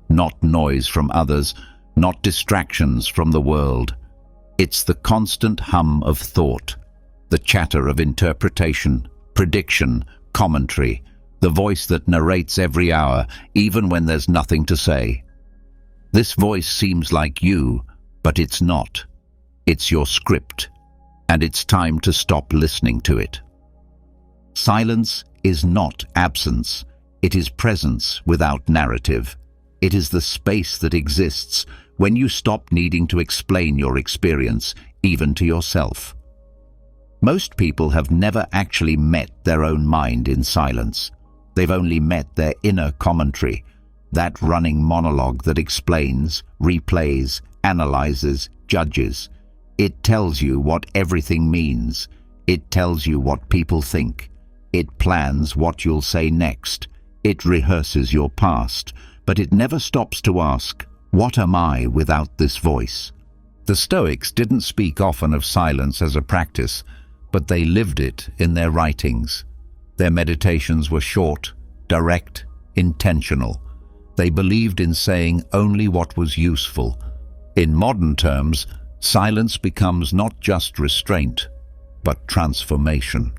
Not noise from others, not distractions from the world. It's the constant hum of thought, the chatter of interpretation, prediction, commentary, the voice that narrates every hour, even when there's nothing to say. This voice seems like you, but it's not. It's your script, and it's time to stop listening to it. Silence is not absence. It is presence without narrative. It is the space that exists when you stop needing to explain your experience, even to yourself. Most people have never actually met their own mind in silence. They've only met their inner commentary, that running monologue that explains, replays, analyzes, judges. It tells you what everything means. It tells you what people think. It plans what you'll say next. It rehearses your past, but it never stops to ask, what am I without this voice? The Stoics didn't speak often of silence as a practice, but they lived it in their writings. Their meditations were short, direct, intentional. They believed in saying only what was useful. In modern terms, silence becomes not just restraint, but transformation.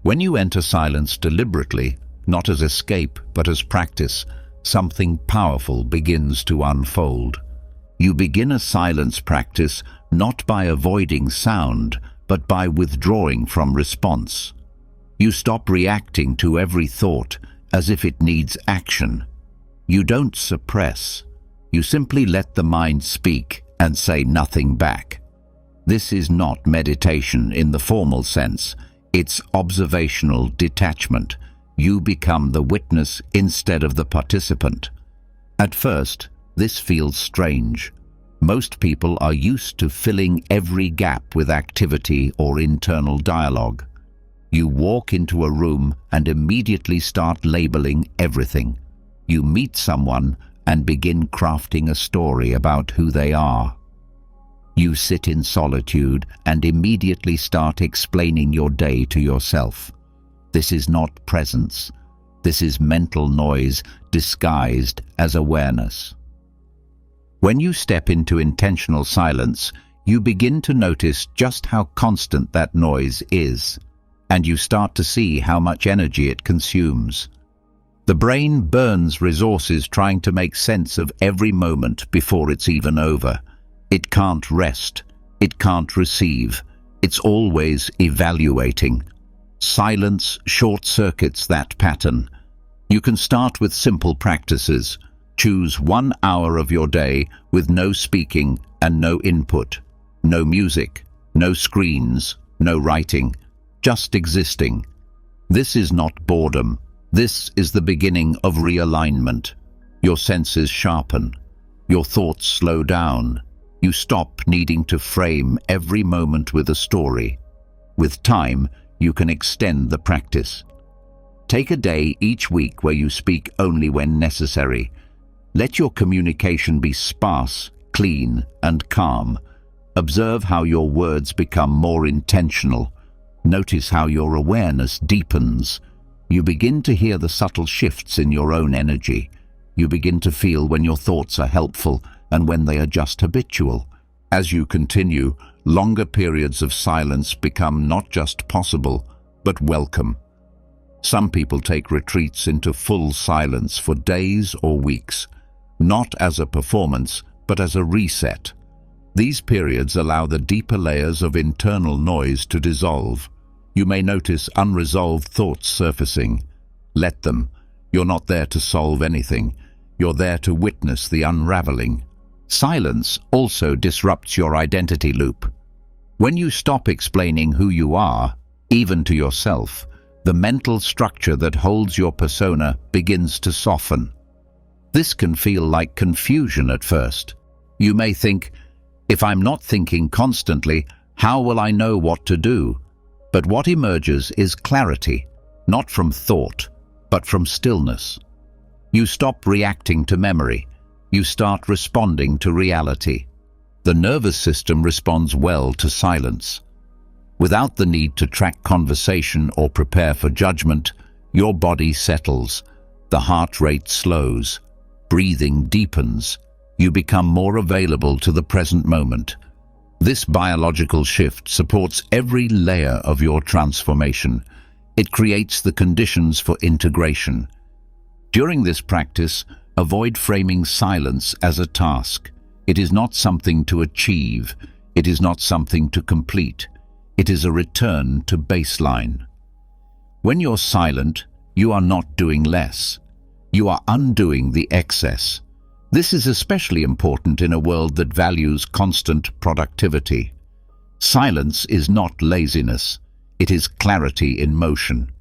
When you enter silence deliberately, not as escape but as practice, something powerful begins to unfold. You begin a silence practice not by avoiding sound, but by withdrawing from response. You stop reacting to every thought as if it needs action. You don't suppress. You simply let the mind speak and say nothing back. This is not meditation in the formal sense. It's observational detachment. You become the witness instead of the participant. At first, this feels strange. Most people are used to filling every gap with activity or internal dialogue. You walk into a room and immediately start labeling everything. You meet someone and begin crafting a story about who they are. You sit in solitude and immediately start explaining your day to yourself. This is not presence. This is mental noise disguised as awareness. When you step into intentional silence, you begin to notice just how constant that noise is, and you start to see how much energy it consumes. The brain burns resources trying to make sense of every moment before it's even over. It can't rest. It can't receive. It's always evaluating. Silence short-circuits that pattern. You can start with simple practices. Choose 1 hour of your day with no speaking and no input. No music, no screens, no writing, just existing. This is not boredom. This is the beginning of realignment. Your senses sharpen. Your thoughts slow down. You stop needing to frame every moment with a story. With time, you can extend the practice. Take a day each week where you speak only when necessary. Let your communication be sparse, clean, and calm. Observe how your words become more intentional. Notice how your awareness deepens. You begin to hear the subtle shifts in your own energy. You begin to feel when your thoughts are helpful and when they are just habitual. As you continue, longer periods of silence become not just possible, but welcome. Some people take retreats into full silence for days or weeks, not as a performance, but as a reset. These periods allow the deeper layers of internal noise to dissolve. You may notice unresolved thoughts surfacing. Let them. You're not there to solve anything. You're there to witness the unraveling. Silence also disrupts your identity loop. When you stop explaining who you are, even to yourself, the mental structure that holds your persona begins to soften. This can feel like confusion at first. You may think, if I'm not thinking constantly, how will I know what to do? But what emerges is clarity, not from thought, but from stillness. You stop reacting to memory. You start responding to reality. The nervous system responds well to silence. Without the need to track conversation or prepare for judgment, your body settles. The heart rate slows. Breathing deepens. You become more available to the present moment. This biological shift supports every layer of your transformation. It creates the conditions for integration. During this practice, avoid framing silence as a task. It is not something to achieve. It is not something to complete. It is a return to baseline. When you're silent, you are not doing less. You are undoing the excess. This is especially important in a world that values constant productivity. Silence is not laziness. It is clarity in motion.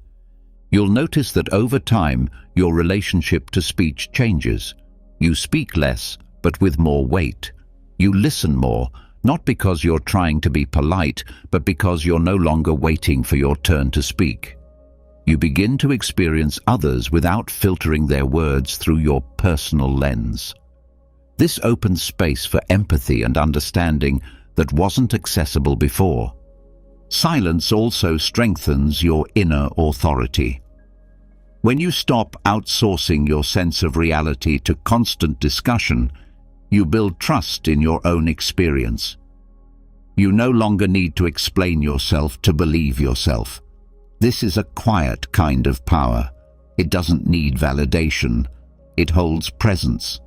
You'll notice that over time, your relationship to speech changes. You speak less, but with more weight. You listen more, not because you're trying to be polite, but because you're no longer waiting for your turn to speak. You begin to experience others without filtering their words through your personal lens. This opens space for empathy and understanding that wasn't accessible before. Silence also strengthens your inner authority. When you stop outsourcing your sense of reality to constant discussion, you build trust in your own experience. You no longer need to explain yourself to believe yourself. This is a quiet kind of power. It doesn't need validation. It holds presence.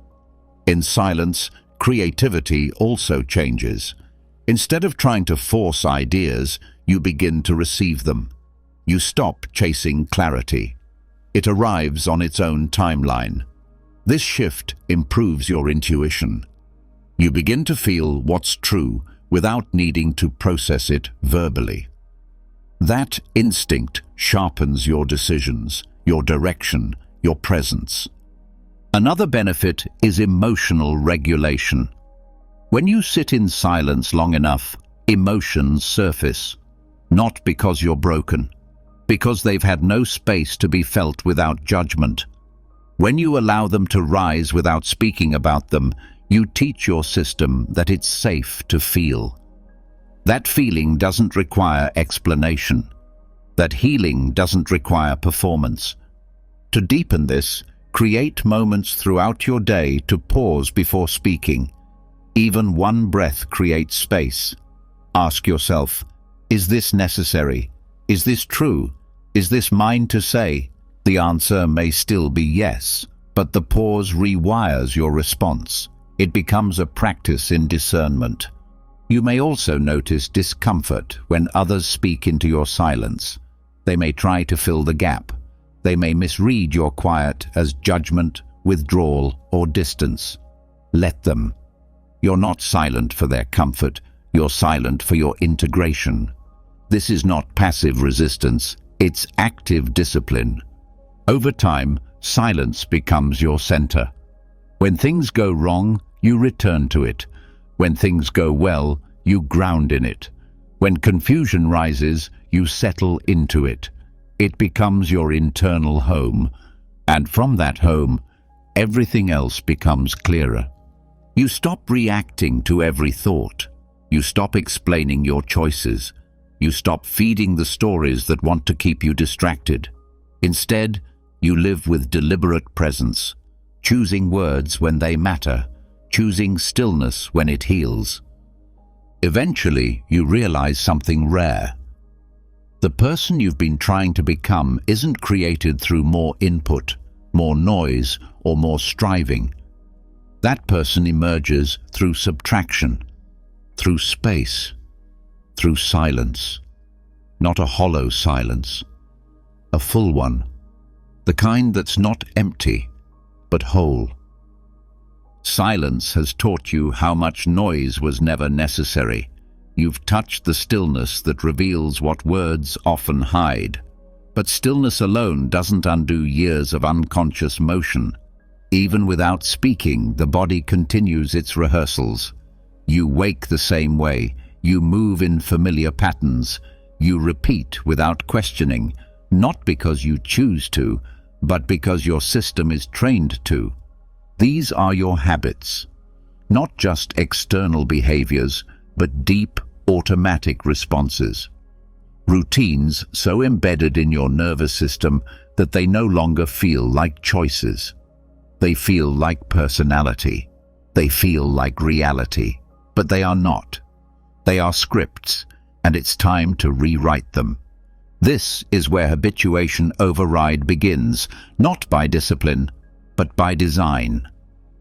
In silence, creativity also changes. Instead of trying to force ideas, you begin to receive them. You stop chasing clarity. It arrives on its own timeline. This shift improves your intuition. You begin to feel what's true without needing to process it verbally. That instinct sharpens your decisions, your direction, your presence. Another benefit is emotional regulation. When you sit in silence long enough, emotions surface, not because you're broken, because they've had no space to be felt without judgment. When you allow them to rise without speaking about them, you teach your system that it's safe to feel. That feeling doesn't require explanation. That healing doesn't require performance. To deepen this, create moments throughout your day to pause before speaking. Even one breath creates space. Ask yourself, is this necessary? Is this true? Is this mine to say? The answer may still be yes, but the pause rewires your response. It becomes a practice in discernment. You may also notice discomfort when others speak into your silence. They may try to fill the gap. They may misread your quiet as judgment, withdrawal, or distance. Let them. You're not silent for their comfort. You're silent for your integration. This is not passive resistance. It's active discipline. Over time, silence becomes your center. When things go wrong, you return to it. When things go well, you ground in it. When confusion rises, you settle into it. It becomes your internal home, and from that home, everything else becomes clearer. You stop reacting to every thought. You stop explaining your choices. You stop feeding the stories that want to keep you distracted. Instead, you live with deliberate presence, choosing words when they matter, choosing stillness when it heals. Eventually, you realize something rare. The person you've been trying to become isn't created through more input, more noise, or more striving. That person emerges through subtraction, through space, through silence. Not a hollow silence, a full one. The kind that's not empty, but whole. Silence has taught you how much noise was never necessary. You've touched the stillness that reveals what words often hide. But stillness alone doesn't undo years of unconscious motion. Even without speaking, the body continues its rehearsals. You wake the same way. You move in familiar patterns. You repeat without questioning, not because you choose to, but because your system is trained to. These are your habits, not just external behaviors, but deep, automatic responses. Routines so embedded in your nervous system that they no longer feel like choices. They feel like personality. They feel like reality, but they are not. They are scripts, and it's time to rewrite them. This is where habituation override begins, not by discipline, but by design.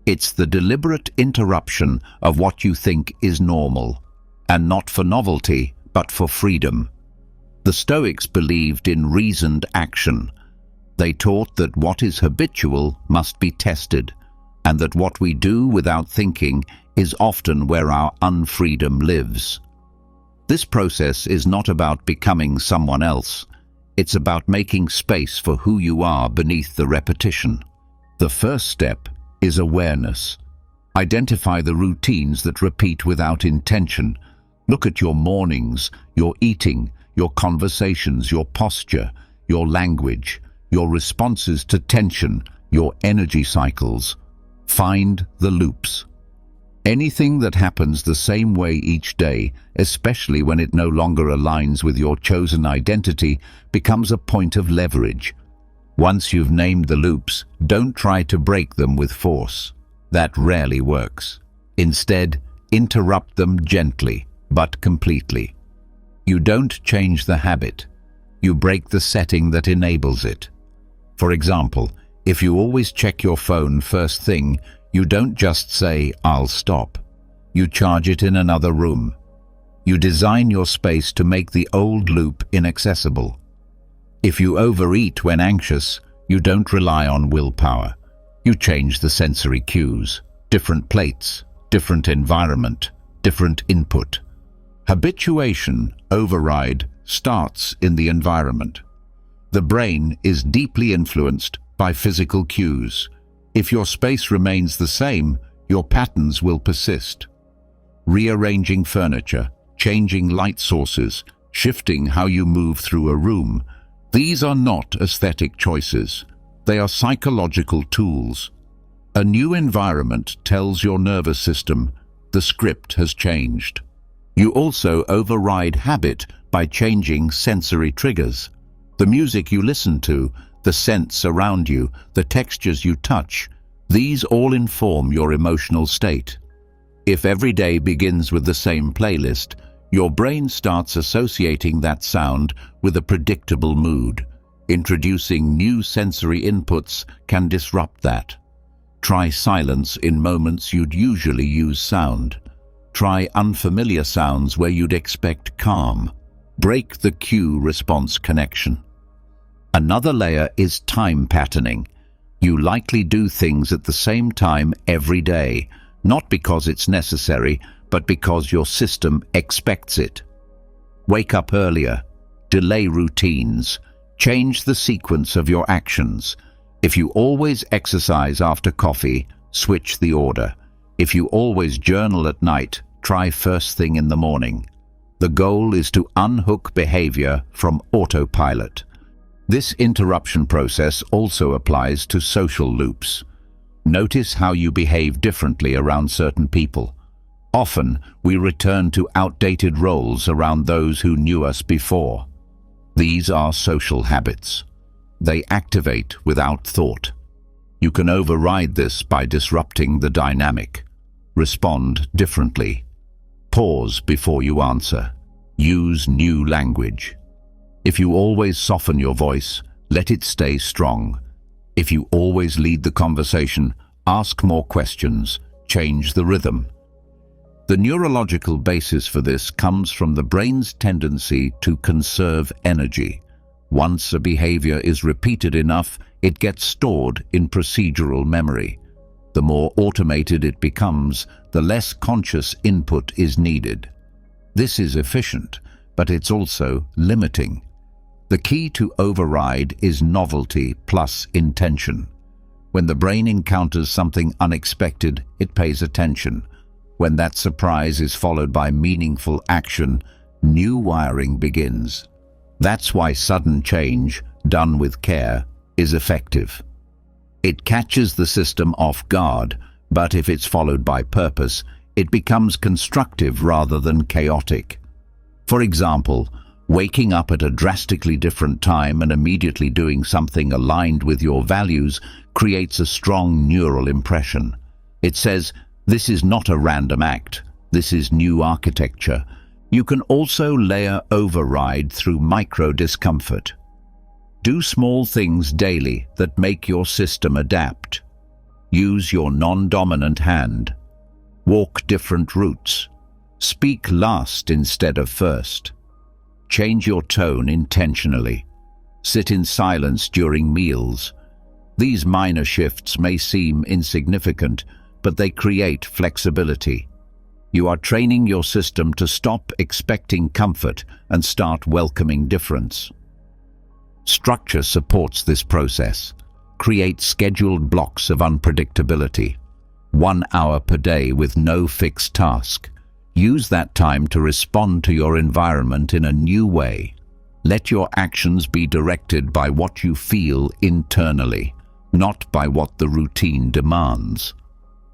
It's the deliberate interruption of what you think is normal, and not for novelty, but for freedom. The Stoics believed in reasoned action. They taught that what is habitual must be tested, and that what we do without thinking is often where our unfreedom lives. This process is not about becoming someone else. It's about making space for who you are beneath the repetition. The first step is awareness. Identify the routines that repeat without intention. Look at your mornings, your eating, your conversations, your posture, your language, your responses to tension, your energy cycles. Find the loops. Anything that happens the same way each day, especially when it no longer aligns with your chosen identity, becomes a point of leverage. Once you've named the loops, don't try to break them with force. That rarely works. Instead, interrupt them gently, but completely. You don't change the habit. You break the setting that enables it. For example, if you always check your phone first thing, you don't just say, "I'll stop." You charge it in another room. You design your space to make the old loop inaccessible. If you overeat when anxious, you don't rely on willpower. You change the sensory cues. Different plates, different environment, different input. Habituation, override, starts in the environment. The brain is deeply influenced by physical cues. If your space remains the same, your patterns will persist. Rearranging furniture, changing light sources, shifting how you move through a room. These are not aesthetic choices. They are psychological tools. A new environment tells your nervous system the script has changed. You also override habit by changing sensory triggers. The music you listen to, the scents around you, the textures you touch, these all inform your emotional state. If every day begins with the same playlist, your brain starts associating that sound with a predictable mood. Introducing new sensory inputs can disrupt that. Try silence in moments you'd usually use sound. Try unfamiliar sounds where you'd expect calm. Break the cue-response connection. Another layer is time patterning. You likely do things at the same time every day, not because it's necessary, but because your system expects it. Wake up earlier. Delay routines. Change the sequence of your actions. If you always exercise after coffee, switch the order. If you always journal at night, try first thing in the morning. The goal is to unhook behavior from autopilot. This interruption process also applies to social loops. Notice how you behave differently around certain people. Often, we return to outdated roles around those who knew us before. These are social habits. They activate without thought. You can override this by disrupting the dynamic. Respond differently. Pause before you answer. Use new language. If you always soften your voice, let it stay strong. If you always lead the conversation, ask more questions. Change the rhythm. The neurological basis for this comes from the brain's tendency to conserve energy. Once a behavior is repeated enough, it gets stored in procedural memory. The more automated it becomes, the less conscious input is needed. This is efficient, but it's also limiting. The key to override is novelty plus intention. When the brain encounters something unexpected, it pays attention. When that surprise is followed by meaningful action, new wiring begins. That's why sudden change, done with care, is effective. It catches the system off guard, but if it's followed by purpose, it becomes constructive rather than chaotic. For example, waking up at a drastically different time and immediately doing something aligned with your values creates a strong neural impression. It says, "This is not a random act. This is new architecture." You can also layer override through micro-discomfort. Do small things daily that make your system adapt. Use your non-dominant hand. Walk different routes. Speak last instead of first. Change your tone intentionally. Sit in silence during meals. These minor shifts may seem insignificant, but they create flexibility. You are training your system to stop expecting comfort and start welcoming difference. Structure supports this process. Create scheduled blocks of unpredictability. 1 hour per day with no fixed task. Use that time to respond to your environment in a new way. Let your actions be directed by what you feel internally, not by what the routine demands.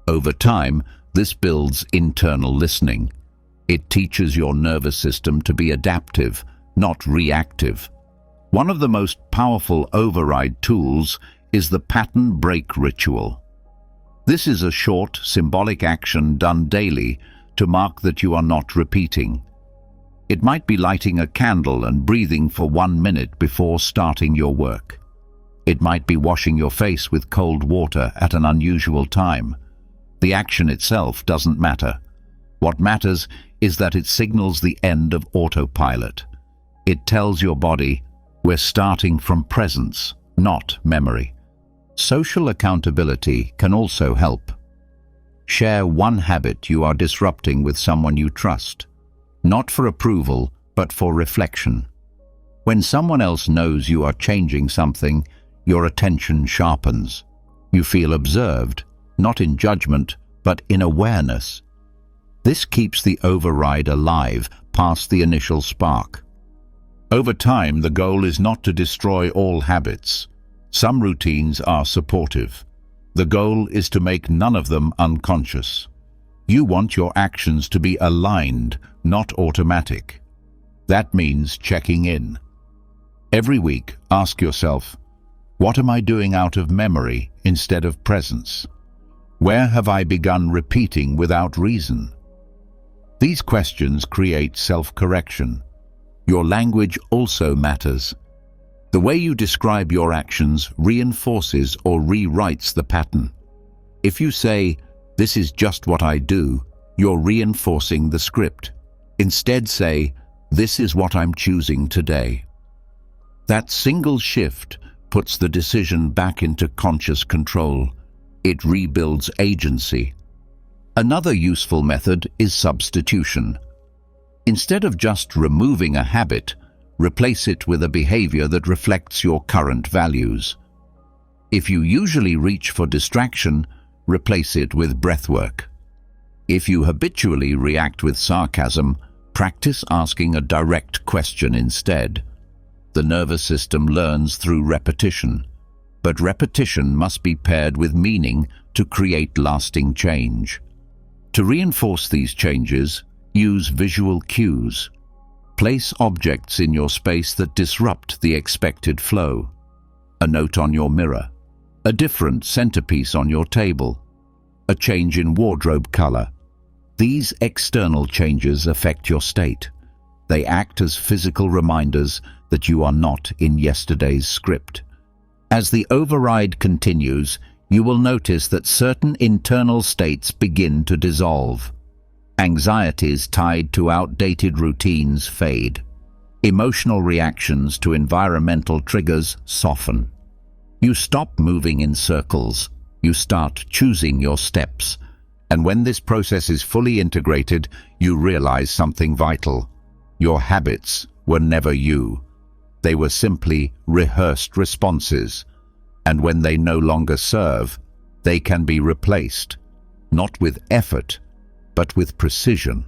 Over time, this builds internal listening. It teaches your nervous system to be adaptive, not reactive. One of the most powerful override tools is the pattern break ritual. This is a short, symbolic action done daily to mark that you are not repeating. It might be lighting a candle and breathing for 1 minute before starting your work. It might be washing your face with cold water at an unusual time. The action itself doesn't matter. What matters is that it signals the end of autopilot. It tells your body, we're starting from presence, not memory. Social accountability can also help. Share one habit you are disrupting with someone you trust, not for approval, but for reflection. When someone else knows you are changing something, your attention sharpens. You feel observed, not in judgment, but in awareness. This keeps the override alive past the initial spark. Over time, the goal is not to destroy all habits. Some routines are supportive. The goal is to make none of them unconscious. You want your actions to be aligned, not automatic. That means checking in. Every week, ask yourself, what am I doing out of memory instead of presence? Where have I begun repeating without reason? These questions create self-correction. Your language also matters. The way you describe your actions reinforces or rewrites the pattern. If you say, "This is just what I do," you're reinforcing the script. Instead say, "This is what I'm choosing today." That single shift puts the decision back into conscious control. It rebuilds agency. Another useful method is substitution. Instead of just removing a habit, replace it with a behavior that reflects your current values. If you usually reach for distraction, replace it with breathwork. If you habitually react with sarcasm, practice asking a direct question instead. The nervous system learns through repetition, but repetition must be paired with meaning to create lasting change. To reinforce these changes, use visual cues. Place objects in your space that disrupt the expected flow. A note on your mirror, a different centerpiece on your table, a change in wardrobe color. These external changes affect your state. They act as physical reminders that you are not in yesterday's script. As the override continues, you will notice that certain internal states begin to dissolve. Anxieties tied to outdated routines fade. Emotional reactions to environmental triggers soften. You stop moving in circles. You start choosing your steps. And when this process is fully integrated, you realize something vital. Your habits were never you. They were simply rehearsed responses. And when they no longer serve, they can be replaced, not with effort, but with precision.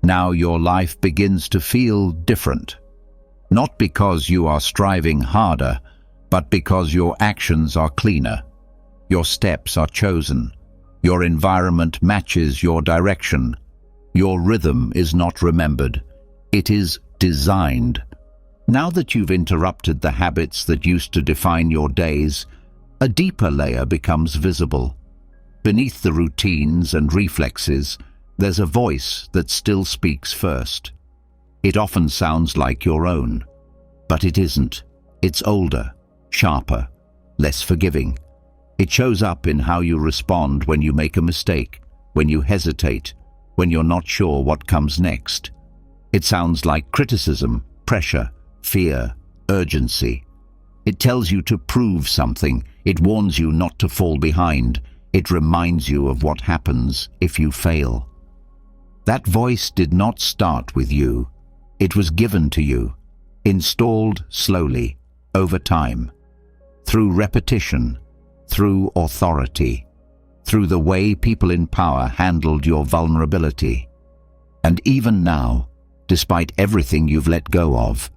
Now your life begins to feel different, not because you are striving harder, but because your actions are cleaner. Your steps are chosen. Your environment matches your direction. Your rhythm is not remembered. It is designed. Now that you've interrupted the habits that used to define your days, a deeper layer becomes visible. Beneath the routines and reflexes, there's a voice that still speaks first. It often sounds like your own, but it isn't. It's older, sharper, less forgiving. It shows up in how you respond when you make a mistake, when you hesitate, when you're not sure what comes next. It sounds like criticism, pressure, fear, urgency. It tells you to prove something. It warns you not to fall behind. It reminds you of what happens if you fail. That voice did not start with you. It was given to you, installed slowly, over time, through repetition, through authority, through the way people in power handled your vulnerability. And even now, despite everything you've let go of,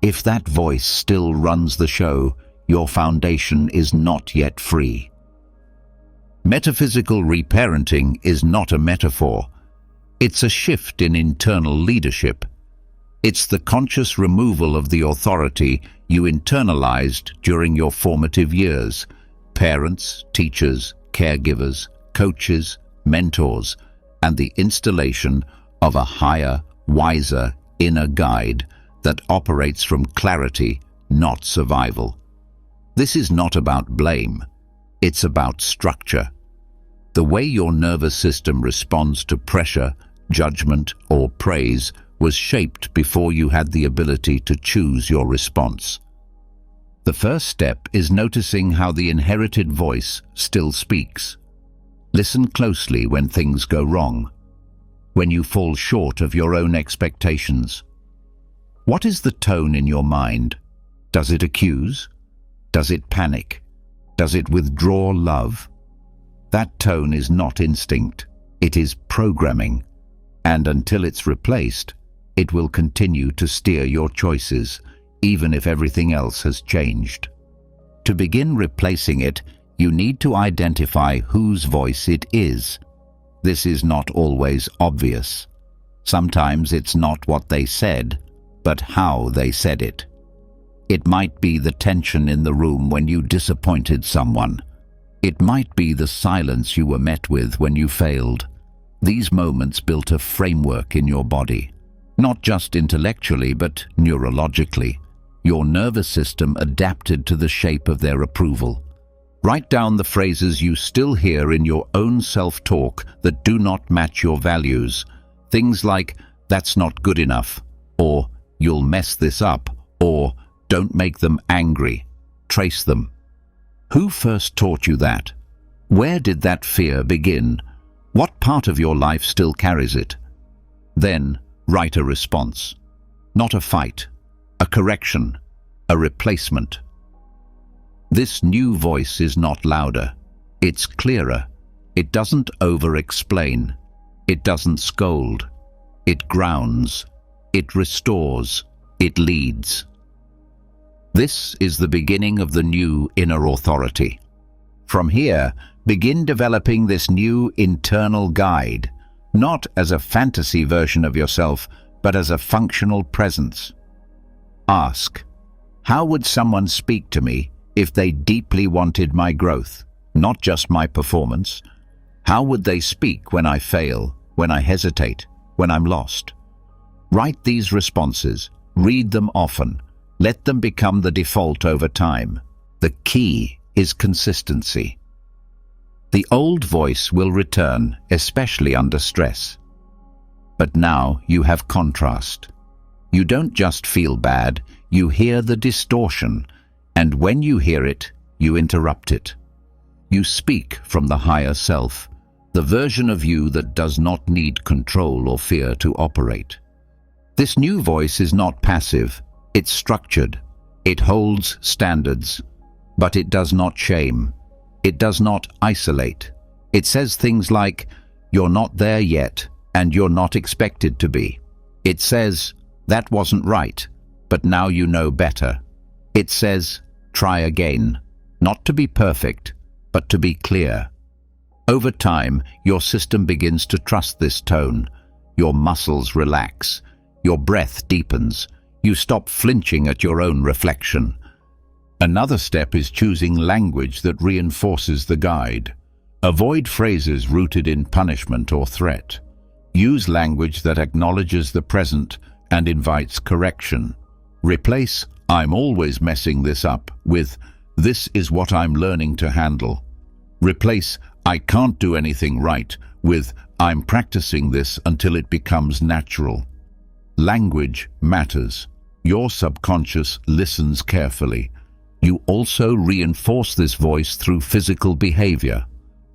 if that voice still runs the show, your foundation is not yet free. Metaphysical reparenting is not a metaphor. It's a shift in internal leadership. It's the conscious removal of the authority you internalized during your formative years. Parents, teachers, caregivers, coaches, mentors, and the installation of a higher, wiser inner guide that operates from clarity, not survival. This is not about blame. It's about structure. The way your nervous system responds to pressure, judgment, or praise was shaped before you had the ability to choose your response. The first step is noticing how the inherited voice still speaks. Listen closely when things go wrong, when you fall short of your own expectations. What is the tone in your mind? Does it accuse? Does it panic? Does it withdraw love? That tone is not instinct. It is programming. And until it's replaced, it will continue to steer your choices, even if everything else has changed. To begin replacing it, you need to identify whose voice it is. This is not always obvious. Sometimes it's not what they said, but how they said it. It might be the tension in the room when you disappointed someone. It might be the silence you were met with when you failed. These moments built a framework in your body, not just intellectually but neurologically. Your nervous system adapted to the shape of their approval. Write down the phrases you still hear in your own self-talk that do not match your values. Things like, "That's not good enough," or "You'll mess this up," or "Don't make them angry." Trace them. Who first taught you that? Where did that fear begin? What part of your life still carries it? Then write a response. Not a fight, a correction, a replacement. This new voice is not louder. It's clearer. It doesn't over-explain. It doesn't scold. It grounds. It restores. It leads. This is the beginning of the new inner authority. From here, begin developing this new internal guide, not as a fantasy version of yourself, but as a functional presence. Ask, how would someone speak to me if they deeply wanted my growth, not just my performance? How would they speak when I fail, when I hesitate, when I'm lost? Write these responses, read them often, let them become the default over time. The key is consistency. The old voice will return, especially under stress. But now you have contrast. You don't just feel bad, you hear the distortion, and when you hear it, you interrupt it. You speak from the higher self, the version of you that does not need control or fear to operate. This new voice is not passive, it's structured. It holds standards, but it does not shame. It does not isolate. It says things like, "You're not there yet, and you're not expected to be." It says, "That wasn't right, but now you know better." It says, "Try again," not to be perfect, but to be clear. Over time, your system begins to trust this tone. Your muscles relax. Your breath deepens. You stop flinching at your own reflection. Another step is choosing language that reinforces the guide. Avoid phrases rooted in punishment or threat. Use language that acknowledges the present and invites correction. Replace "I'm always messing this up" with "This is what I'm learning to handle." Replace "I can't do anything right" with "I'm practicing this until it becomes natural." Language matters. Your subconscious listens carefully. You also reinforce this voice through physical behavior.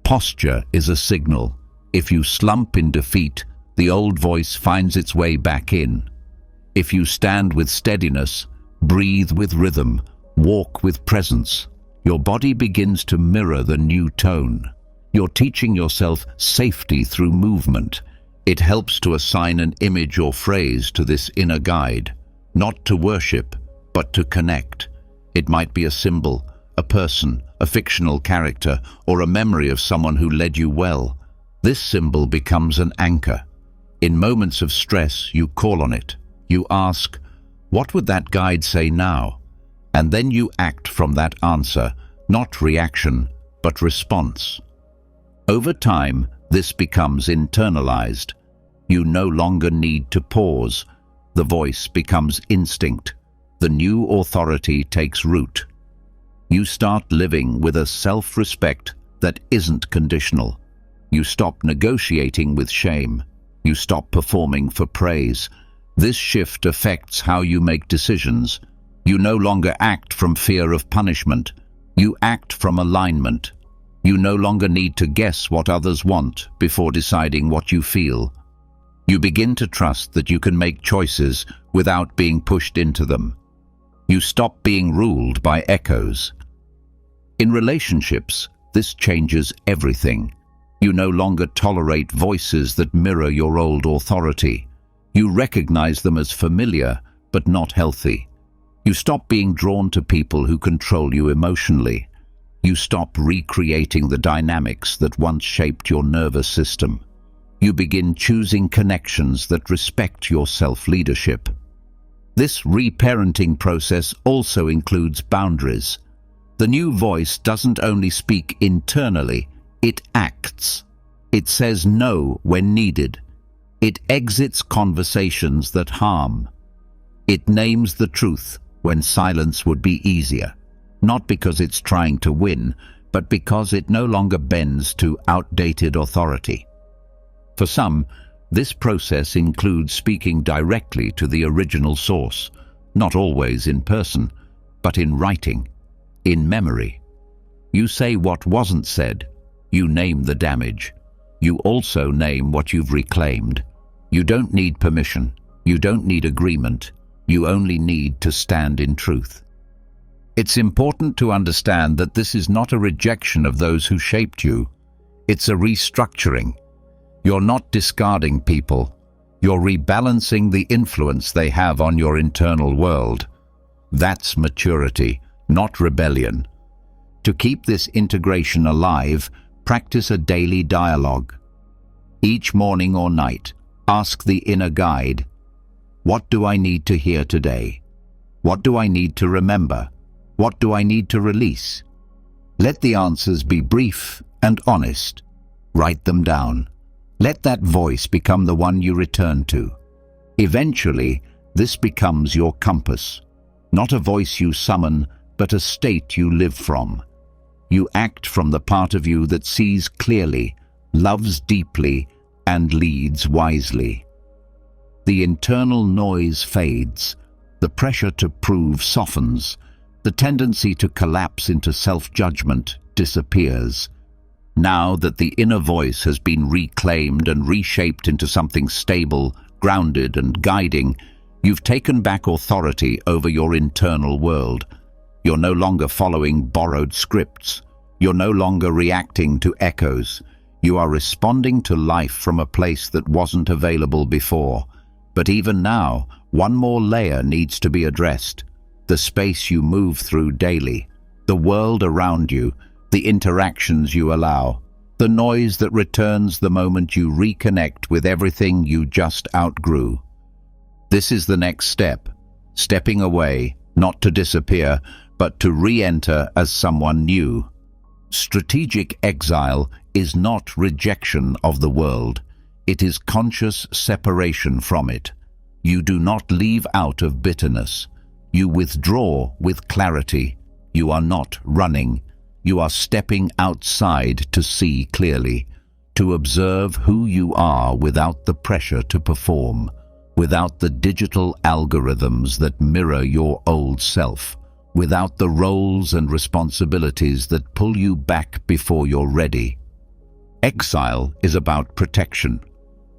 Posture is a signal. If you slump in defeat, the old voice finds its way back in. If you stand with steadiness, breathe with rhythm, walk with presence, your body begins to mirror the new tone. You're teaching yourself safety through movement. It helps to assign an image or phrase to this inner guide, not to worship, but to connect. It might be a symbol, a person, a fictional character, or a memory of someone who led you well. This symbol becomes an anchor. In moments of stress, you call on it. You ask, "What would that guide say now?" And then you act from that answer, not reaction, but response. Over time, this becomes internalized. You no longer need to pause. The voice becomes instinct. The new authority takes root. You start living with a self-respect that isn't conditional. You stop negotiating with shame. You stop performing for praise. This shift affects how you make decisions. You no longer act from fear of punishment. You act from alignment. You no longer need to guess what others want before deciding what you feel. You begin to trust that you can make choices without being pushed into them. You stop being ruled by echoes. In relationships, this changes everything. You no longer tolerate voices that mirror your old authority. You recognize them as familiar, but not healthy. You stop being drawn to people who control you emotionally. You stop recreating the dynamics that once shaped your nervous system. You begin choosing connections that respect your self-leadership. This reparenting process also includes boundaries. The new voice doesn't only speak internally, it acts. It says no when needed. It exits conversations that harm. It names the truth when silence would be easier, not because it's trying to win, but because it no longer bends to outdated authority. For some, this process includes speaking directly to the original source, not always in person, but in writing, in memory. You say what wasn't said. You name the damage. You also name what you've reclaimed. You don't need permission. You don't need agreement. You only need to stand in truth. It's important to understand that this is not a rejection of those who shaped you. It's a restructuring. You're not discarding people. You're rebalancing the influence they have on your internal world. That's maturity, not rebellion. To keep this integration alive, practice a daily dialogue. Each morning or night, ask the inner guide, what do I need to hear today? What do I need to remember? What do I need to release? Let the answers be brief and honest. Write them down. Let that voice become the one you return to. Eventually, this becomes your compass. Not a voice you summon, but a state you live from. You act from the part of you that sees clearly, loves deeply, and leads wisely. The internal noise fades. The pressure to prove softens. The tendency to collapse into self-judgment disappears. Now that the inner voice has been reclaimed and reshaped into something stable, grounded, and guiding, you've taken back authority over your internal world. You're no longer following borrowed scripts. You're no longer reacting to echoes. You are responding to life from a place that wasn't available before. But even now, one more layer needs to be addressed. The space you move through daily, the world around you, the interactions you allow, the noise that returns the moment you reconnect with everything you just outgrew. This is the next step, stepping away, not to disappear, but to re-enter as someone new. Strategic exile is not rejection of the world. It is conscious separation from it. You do not leave out of bitterness. You withdraw with clarity. You are not running. You are stepping outside to see clearly, to observe who you are without the pressure to perform, without the digital algorithms that mirror your old self, without the roles and responsibilities that pull you back before you're ready. Exile is about protection.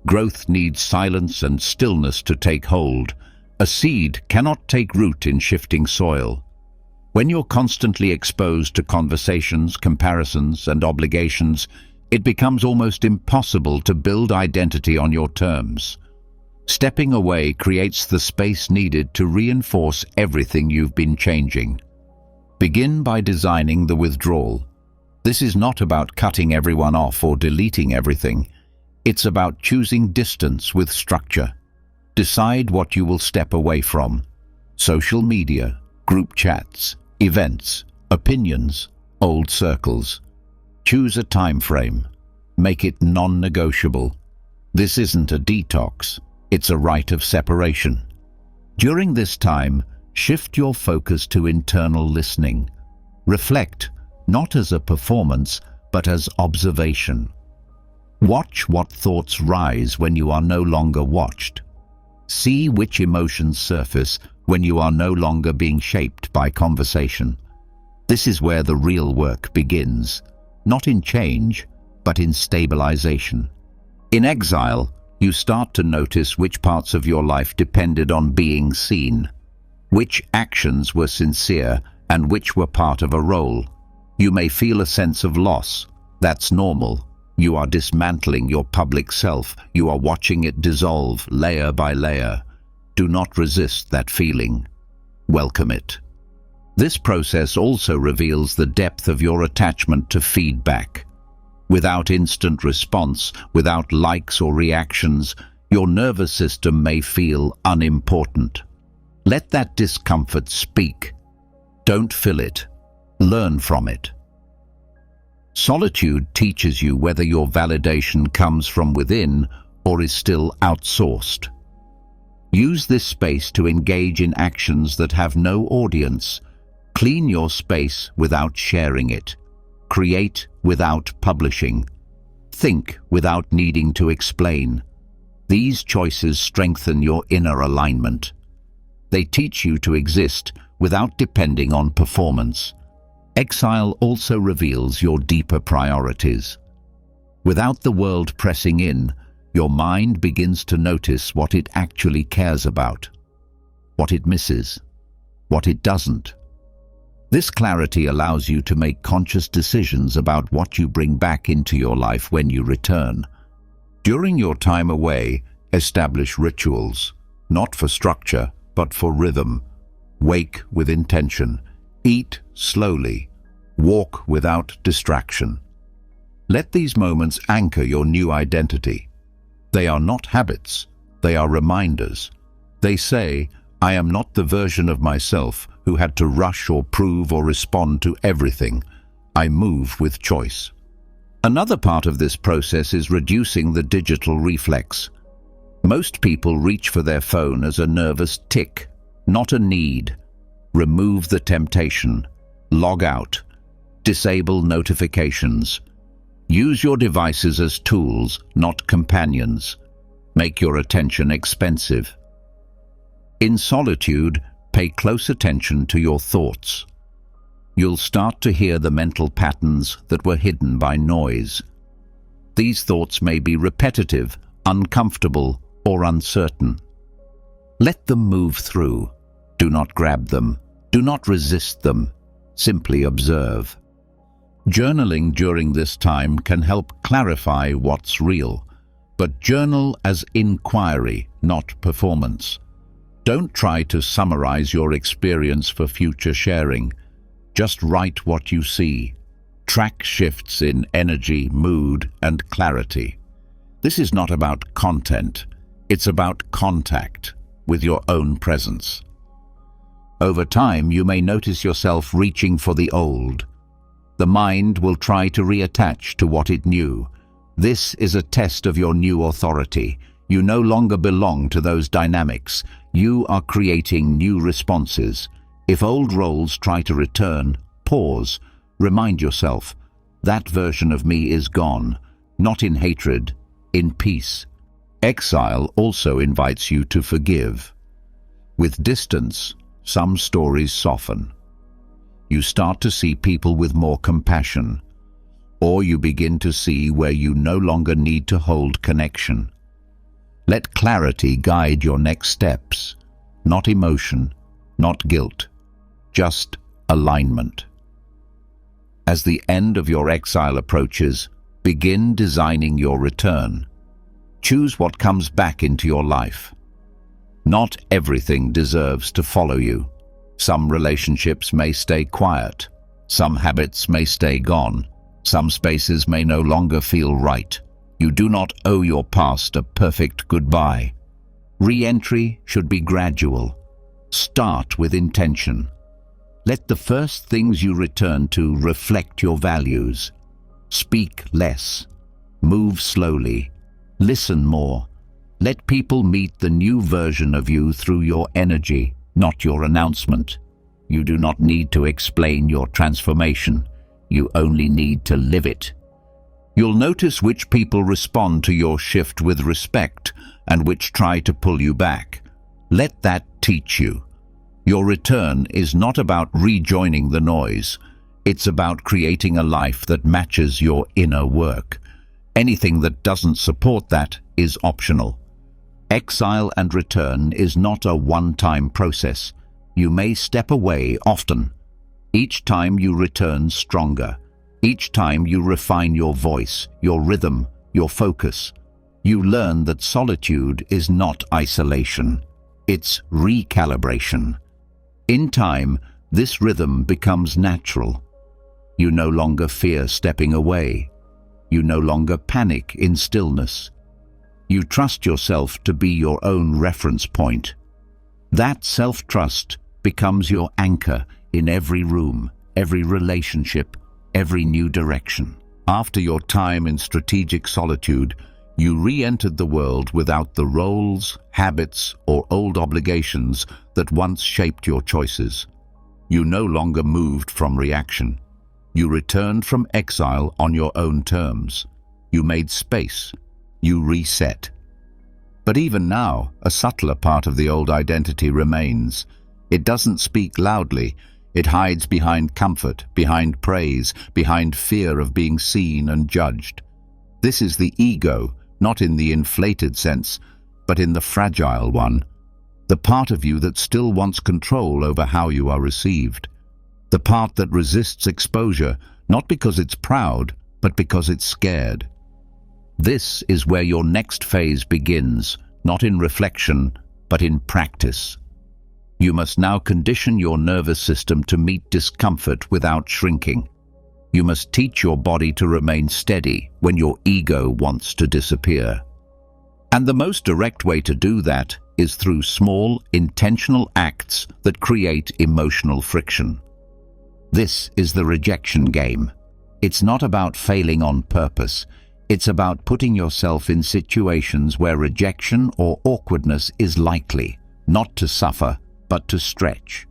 Growth needs silence and stillness to take hold. A seed cannot take root in shifting soil. When you're constantly exposed to conversations, comparisons, and obligations, it becomes almost impossible to build identity on your terms. Stepping away creates the space needed to reinforce everything you've been changing. Begin by designing the withdrawal. This is not about cutting everyone off or deleting everything. It's about choosing distance with structure. Decide what you will step away from. Social media, group chats, events, opinions, old circles. Choose a time frame. Make it non-negotiable. This isn't a detox. It's a rite of separation. During this time, shift your focus to internal listening. Reflect, not as a performance, but as observation. Watch what thoughts rise when you are no longer watched. See which emotions surface when you are no longer being shaped by conversation. This is where the real work begins, not in change, but in stabilization. In exile, you start to notice which parts of your life depended on being seen, which actions were sincere and which were part of a role. You may feel a sense of loss. That's normal. You are dismantling your public self. You are watching it dissolve layer by layer. Do not resist that feeling. welcome it. This process also reveals the depth of your attachment to feedback. Without instant response, without likes or reactions, your nervous system may feel unimportant. Let that discomfort speak. Don't fill it. Learn from it. Solitude teaches you whether your validation comes from within or is still outsourced. Use this space to engage in actions that have no audience. Clean your space without sharing it. Create without publishing. Think without needing to explain. These choices strengthen your inner alignment. They teach you to exist without depending on performance. Exile also reveals your deeper priorities. Without the world pressing in, your mind begins to notice what it actually cares about, what it misses, what it doesn't. This clarity allows you to make conscious decisions about what you bring back into your life when you return. During your time away, establish rituals, not for structure, but for rhythm. Wake with intention. Eat slowly. Walk without distraction. Let these moments anchor your new identity. They are not habits, they are reminders. They say, I am not the version of myself who had to rush or prove or respond to everything. I move with choice. Another part of this process is reducing the digital reflex. Most people reach for their phone as a nervous tick, not a need. Remove the temptation. Log out. Disable notifications. Use your devices as tools, not companions. Make your attention expensive. In solitude, pay close attention to your thoughts. You'll start to hear the mental patterns that were hidden by noise. These thoughts may be repetitive, uncomfortable, or uncertain. Let them move through. Do not grab them. Do not resist them. Simply observe. Journaling during this time can help clarify what's real, but journal as inquiry, not performance. Don't try to summarize your experience for future sharing. Just write what you see. Track shifts in energy, mood, and clarity. This is not about content. It's about contact with your own presence. Over time, you may notice yourself reaching for the old. The mind will try to reattach to what it knew. This is a test of your new authority. You no longer belong to those dynamics. You are creating new responses. If old roles try to return, pause. Remind yourself, that version of me is gone, not in hatred, in peace. Exile also invites you to forgive. With distance, some stories soften. You start to see people with more compassion, or you begin to see where you no longer need to hold connection. Let clarity guide your next steps, not emotion, not guilt, just alignment. As the end of your exile approaches, begin designing your return. Choose what comes back into your life. Not everything deserves to follow you. Some relationships may stay quiet. Some habits may stay gone. Some spaces may no longer feel right. You do not owe your past a perfect goodbye. Re-entry should be gradual. Start with intention. Let the first things you return to reflect your values. Speak less. Move slowly. Listen more. Let people meet the new version of you through your energy, not your announcement. You do not need to explain your transformation. You only need to live it. You'll notice which people respond to your shift with respect and which try to pull you back. Let that teach you. Your return is not about rejoining the noise. It's about creating a life that matches your inner work. Anything that doesn't support that is optional. Exile and return is not a one-time process. You may step away often. Each time you return stronger. Each time you refine your voice, your rhythm, your focus. You learn that solitude is not isolation. It's recalibration. In time, this rhythm becomes natural. You no longer fear stepping away. You no longer panic in stillness. You trust yourself to be your own reference point. That self-trust becomes your anchor in every room, every relationship, every new direction. After your time in strategic solitude, you re-entered the world without the roles, habits, or old obligations that once shaped your choices. You no longer moved from reaction. You returned from exile on your own terms. You made space. You reset. But even now, a subtler part of the old identity remains. It doesn't speak loudly. It hides behind comfort, behind praise, behind fear of being seen and judged. This is the ego, not in the inflated sense, but in the fragile one. The part of you that still wants control over how you are received. The part that resists exposure, not because it's proud, but because it's scared. This is where your next phase begins, not in reflection, but in practice. You must now condition your nervous system to meet discomfort without shrinking. You must teach your body to remain steady when your ego wants to disappear. And the most direct way to do that is through small, intentional acts that create emotional friction. This is the rejection game. It's not about failing on purpose. It's about putting yourself in situations where rejection or awkwardness is likely, not to suffer, but to stretch.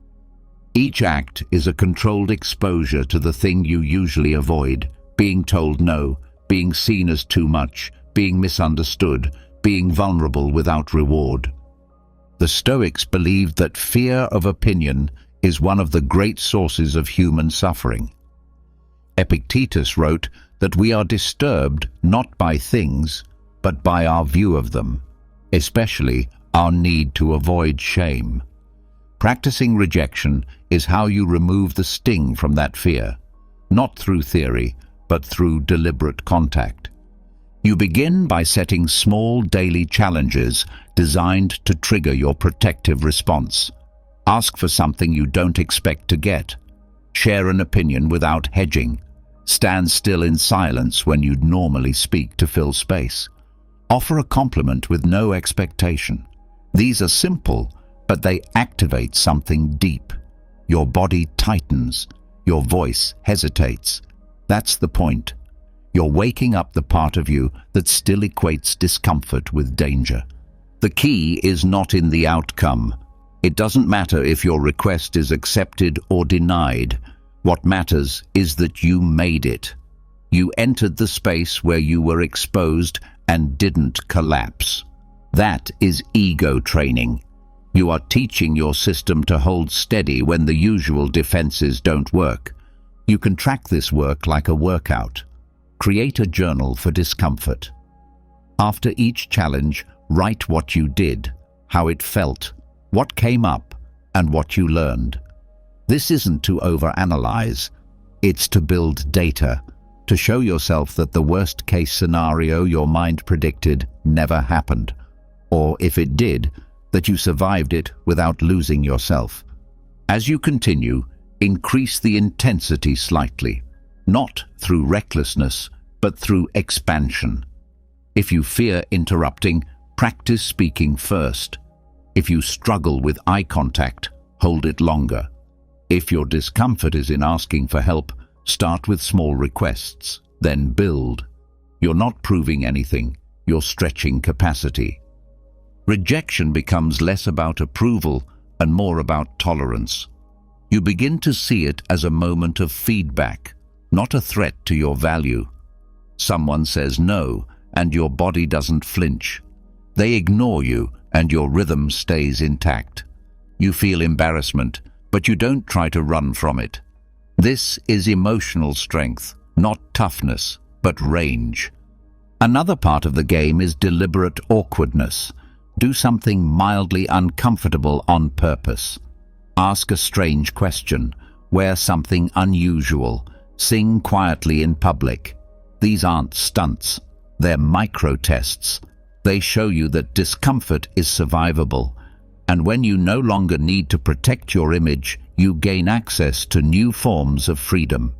Each act is a controlled exposure to the thing you usually avoid, being told no, being seen as too much, being misunderstood, being vulnerable without reward. The Stoics believed that fear of opinion is one of the great sources of human suffering. Epictetus wrote that we are disturbed not by things, but by our view of them, especially our need to avoid shame. Practicing rejection is how you remove the sting from that fear, not through theory, but through deliberate contact. You begin by setting small daily challenges designed to trigger your protective response. Ask for something you don't expect to get. Share an opinion without hedging. Stand still in silence when you'd normally speak to fill space. Offer a compliment with no expectation. These are simple, but they activate something deep. Your body tightens. Your voice hesitates. That's the point. You're waking up the part of you that still equates discomfort with danger. The key is not in the outcome. It doesn't matter if your request is accepted or denied. What matters is that you made it. You entered the space where you were exposed and didn't collapse. That is ego training. You are teaching your system to hold steady when the usual defenses don't work. You can track this work like a workout. Create a journal for discomfort. After each challenge, write what you did, how it felt, what came up, and what you learned. This isn't to overanalyze. It's to build data, to show yourself that the worst-case scenario your mind predicted never happened, or if it did, that you survived it without losing yourself. As you continue, increase the intensity slightly, not through recklessness, but through expansion. If you fear interrupting, practice speaking first. If you struggle with eye contact, hold it longer. If your discomfort is in asking for help, start with small requests, then build. You're not proving anything, you're stretching capacity. Rejection becomes less about approval and more about tolerance. You begin to see it as a moment of feedback, not a threat to your value. Someone says no, and your body doesn't flinch. They ignore you, and your rhythm stays intact. You feel embarrassment, but you don't try to run from it. This is emotional strength, not toughness, but range. Another part of the game is deliberate awkwardness. Do something mildly uncomfortable on purpose. Ask a strange question. Wear something unusual. Sing quietly in public. These aren't stunts. They're micro-tests. They show you that discomfort is survivable. And when you no longer need to protect your image, you gain access to new forms of freedom.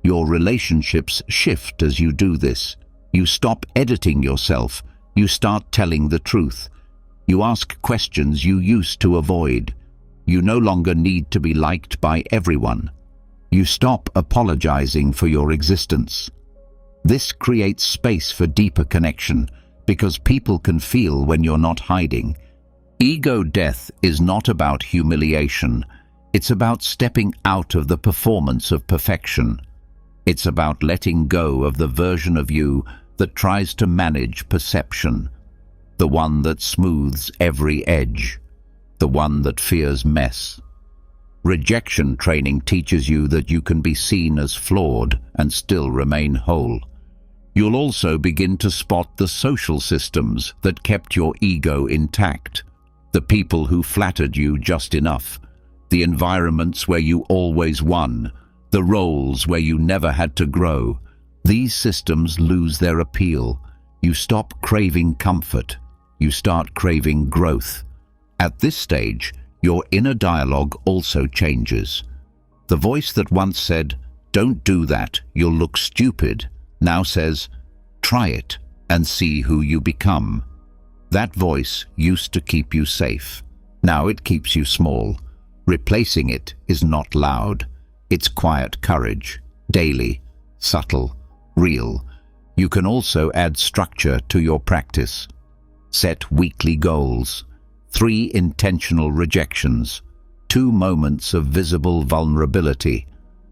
Your relationships shift as you do this. You stop editing yourself. You start telling the truth. You ask questions you used to avoid. You no longer need to be liked by everyone. You stop apologizing for your existence. This creates space for deeper connection, because people can feel when you're not hiding. Ego death is not about humiliation. It's about stepping out of the performance of perfection. It's about letting go of the version of you that tries to manage perception, the one that smooths every edge, the one that fears mess. Rejection training teaches you that you can be seen as flawed and still remain whole. You'll also begin to spot the social systems that kept your ego intact, the people who flattered you just enough, the environments where you always won, the roles where you never had to grow. These systems lose their appeal. You stop craving comfort. You start craving growth. At this stage, your inner dialogue also changes. The voice that once said, "Don't do that, you'll look stupid," now says, "Try it and see who you become." That voice used to keep you safe. Now it keeps you small. Replacing it is not loud. It's quiet courage, daily, subtle, real. You can also add structure to your practice. Set weekly goals, 3 intentional rejections, 2 moments of visible vulnerability,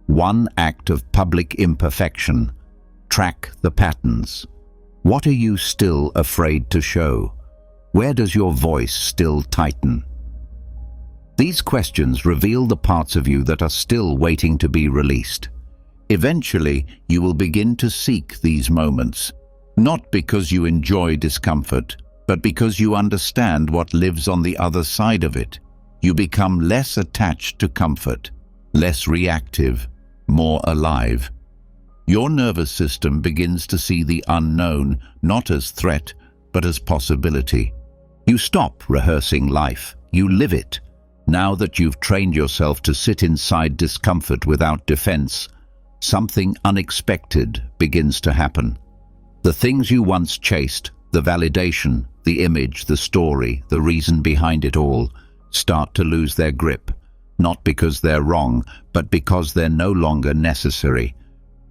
1 act of public imperfection. Track the patterns. What are you still afraid to show? Where does your voice still tighten? These questions reveal the parts of you that are still waiting to be released. Eventually, you will begin to seek these moments, not because you enjoy discomfort, but because you understand what lives on the other side of it. You become less attached to comfort, less reactive, more alive. Your nervous system begins to see the unknown not as threat, but as possibility. You stop rehearsing life, you live it. Now that you've trained yourself to sit inside discomfort without defense, something unexpected begins to happen. The things you once chased, the validation, the image, the story, the reason behind it all, start to lose their grip, not because they're wrong, but because they're no longer necessary.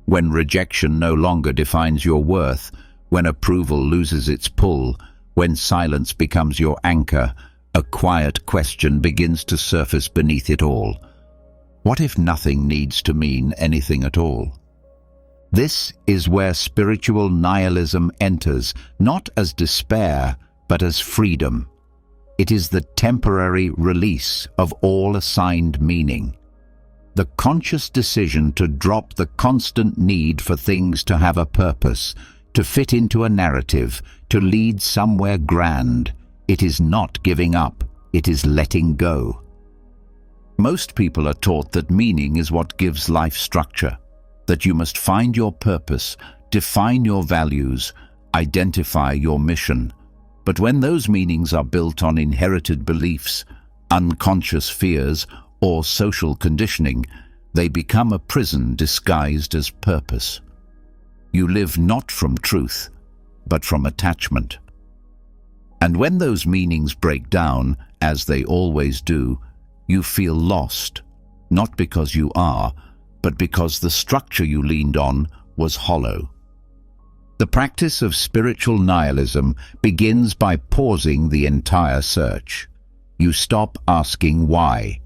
When rejection no longer defines your worth, when approval loses its pull, when silence becomes your anchor, a quiet question begins to surface beneath it all. What if nothing needs to mean anything at all? This is where spiritual nihilism enters, not as despair, but as freedom. It is the temporary release of all assigned meaning. The conscious decision to drop the constant need for things to have a purpose, to fit into a narrative, to lead somewhere grand. It is not giving up, it is letting go. Most people are taught that meaning is what gives life structure, that you must find your purpose, define your values, identify your mission. But when those meanings are built on inherited beliefs, unconscious fears, or social conditioning, they become a prison disguised as purpose. You live not from truth, but from attachment. And when those meanings break down, as they always do, you feel lost, not because you are, but because the structure you leaned on was hollow. The practice of spiritual nihilism begins by pausing the entire search. You stop asking why.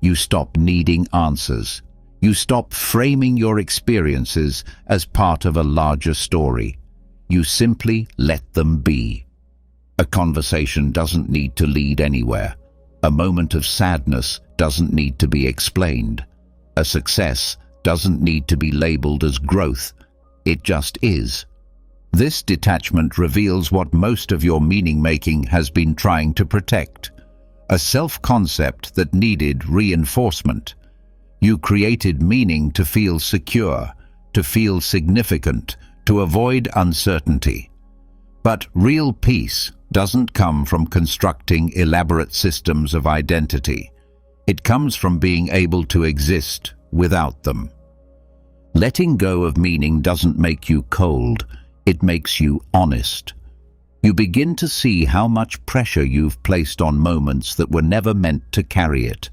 You stop needing answers. You stop framing your experiences as part of a larger story. You simply let them be. A conversation doesn't need to lead anywhere. A moment of sadness doesn't need to be explained. A success doesn't need to be labeled as growth. It just is. This detachment reveals what most of your meaning-making has been trying to protect. A self-concept that needed reinforcement. You created meaning to feel secure, to feel significant, to avoid uncertainty. But real peace, doesn't come from constructing elaborate systems of identity. It comes from being able to exist without them. Letting go of meaning doesn't make you cold, it makes you honest. You begin to see how much pressure you've placed on moments that were never meant to carry it.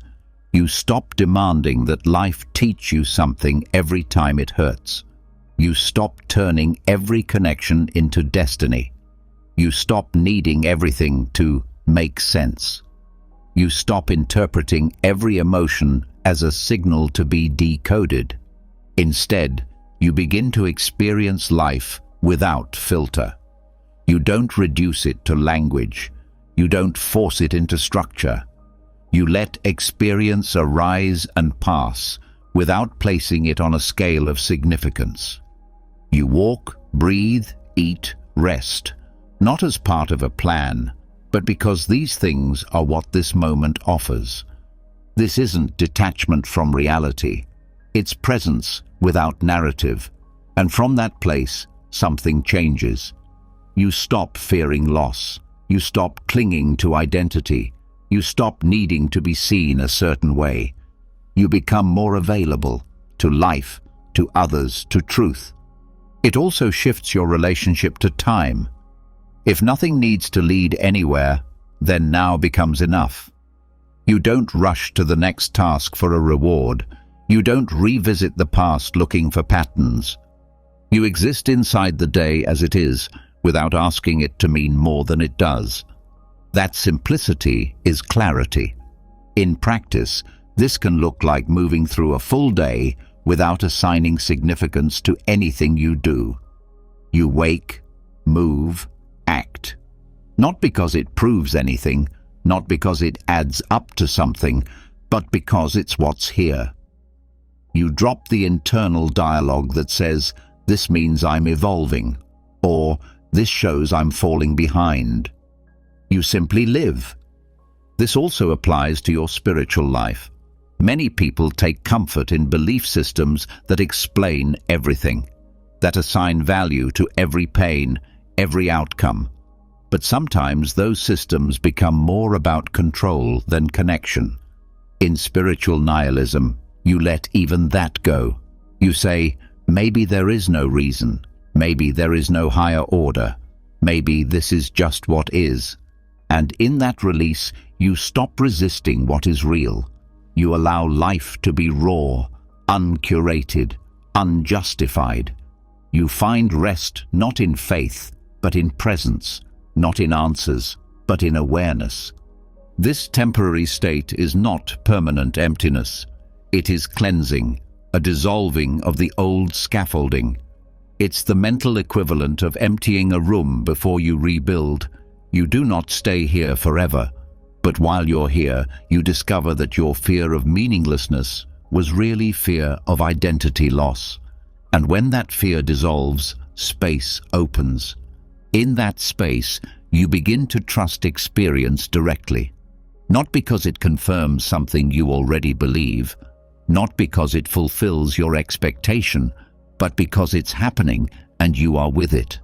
You stop demanding that life teach you something every time it hurts. You stop turning every connection into destiny. You stop needing everything to make sense. You stop interpreting every emotion as a signal to be decoded. Instead, you begin to experience life without filter. You don't reduce it to language. You don't force it into structure. You let experience arise and pass without placing it on a scale of significance. You walk, breathe, eat, rest, not as part of a plan, but because these things are what this moment offers. This isn't detachment from reality. It's presence without narrative. And from that place, something changes. You stop fearing loss. You stop clinging to identity. You stop needing to be seen a certain way. You become more available to life, to others, to truth. It also shifts your relationship to time. If nothing needs to lead anywhere, then now becomes enough. You don't rush to the next task for a reward. You don't revisit the past looking for patterns. You exist inside the day as it is, without asking it to mean more than it does. That simplicity is clarity. In practice, this can look like moving through a full day without assigning significance to anything you do. You wake, move, act. Not because it proves anything, not because it adds up to something, but because it's what's here. You drop the internal dialogue that says, "This means I'm evolving," or "This shows I'm falling behind." You simply live. This also applies to your spiritual life. Many people take comfort in belief systems that explain everything, that assign value to every pain, every outcome. But sometimes those systems become more about control than connection. In spiritual nihilism, you let even that go. You say, maybe there is no reason, maybe there is no higher order, maybe this is just what is. And in that release, you stop resisting what is real. You allow life to be raw, uncurated, unjustified. You find rest not in faith, but in presence, not in answers, but in awareness. This temporary state is not permanent emptiness. It is cleansing, a dissolving of the old scaffolding. It's the mental equivalent of emptying a room before you rebuild. You do not stay here forever, but while you're here, you discover that your fear of meaninglessness was really fear of identity loss. And when that fear dissolves, space opens. In that space, you begin to trust experience directly. Not because it confirms something you already believe, not because it fulfills your expectation, but because it's happening and you are with it,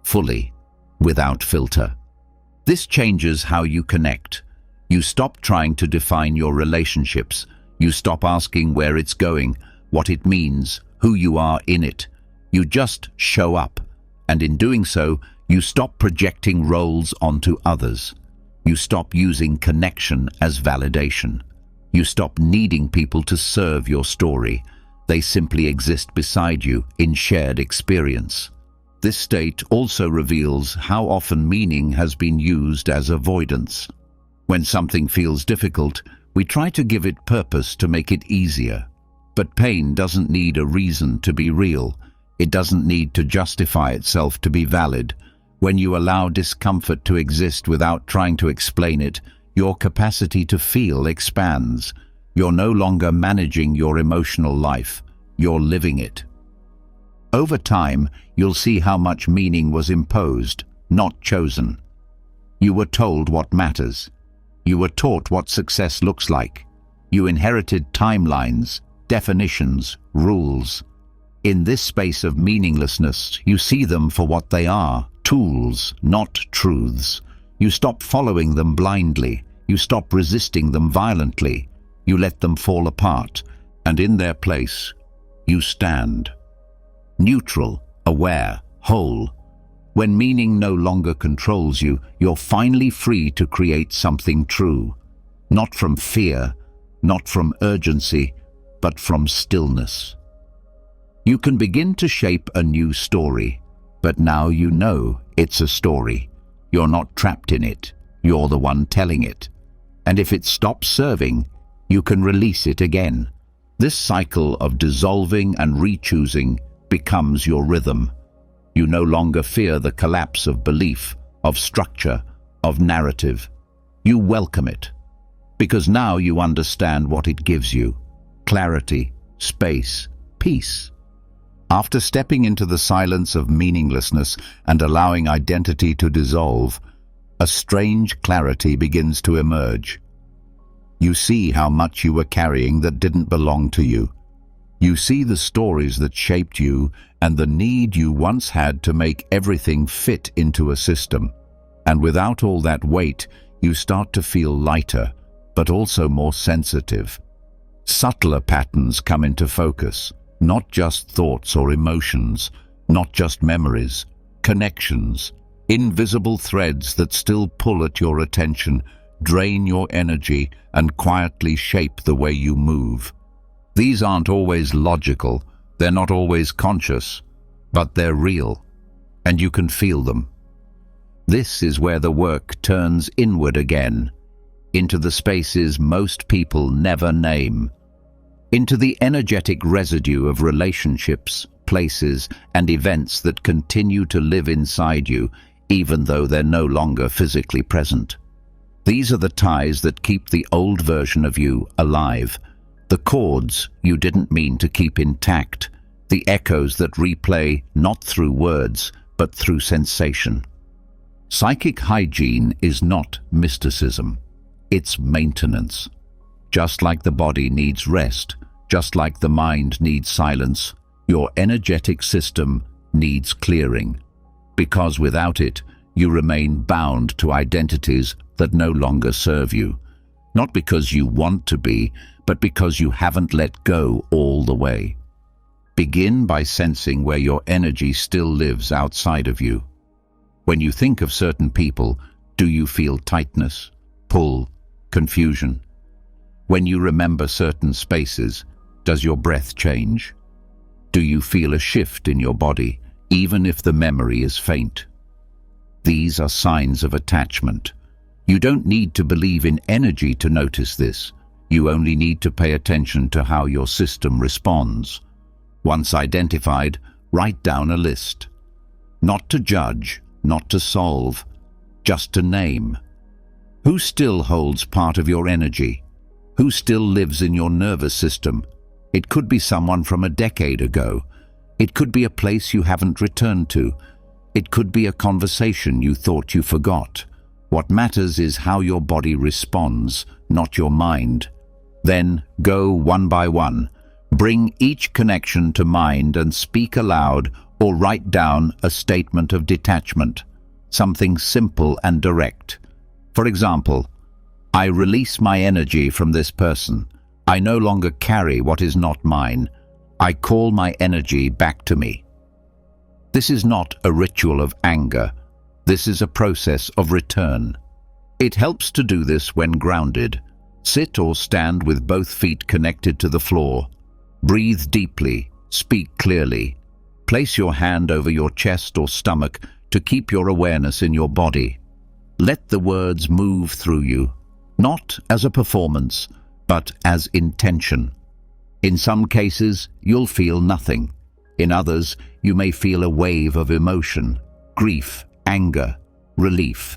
fully, without filter. This changes how you connect. You stop trying to define your relationships. You stop asking where it's going, what it means, who you are in it. You just show up, and in doing so, you stop projecting roles onto others. You stop using connection as validation. You stop needing people to serve your story. They simply exist beside you in shared experience. This state also reveals how often meaning has been used as avoidance. When something feels difficult, we try to give it purpose to make it easier. But pain doesn't need a reason to be real. It doesn't need to justify itself to be valid. When you allow discomfort to exist without trying to explain it, your capacity to feel expands. You're no longer managing your emotional life, you're living it. Over time, you'll see how much meaning was imposed, not chosen. You were told what matters. You were taught what success looks like. You inherited timelines, definitions, rules. In this space of meaninglessness, you see them for what they are, tools, not truths. You stop following them blindly. You stop resisting them violently. You let them fall apart, and in their place, you stand. Neutral, aware, whole. When meaning no longer controls you, you're finally free to create something true. Not from fear, not from urgency, but from stillness. You can begin to shape a new story, but now you know it's a story. You're not trapped in it. You're the one telling it. And if it stops serving, you can release it again. This cycle of dissolving and rechoosing becomes your rhythm. You no longer fear the collapse of belief, of structure, of narrative. You welcome it, because now you understand what it gives you: clarity, space, peace. After stepping into the silence of meaninglessness and allowing identity to dissolve, a strange clarity begins to emerge. You see how much you were carrying that didn't belong to you. You see the stories that shaped you and the need you once had to make everything fit into a system. And without all that weight, you start to feel lighter, but also more sensitive. Subtler patterns come into focus, not just thoughts or emotions, not just memories, connections, invisible threads that still pull at your attention, drain your energy, and quietly shape the way you move. These aren't always logical, they're not always conscious, but they're real, and you can feel them. This is where the work turns inward again, into the spaces most people never name, into the energetic residue of relationships, places, and events that continue to live inside you, even though they're no longer physically present. These are the ties that keep the old version of you alive, the chords you didn't mean to keep intact, the echoes that replay not through words, but through sensation. Psychic hygiene is not mysticism. It's maintenance. Just like the body needs rest, just like the mind needs silence, your energetic system needs clearing. Because without it, you remain bound to identities that no longer serve you. Not because you want to be, but because you haven't let go all the way. Begin by sensing where your energy still lives outside of you. When you think of certain people, do you feel tightness, pull, confusion? When you remember certain spaces, does your breath change? Do you feel a shift in your body, even if the memory is faint? These are signs of attachment. You don't need to believe in energy to notice this. You only need to pay attention to how your system responds. Once identified, write down a list. Not to judge, not to solve, just to name. Who still holds part of your energy? Who still lives in your nervous system? It could be someone from a decade ago. It could be a place you haven't returned to. It could be a conversation you thought you forgot. What matters is how your body responds, not your mind. Then go one by one. Bring each connection to mind and speak aloud or write down a statement of detachment, something simple and direct. For example, I release my energy from this person. I no longer carry what is not mine. I call my energy back to me. This is not a ritual of anger. This is a process of return. It helps to do this when grounded. Sit or stand with both feet connected to the floor. Breathe deeply. Speak clearly. Place your hand over your chest or stomach to keep your awareness in your body. Let the words move through you, not as a performance, but as intention. In some cases, you'll feel nothing. In others, you may feel a wave of emotion, grief, anger, relief.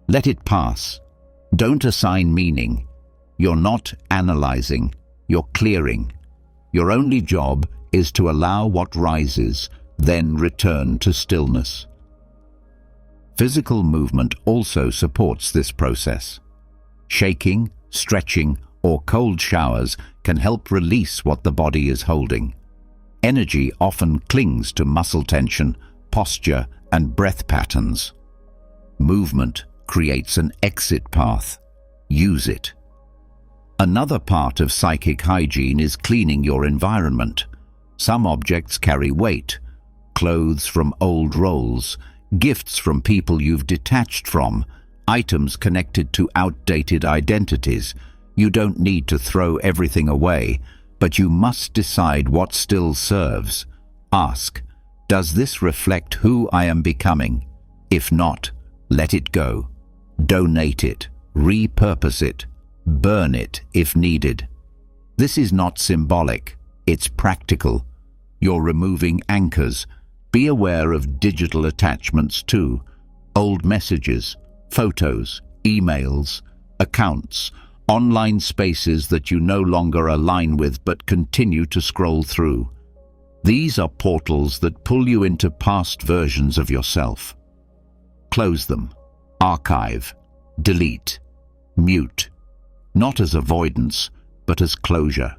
Let it pass. Don't assign meaning. You're not analyzing, you're clearing. Your only job is to allow what rises, then return to stillness. Physical movement also supports this process. Shaking, stretching, or cold showers can help release what the body is holding. Energy often clings to muscle tension, posture, and breath patterns. Movement, creates an exit path. Use it. Another part of psychic hygiene is cleaning your environment. Some objects carry weight: clothes from old roles, gifts from people you've detached from, items connected to outdated identities. You don't need to throw everything away, but you must decide what still serves. Ask, does this reflect who I am becoming? If not, let it go. Donate it, repurpose it, burn it if needed. This is not symbolic, it's practical. You're removing anchors. Be aware of digital attachments too. Old messages, photos, emails, accounts, online spaces that you no longer align with but continue to scroll through. These are portals that pull you into past versions of yourself. Close them. Archive. Delete. Mute. Not as avoidance, but as closure.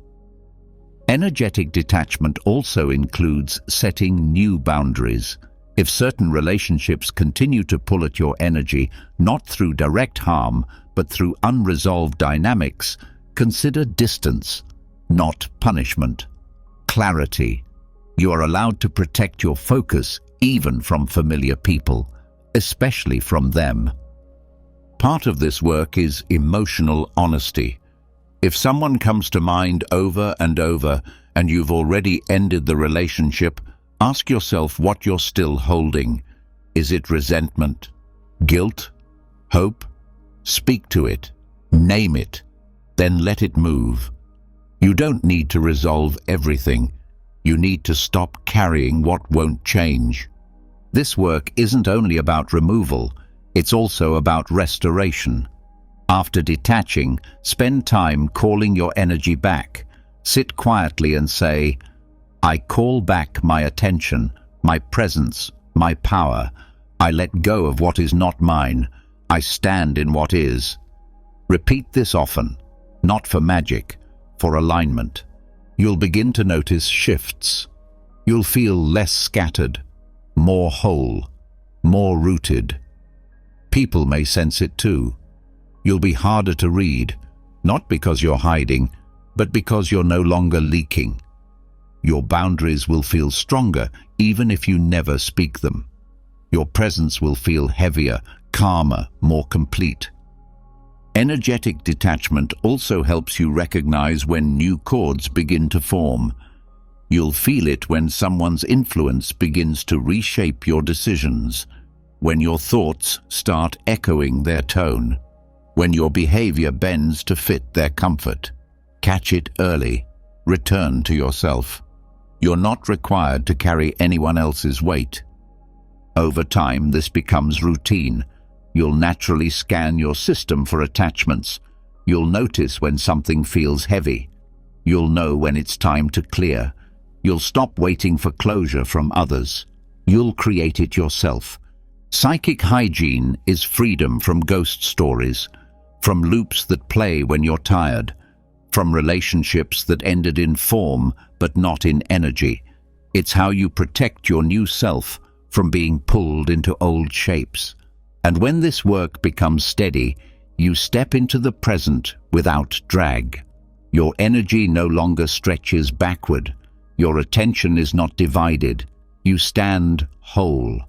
Energetic detachment also includes setting new boundaries. If certain relationships continue to pull at your energy, not through direct harm, but through unresolved dynamics, consider distance, not punishment. Clarity. You are allowed to protect your focus even from familiar people, especially from them. Part of this work is emotional honesty. If someone comes to mind over and over and you've already ended the relationship, ask yourself what you're still holding. Is it resentment? Guilt? Hope? Speak to it. Name it. Then let it move. You don't need to resolve everything. You need to stop carrying what won't change. This work isn't only about removal, it's also about restoration. After detaching, spend time calling your energy back. Sit quietly and say, I call back my attention, my presence, my power. I let go of what is not mine. I stand in what is. Repeat this often, not for magic, for alignment. You'll begin to notice shifts. You'll feel less scattered, more whole, more rooted. People may sense it too. You'll be harder to read, not because you're hiding, but because you're no longer leaking. Your boundaries will feel stronger even if you never speak them. Your presence will feel heavier, calmer, more complete. Energetic detachment also helps you recognize when new chords begin to form. You'll feel it when someone's influence begins to reshape your decisions, when your thoughts start echoing their tone, when your behavior bends to fit their comfort. Catch it early. Return to yourself. You're not required to carry anyone else's weight. Over time, this becomes routine. You'll naturally scan your system for attachments. You'll notice when something feels heavy. You'll know when it's time to clear. You'll stop waiting for closure from others. You'll create it yourself. Psychic hygiene is freedom from ghost stories, from loops that play when you're tired, from relationships that ended in form but not in energy. It's how you protect your new self from being pulled into old shapes. And when this work becomes steady, you step into the present without drag. Your energy no longer stretches backward. Your attention is not divided. You stand whole.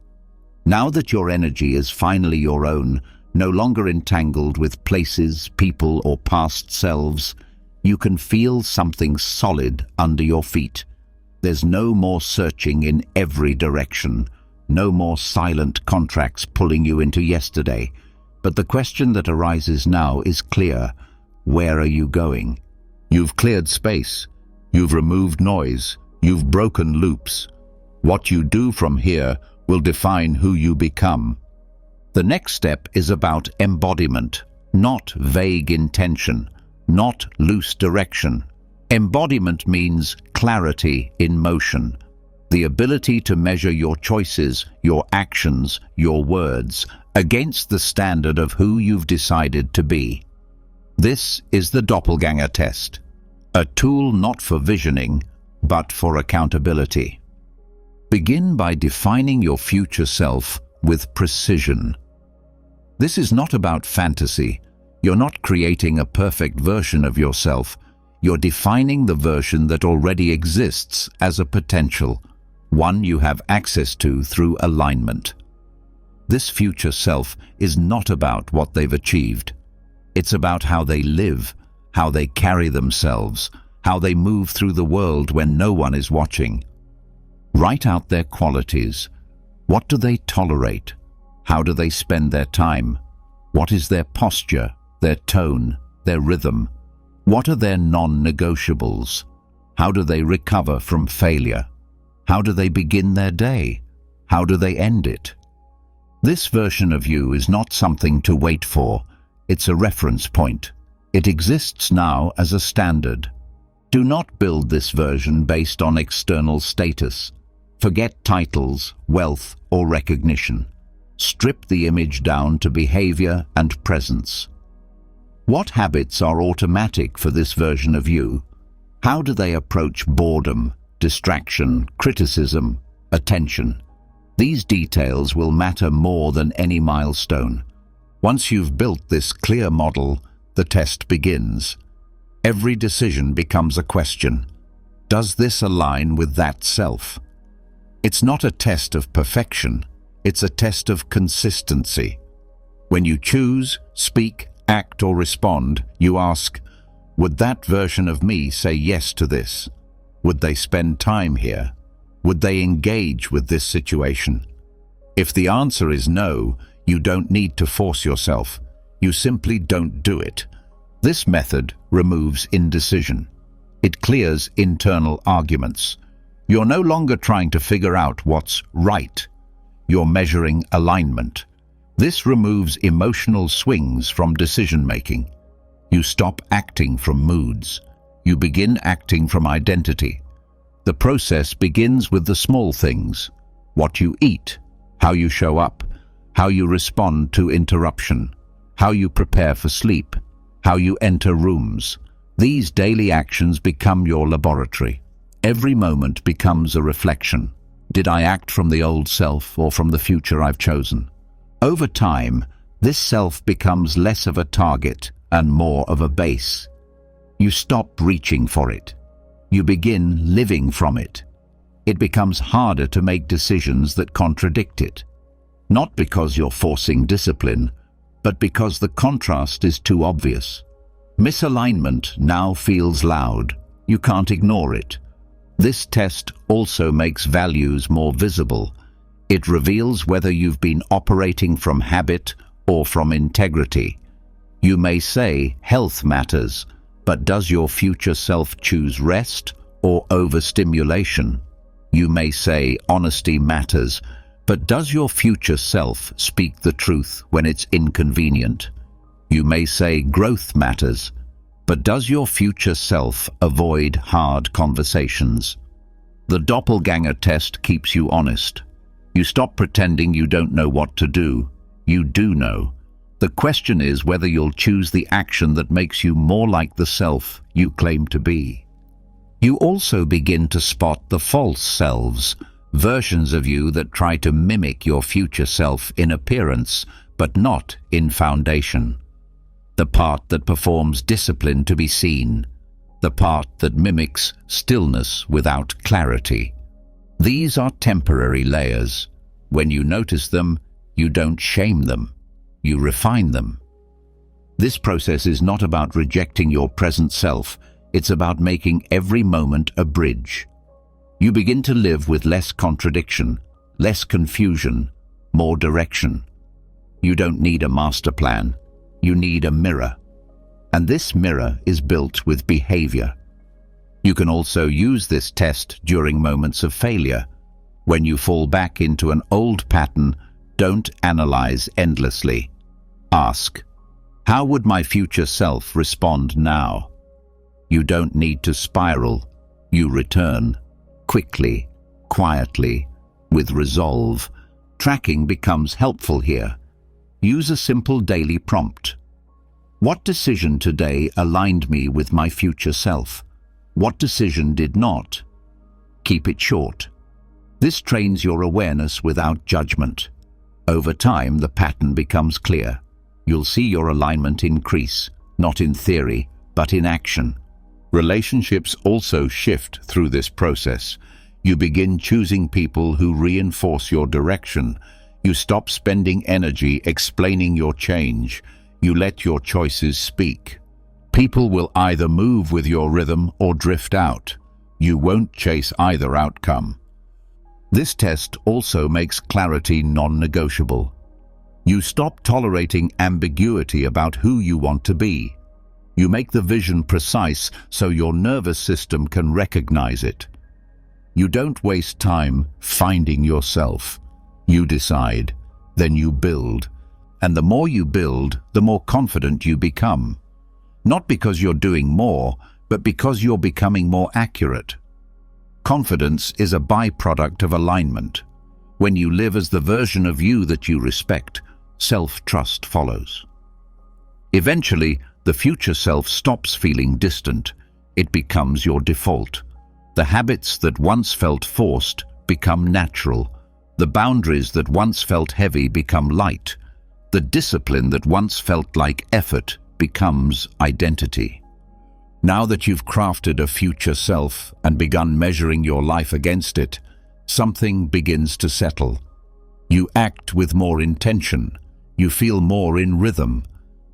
Now that your energy is finally your own, no longer entangled with places, people, or past selves, you can feel something solid under your feet. There's no more searching in every direction. No more silent contracts pulling you into yesterday. But the question that arises now is clear. Where are you going? You've cleared space. You've removed noise. You've broken loops. What you do from here will define who you become. The next step is about embodiment, not vague intention, not loose direction. Embodiment means clarity in motion. The ability to measure your choices, your actions, your words against the standard of who you've decided to be. This is the doppelganger test, a tool not for visioning, but for accountability. Begin by defining your future self with precision. This is not about fantasy. You're not creating a perfect version of yourself. You're defining the version that already exists as a potential, one you have access to through alignment. This future self is not about what they've achieved. It's about how they live, how they carry themselves, how they move through the world when no one is watching. Write out their qualities. What do they tolerate? How do they spend their time? What is their posture, their tone, their rhythm? What are their non-negotiables? How do they recover from failure? How do they begin their day? How do they end it? This version of you is not something to wait for. It's a reference point. It exists now as a standard. Do not build this version based on external status. Forget titles, wealth, or recognition. Strip the image down to behavior and presence. What habits are automatic for this version of you? How do they approach boredom, distraction, criticism, attention? These details will matter more than any milestone. Once you've built this clear model, the test begins. Every decision becomes a question. Does this align with that self? It's not a test of perfection. It's a test of consistency. When you choose, speak, act, or respond, you ask, would that version of me say yes to this? Would they spend time here? Would they engage with this situation? If the answer is no, you don't need to force yourself. You simply don't do it. This method removes indecision. It clears internal arguments. You're no longer trying to figure out what's right. You're measuring alignment. This removes emotional swings from decision-making. You stop acting from moods. You begin acting from identity. The process begins with the small things: what you eat, how you show up, how you respond to interruption, how you prepare for sleep, how you enter rooms. These daily actions become your laboratory. Every moment becomes a reflection. Did I act from the old self or from the future I've chosen? Over time, this self becomes less of a target and more of a base. You stop reaching for it. You begin living from it. It becomes harder to make decisions that contradict it. Not because you're forcing discipline, but because the contrast is too obvious. Misalignment now feels loud. You can't ignore it. This test also makes values more visible. It reveals whether you've been operating from habit or from integrity. You may say health matters, but does your future self choose rest or overstimulation? You may say honesty matters, but does your future self speak the truth when it's inconvenient? You may say growth matters, but does your future self avoid hard conversations? The doppelganger test keeps you honest. You stop pretending you don't know what to do. You do know. The question is whether you'll choose the action that makes you more like the self you claim to be. You also begin to spot the false selves, versions of you that try to mimic your future self in appearance, but not in foundation. The part that performs discipline to be seen, the part that mimics stillness without clarity. These are temporary layers. When you notice them, you don't shame them. You refine them. This process is not about rejecting your present self. It's about making every moment a bridge. You begin to live with less contradiction, less confusion, more direction. You don't need a master plan. You need a mirror. And this mirror is built with behavior. You can also use this test during moments of failure. When you fall back into an old pattern, don't analyze endlessly. Ask, how would my future self respond now? You don't need to spiral. You return. Quickly, quietly, with resolve. Tracking becomes helpful here. Use a simple daily prompt. What decision today aligned me with my future self? What decision did not? Keep it short. This trains your awareness without judgment. Over time, the pattern becomes clear. you'll see your alignment increase, not in theory, but in action. Relationships also shift through this process. You begin choosing people who reinforce your direction. You stop spending energy explaining your change. You let your choices speak. People will either move with your rhythm or drift out. You won't chase either outcome. This test also makes clarity non-negotiable. You stop tolerating ambiguity about who you want to be. You make the vision precise so your nervous system can recognize it. You don't waste time finding yourself. You decide, then you build. And the more you build, the more confident you become. Not because you're doing more, but because you're becoming more accurate. Confidence is a byproduct of alignment. When you live as the version of you that you respect, self-trust follows. Eventually, the future self stops feeling distant. It becomes your default. The habits that once felt forced become natural. The boundaries that once felt heavy become light. The discipline that once felt like effort becomes identity. Now that you've crafted a future self and begun measuring your life against it, something begins to settle. You act with more intention. You feel more in rhythm.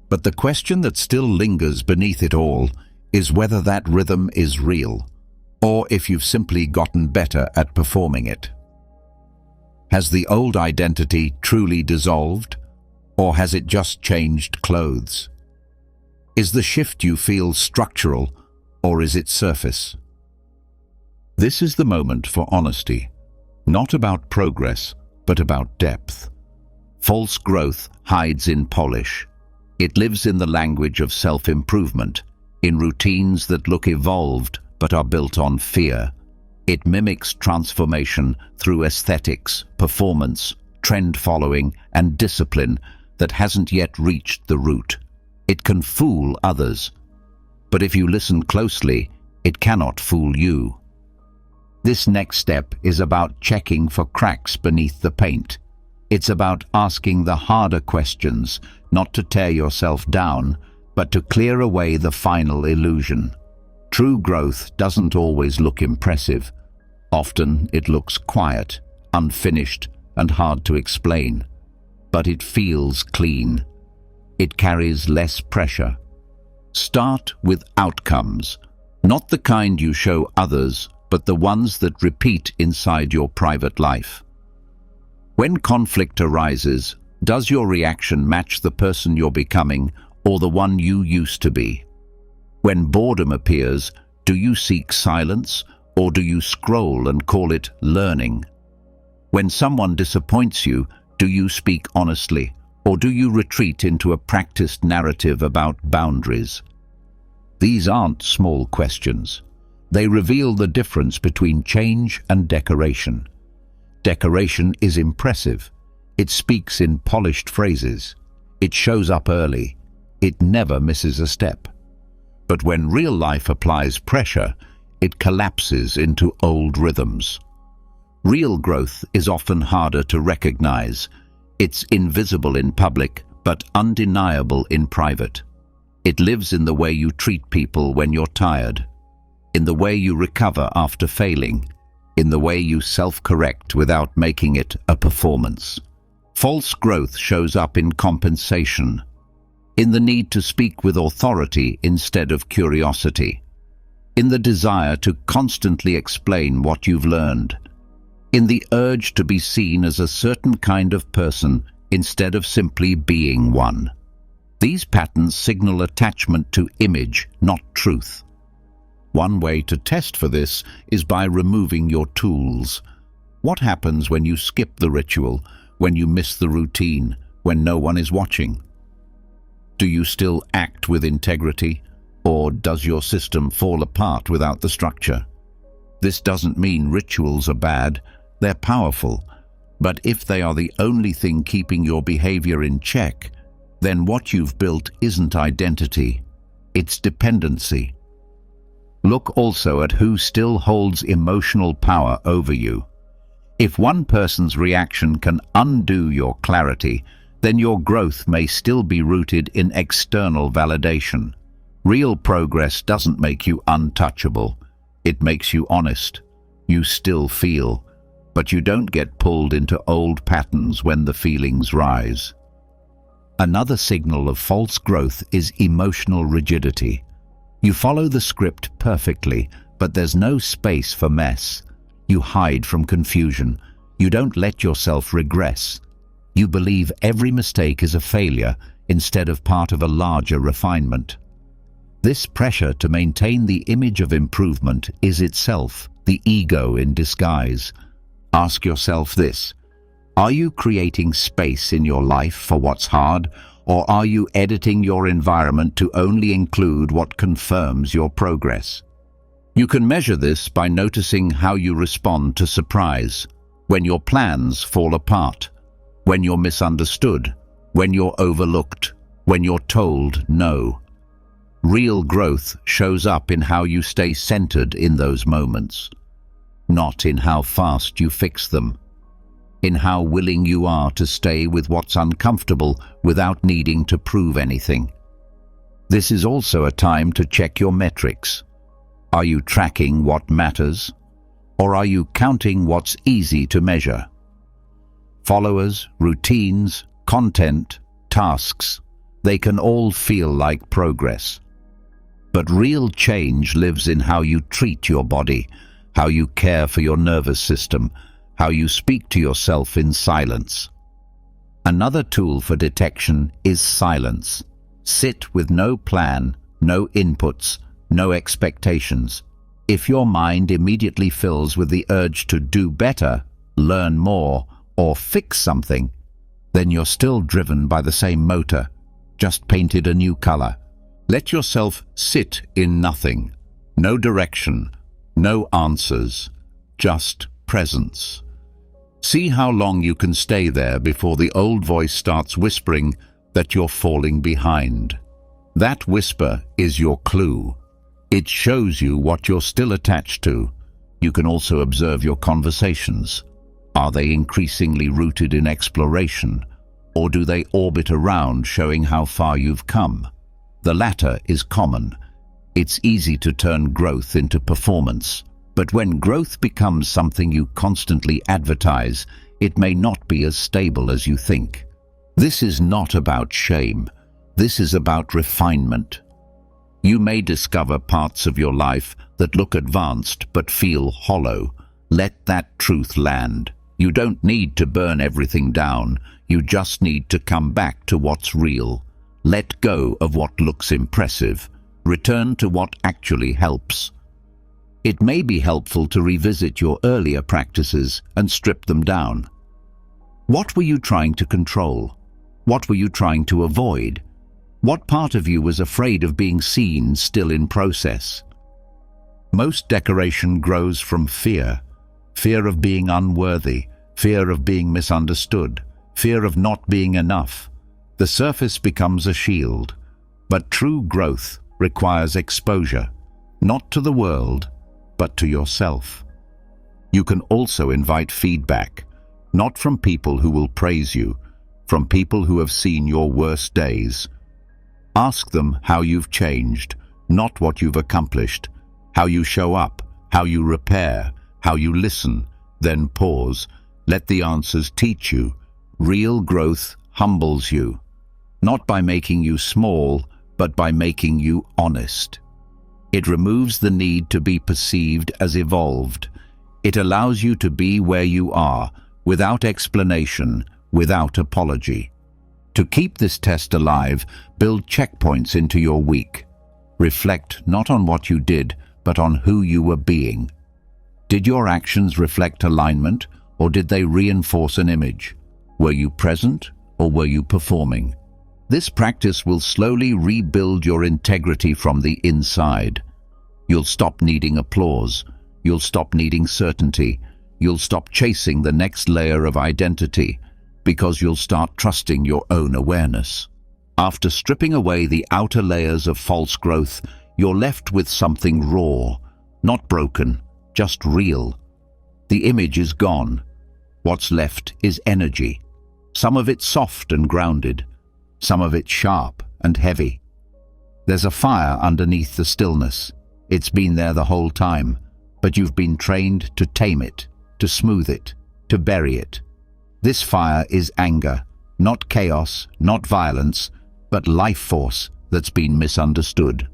But the question that still lingers beneath it all is whether that rhythm is real, or if you've simply gotten better at performing it. Has the old identity truly dissolved, or has it just changed clothes? Is the shift you feel structural, or is it surface? This is the moment for honesty, not about progress, but about depth. False growth hides in polish. It lives in the language of self-improvement, in routines that look evolved but are built on fear. It mimics transformation through aesthetics, performance, trend following, and discipline that hasn't yet reached the root. It can fool others, but if you listen closely, it cannot fool you. This next step is about checking for cracks beneath the paint. It's about asking the harder questions, not to tear yourself down, but to clear away the final illusion. True growth doesn't always look impressive. Often it looks quiet, unfinished, and hard to explain. But it feels clean. It carries less pressure. Start with outcomes, not the kind you show others, but the ones that repeat inside your private life. When conflict arises, does your reaction match the person you're becoming or the one you used to be? When boredom appears, do you seek silence or do you scroll and call it learning? When someone disappoints you, do you speak honestly or do you retreat into a practiced narrative about boundaries? These aren't small questions. They reveal the difference between change and decoration. Decoration is impressive. It speaks in polished phrases. It shows up early. It never misses a step. But when real life applies pressure, it collapses into old rhythms. Real growth is often harder to recognize. It's invisible in public, but undeniable in private. It lives in the way you treat people when you're tired, in the way you recover after failing, in the way you self-correct without making it a performance. False growth shows up in compensation, in the need to speak with authority instead of curiosity, in the desire to constantly explain what you've learned, in the urge to be seen as a certain kind of person instead of simply being one. These patterns signal attachment to image, not truth. One way to test for this is by removing your tools. What happens when you skip the ritual, when you miss the routine, when no one is watching? Do you still act with integrity, or does your system fall apart without the structure? This doesn't mean rituals are bad. They're powerful. But if they are the only thing keeping your behavior in check, then what you've built isn't identity, it's dependency. Look also at who still holds emotional power over you. If one person's reaction can undo your clarity, then your growth may still be rooted in external validation. Real progress doesn't make you untouchable. It makes you honest. You still feel, but you don't get pulled into old patterns when the feelings rise. Another signal of false growth is emotional rigidity. You follow the script perfectly, but there's no space for mess. You hide from confusion. You don't let yourself regress. You believe every mistake is a failure instead of part of a larger refinement. This pressure to maintain the image of improvement is itself the ego in disguise. Ask yourself this: are you creating space in your life for what's hard, or are you editing your environment to only include what confirms your progress? You can measure this by noticing how you respond to surprise, when your plans fall apart, when you're misunderstood, when you're overlooked, when you're told no. Real growth shows up in how you stay centered in those moments, not in how fast you fix them, in how willing you are to stay with what's uncomfortable without needing to prove anything. This is also a time to check your metrics. Are you tracking what matters, or are you counting what's easy to measure? Followers, routines, content, tasks, they can all feel like progress. But real change lives in how you treat your body, how you care for your nervous system, how you speak to yourself in silence. Another tool for detection is silence. Sit with no plan, no inputs, no expectations. If your mind immediately fills with the urge to do better, learn more, or fix something, then you're still driven by the same motor, just painted a new color. Let yourself sit in nothing. No direction, no answers, just presence. See how long you can stay there before the old voice starts whispering that you're falling behind. That whisper is your clue. It shows you what you're still attached to. You can also observe your conversations. Are they increasingly rooted in exploration, or do they orbit around, showing how far you've come? The latter is common. It's easy to turn growth into performance. But when growth becomes something you constantly advertise, it may not be as stable as you think. This is not about shame. This is about refinement. You may discover parts of your life that look advanced but feel hollow. Let that truth land. You don't need to burn everything down. You just need to come back to what's real. Let go of what looks impressive. Return to what actually helps. It may be helpful to revisit your earlier practices and strip them down. What were you trying to control? What were you trying to avoid? What part of you was afraid of being seen still in process? Most decoration grows from fear. Fear of being unworthy, fear of being misunderstood, fear of not being enough. The surface becomes a shield, but true growth requires exposure, not to the world, but to yourself. You can also invite feedback, not from people who will praise you, from people who have seen your worst days. Ask them how you've changed, not what you've accomplished, how you show up, how you repair, how you listen, then pause. Let the answers teach you. Real growth humbles you, not by making you small, but by making you honest. It removes the need to be perceived as evolved. It allows you to be where you are, without explanation, without apology. To keep this test alive, build checkpoints into your week. Reflect not on what you did, but on who you were being. Did your actions reflect alignment, or did they reinforce an image? Were you present, or were you performing? This practice will slowly rebuild your integrity from the inside. You'll stop needing applause. You'll stop needing certainty. You'll stop chasing the next layer of identity, because you'll start trusting your own awareness. After stripping away the outer layers of false growth, you're left with something raw, not broken, just real. The image is gone. What's left is energy. Some of it soft and grounded, some of it sharp and heavy. There's a fire underneath the stillness. It's been there the whole time, but you've been trained to tame it, to smooth it, to bury it. This fire is anger, not chaos, not violence, but life force that's been misunderstood.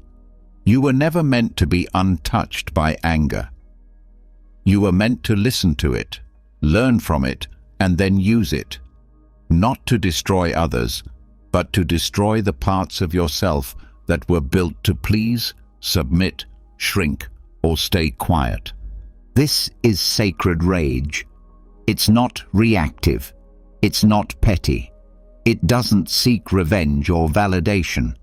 You were never meant to be untouched by anger. You were meant to listen to it, learn from it, and then use it. Not to destroy others, but to destroy the parts of yourself that were built to please, submit, shrink, or stay quiet. This is sacred rage. It's not reactive. It's not petty. It doesn't seek revenge or validation.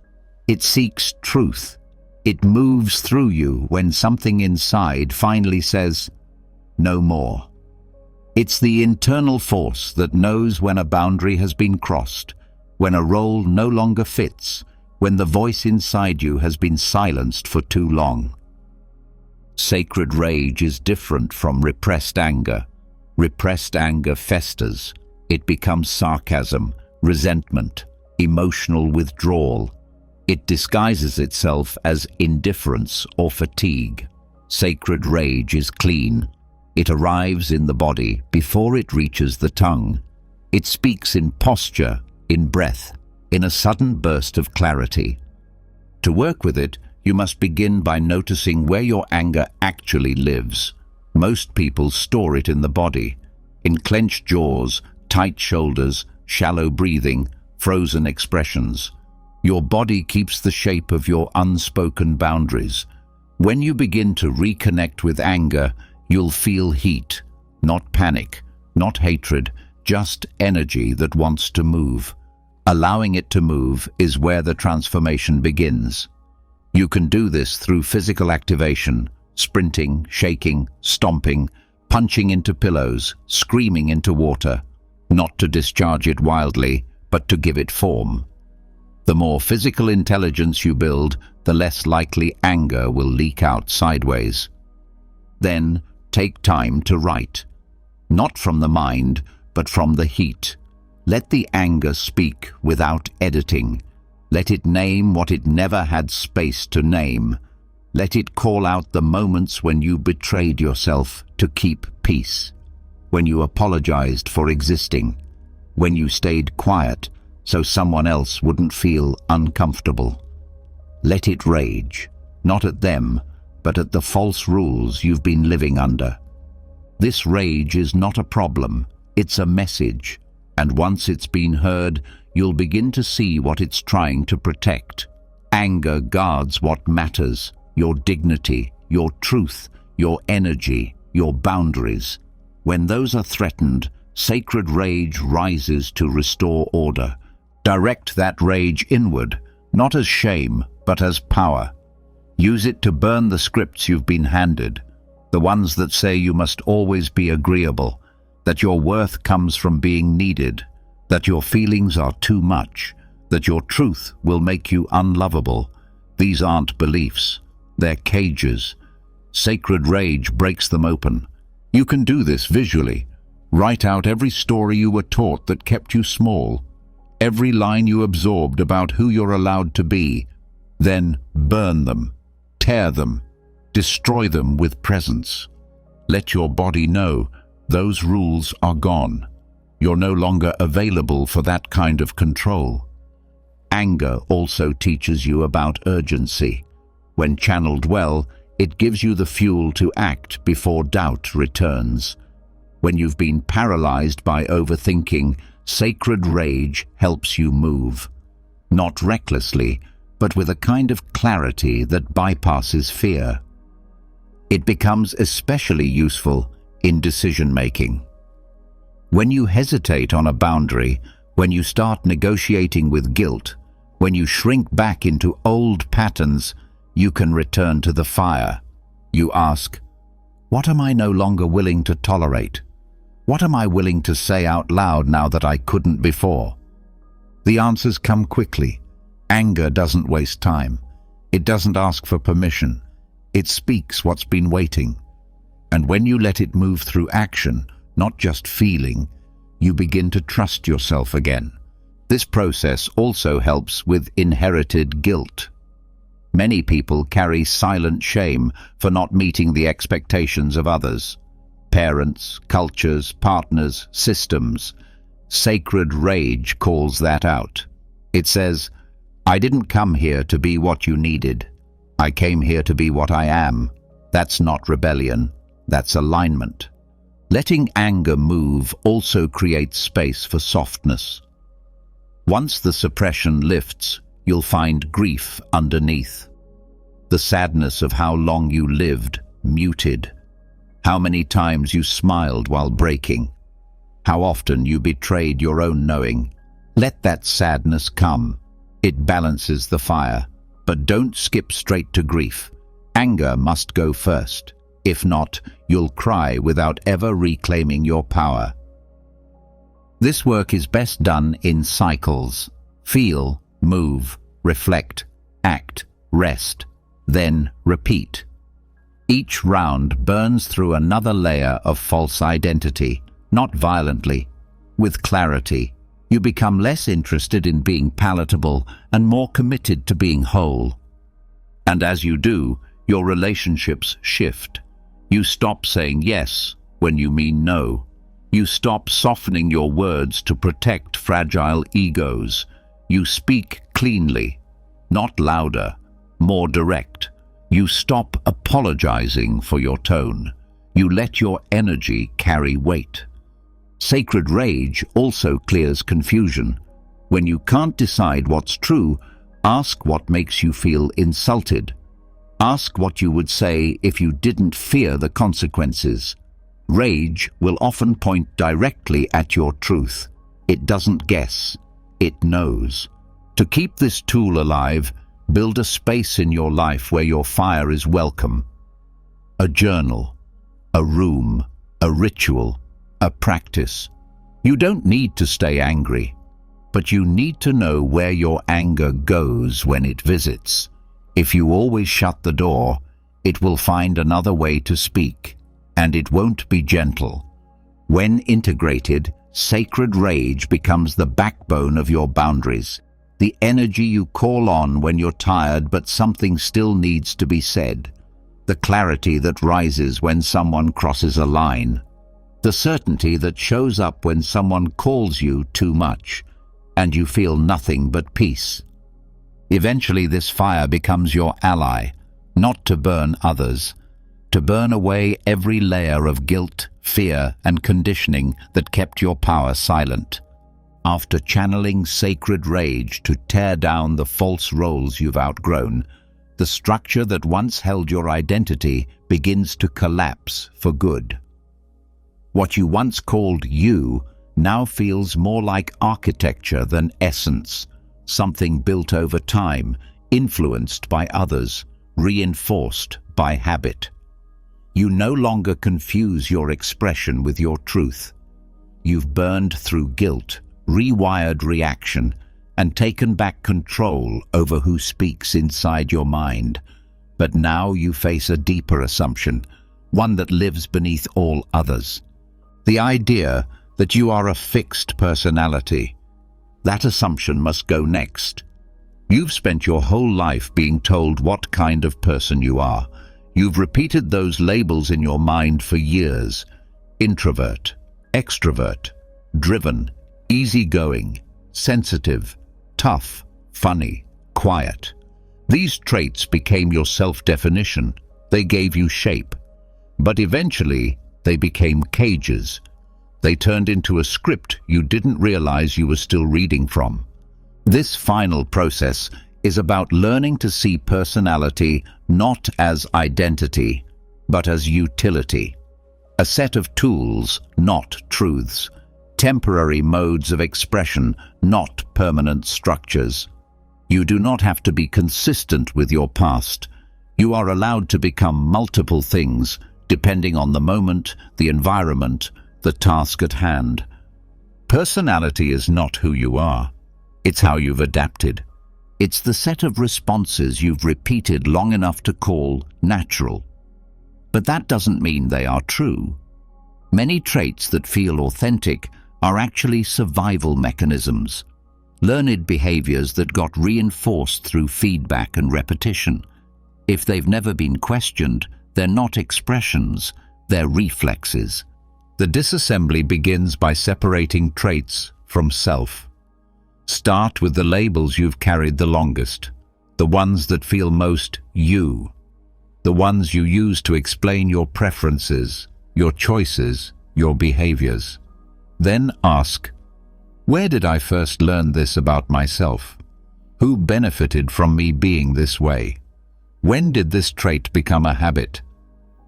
It seeks truth. It moves through you when something inside finally says, "No more." It's the internal force that knows when a boundary has been crossed, when a role no longer fits, when the voice inside you has been silenced for too long. Sacred rage is different from repressed anger. Repressed anger festers. It becomes sarcasm, resentment, emotional withdrawal. It disguises itself as indifference or fatigue. Sacred rage is clean. It arrives in the body before it reaches the tongue. It speaks in posture, in breath, in a sudden burst of clarity. To work with it, you must begin by noticing where your anger actually lives. Most people store it in the body, in clenched jaws, tight shoulders, shallow breathing, frozen expressions. Your body keeps the shape of your unspoken boundaries. When you begin to reconnect with anger, you'll feel heat, not panic, not hatred, just energy that wants to move. Allowing it to move is where the transformation begins. You can do this through physical activation, sprinting, shaking, stomping, punching into pillows, screaming into water, not to discharge it wildly, but to give it form. The more physical intelligence you build, the less likely anger will leak out sideways. Then, take time to write. Not from the mind, but from the heat. Let the anger speak without editing. Let it name what it never had space to name. Let it call out the moments when you betrayed yourself to keep peace, when you apologized for existing, when you stayed quiet so someone else wouldn't feel uncomfortable. Let it rage, not at them, but at the false rules you've been living under. This rage is not a problem, it's a message, and once it's been heard, you'll begin to see what it's trying to protect. Anger guards what matters: your dignity, your truth, your energy, your boundaries. When those are threatened, sacred rage rises to restore order. Direct that rage inward, not as shame, but as power. Use it to burn the scripts you've been handed, the ones that say you must always be agreeable, that your worth comes from being needed, that your feelings are too much, that your truth will make you unlovable. These aren't beliefs, they're cages. Sacred rage breaks them open. You can do this visually. Write out every story you were taught that kept you small, every line you absorbed about who you're allowed to be. Then burn them, tear them, destroy them with presence. Let your body know those rules are gone. You're no longer available for that kind of control. Anger also teaches you about urgency. When channeled well, it gives you the fuel to act before doubt returns. When you've been paralyzed by overthinking, sacred rage helps you move. Not recklessly, but with a kind of clarity that bypasses fear. It becomes especially useful in decision-making. When you hesitate on a boundary, when you start negotiating with guilt, when you shrink back into old patterns, you can return to the fire. You ask, what am I no longer willing to tolerate? What am I willing to say out loud now that I couldn't before? The answers come quickly. Anger doesn't waste time. It doesn't ask for permission. It speaks what's been waiting. And when you let it move through action, not just feeling, you begin to trust yourself again. This process also helps with inherited guilt. Many people carry silent shame for not meeting the expectations of others. Parents, cultures, partners, systems. Sacred rage calls that out. It says, "I didn't come here to be what you needed. I came here to be what I am." That's not rebellion, that's alignment. Letting anger move also creates space for softness. Once the suppression lifts, you'll find grief underneath. The sadness of how long you lived, muted. How many times you smiled while breaking. How often you betrayed your own knowing. Let that sadness come. It balances the fire. But don't skip straight to grief. Anger must go first. If not, you'll cry without ever reclaiming your power. This work is best done in cycles. Feel, move, reflect, act, rest, then repeat. Each round burns through another layer of false identity, not violently, with clarity. You become less interested in being palatable and more committed to being whole. And as you do, your relationships shift. You stop saying yes when you mean no. You stop softening your words to protect fragile egos. You speak cleanly, not louder, more direct. You stop apologizing for your tone. You let your energy carry weight. Sacred rage also clears confusion. When you can't decide what's true, ask what makes you feel insulted. Ask what you would say if you didn't fear the consequences. Rage will often point directly at your truth. It doesn't guess, it knows. To keep this tool alive, build a space in your life where your fire is welcome. A journal, a room, a ritual, a practice. You don't need to stay angry, but you need to know where your anger goes when it visits. If you always shut the door, it will find another way to speak, and it won't be gentle. When integrated, sacred rage becomes the backbone of your boundaries, the energy you call on when you're tired but something still needs to be said, the clarity that rises when someone crosses a line, the certainty that shows up when someone calls you too much, and you feel nothing but peace. Eventually this fire becomes your ally, not to burn others, to burn away every layer of guilt, fear, and conditioning that kept your power silent. After channeling sacred rage to tear down the false roles you've outgrown, the structure that once held your identity begins to collapse for good. What you once called you now feels more like architecture than essence, something built over time, influenced by others, reinforced by habit. You no longer confuse your expression with your truth. You've burned through guilt, rewired reaction, and taken back control over who speaks inside your mind. But now you face a deeper assumption, one that lives beneath all others. The idea that you are a fixed personality. That assumption must go next. You've spent your whole life being told what kind of person you are. You've repeated those labels in your mind for years. Introvert, extrovert, driven, easygoing, sensitive, tough, funny, quiet. These traits became your self-definition. They gave you shape. But eventually, they became cages. They turned into a script you didn't realize you were still reading from. This final process is about learning to see personality not as identity, but as utility. A set of tools, not truths. Temporary modes of expression, not permanent structures. You do not have to be consistent with your past. You are allowed to become multiple things, depending on the moment, the environment, the task at hand. Personality is not who you are. It's how you've adapted. It's the set of responses you've repeated long enough to call natural. But that doesn't mean they are true. Many traits that feel authentic are actually survival mechanisms, learned behaviors that got reinforced through feedback and repetition. If they've never been questioned, they're not expressions, they're reflexes. The disassembly begins by separating traits from self. Start with the labels you've carried the longest, the ones that feel most you, the ones you use to explain your preferences, your choices, your behaviors. Then ask, where did I first learn this about myself? Who benefited from me being this way? When did this trait become a habit?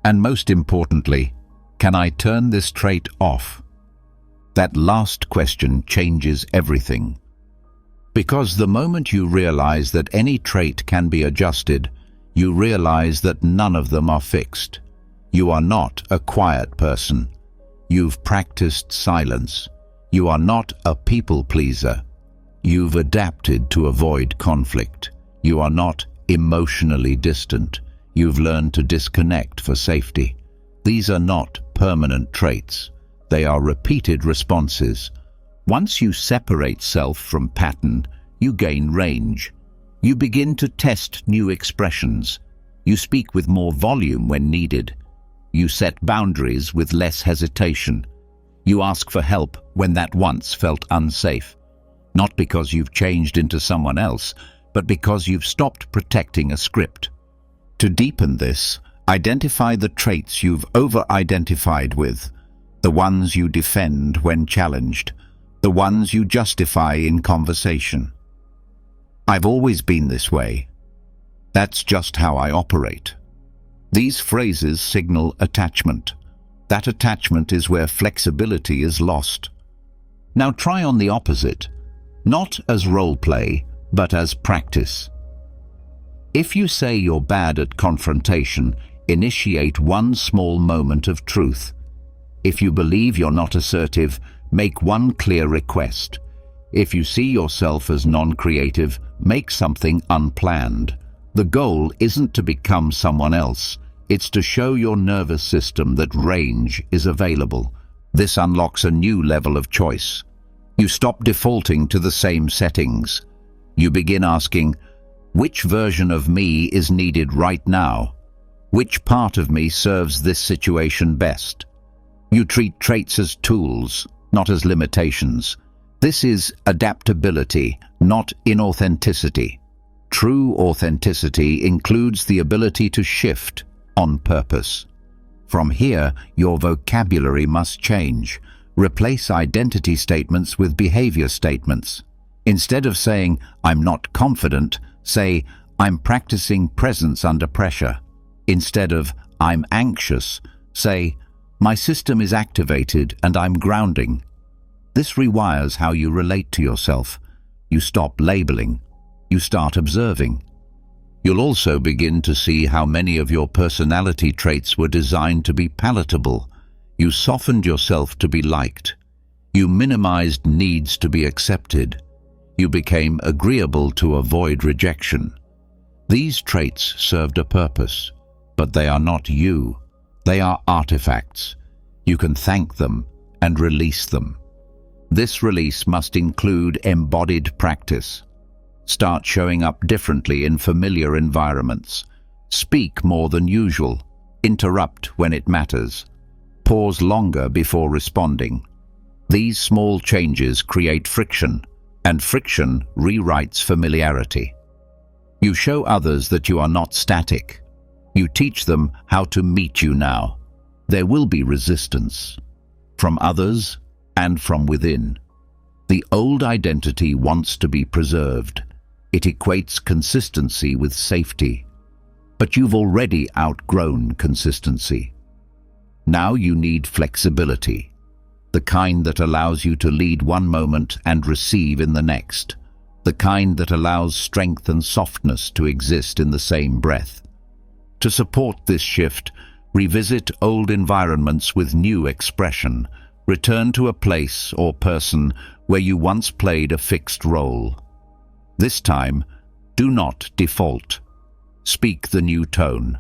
And most importantly, can I turn this trait off? That last question changes everything. Because the moment you realize that any trait can be adjusted, you realize that none of them are fixed. You are not a quiet person. You've practiced silence. You are not a people pleaser. You've adapted to avoid conflict. You are not emotionally distant. You've learned to disconnect for safety. These are not permanent traits. They are repeated responses. Once you separate self from pattern, you gain range. You begin to test new expressions. You speak with more volume when needed. You set boundaries with less hesitation. You ask for help when that once felt unsafe. Not because you've changed into someone else, but because you've stopped protecting a script. To deepen this, identify the traits you've over-identified with, the ones you defend when challenged, the ones you justify in conversation. I've always been this way. That's just how I operate. These phrases signal attachment. That attachment is where flexibility is lost. Now try on the opposite, not as role play, but as practice. If you say you're bad at confrontation, initiate one small moment of truth. If you believe you're not assertive, make one clear request. If you see yourself as non-creative, make something unplanned. The goal isn't to become someone else. It's to show your nervous system that range is available. This unlocks a new level of choice. You stop defaulting to the same settings. You begin asking, which version of me is needed right now? Which part of me serves this situation best? You treat traits as tools, not as limitations. This is adaptability, not inauthenticity. True authenticity includes the ability to shift on purpose. From here, your vocabulary must change. Replace identity statements with behavior statements. Instead of saying, I'm not confident, say, I'm practicing presence under pressure. Instead of, I'm anxious, say, my system is activated and I'm grounding. This rewires how you relate to yourself. You stop labeling. You start observing. You'll also begin to see how many of your personality traits were designed to be palatable. You softened yourself to be liked. You minimized needs to be accepted. You became agreeable to avoid rejection. These traits served a purpose, but they are not you. They are artifacts. You can thank them and release them. This release must include embodied practice. Start showing up differently in familiar environments. Speak more than usual. Interrupt when it matters. Pause longer before responding. These small changes create friction, and friction rewrites familiarity. You show others that you are not static. You teach them how to meet you now. There will be resistance, from others and from within. The old identity wants to be preserved. It equates consistency with safety. But you've already outgrown consistency. Now you need flexibility, the kind that allows you to lead one moment and receive in the next, the kind that allows strength and softness to exist in the same breath. To support this shift, revisit old environments with new expression. Return to a place or person where you once played a fixed role. This time, do not default. Speak the new tone.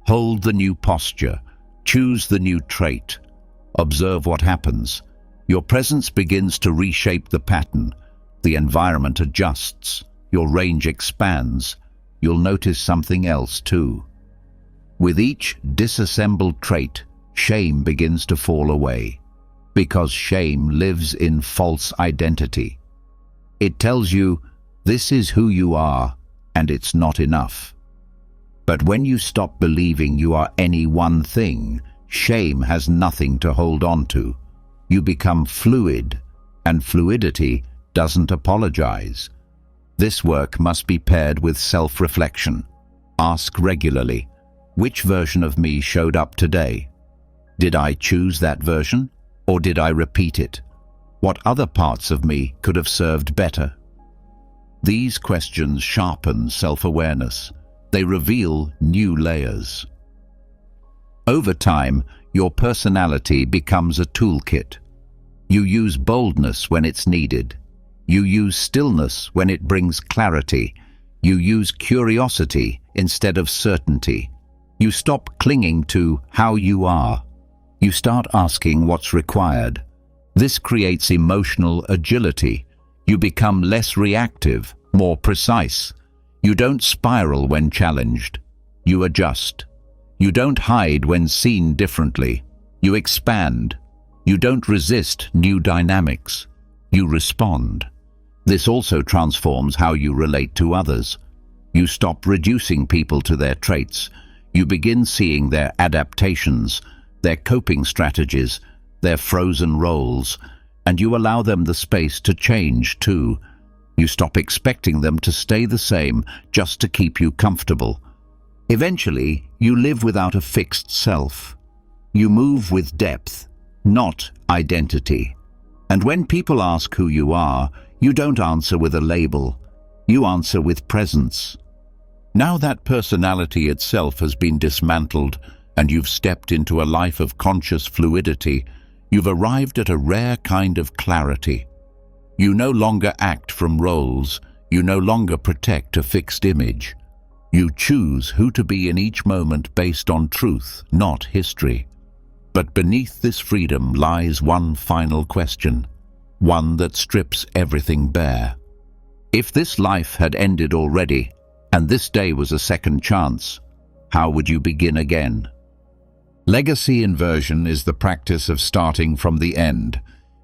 Hold the new posture. Choose the new trait. Observe what happens. Your presence begins to reshape the pattern. The environment adjusts. Your range expands. You'll notice something else too. With each disassembled trait, shame begins to fall away. Because shame lives in false identity. It tells you, this is who you are, and it's not enough. But when you stop believing you are any one thing, shame has nothing to hold on to. You become fluid, and fluidity doesn't apologize. This work must be paired with self-reflection. Ask regularly, which version of me showed up today? Did I choose that version, or did I repeat it? What other parts of me could have served better? These questions sharpen self-awareness. They reveal new layers. Over time, your personality becomes a toolkit. You use boldness when it's needed. You use stillness when it brings clarity. You use curiosity instead of certainty. You stop clinging to how you are. You start asking what's required. This creates emotional agility. You become less reactive, more precise. You don't spiral when challenged. You adjust. You don't hide when seen differently. You expand. You don't resist new dynamics. You respond. This also transforms how you relate to others. You stop reducing people to their traits. You begin seeing their adaptations, their coping strategies, their frozen roles, and you allow them the space to change too. You stop expecting them to stay the same just to keep you comfortable. Eventually, you live without a fixed self. You move with depth, not identity. And when people ask who you are, you don't answer with a label. You answer with presence. Now that personality itself has been dismantled and you've stepped into a life of conscious fluidity, you've arrived at a rare kind of clarity. You no longer act from roles. You no longer protect a fixed image. You choose who to be in each moment based on truth, not history. But beneath this freedom lies one final question, one that strips everything bare. If this life had ended already, and this day was a second chance, how would you begin again? Legacy inversion is the practice of starting from the end.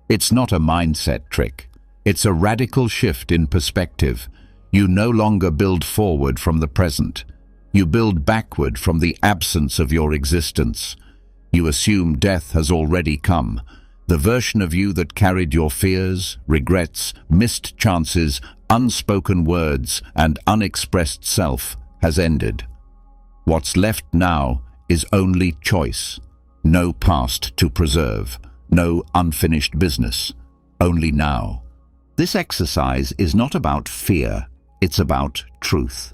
It's not a mindset trick. It's a radical shift in perspective. You no longer build forward from the present. You build backward from the absence of your existence. You assume death has already come. The version of you that carried your fears, regrets, missed chances, unspoken words, and unexpressed self has ended. What's left now is only choice. No past to preserve. No unfinished business. Only now. This exercise is not about fear. It's about truth.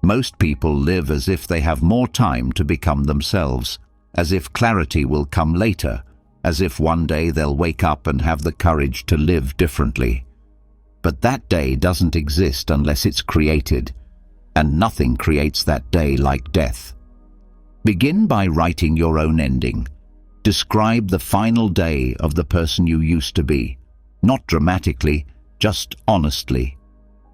Most people live as if they have more time to become themselves, as if clarity will come later, as if one day they'll wake up and have the courage to live differently. But that day doesn't exist unless it's created, and nothing creates that day like death. Begin by writing your own ending. Describe the final day of the person you used to be, not dramatically, just honestly.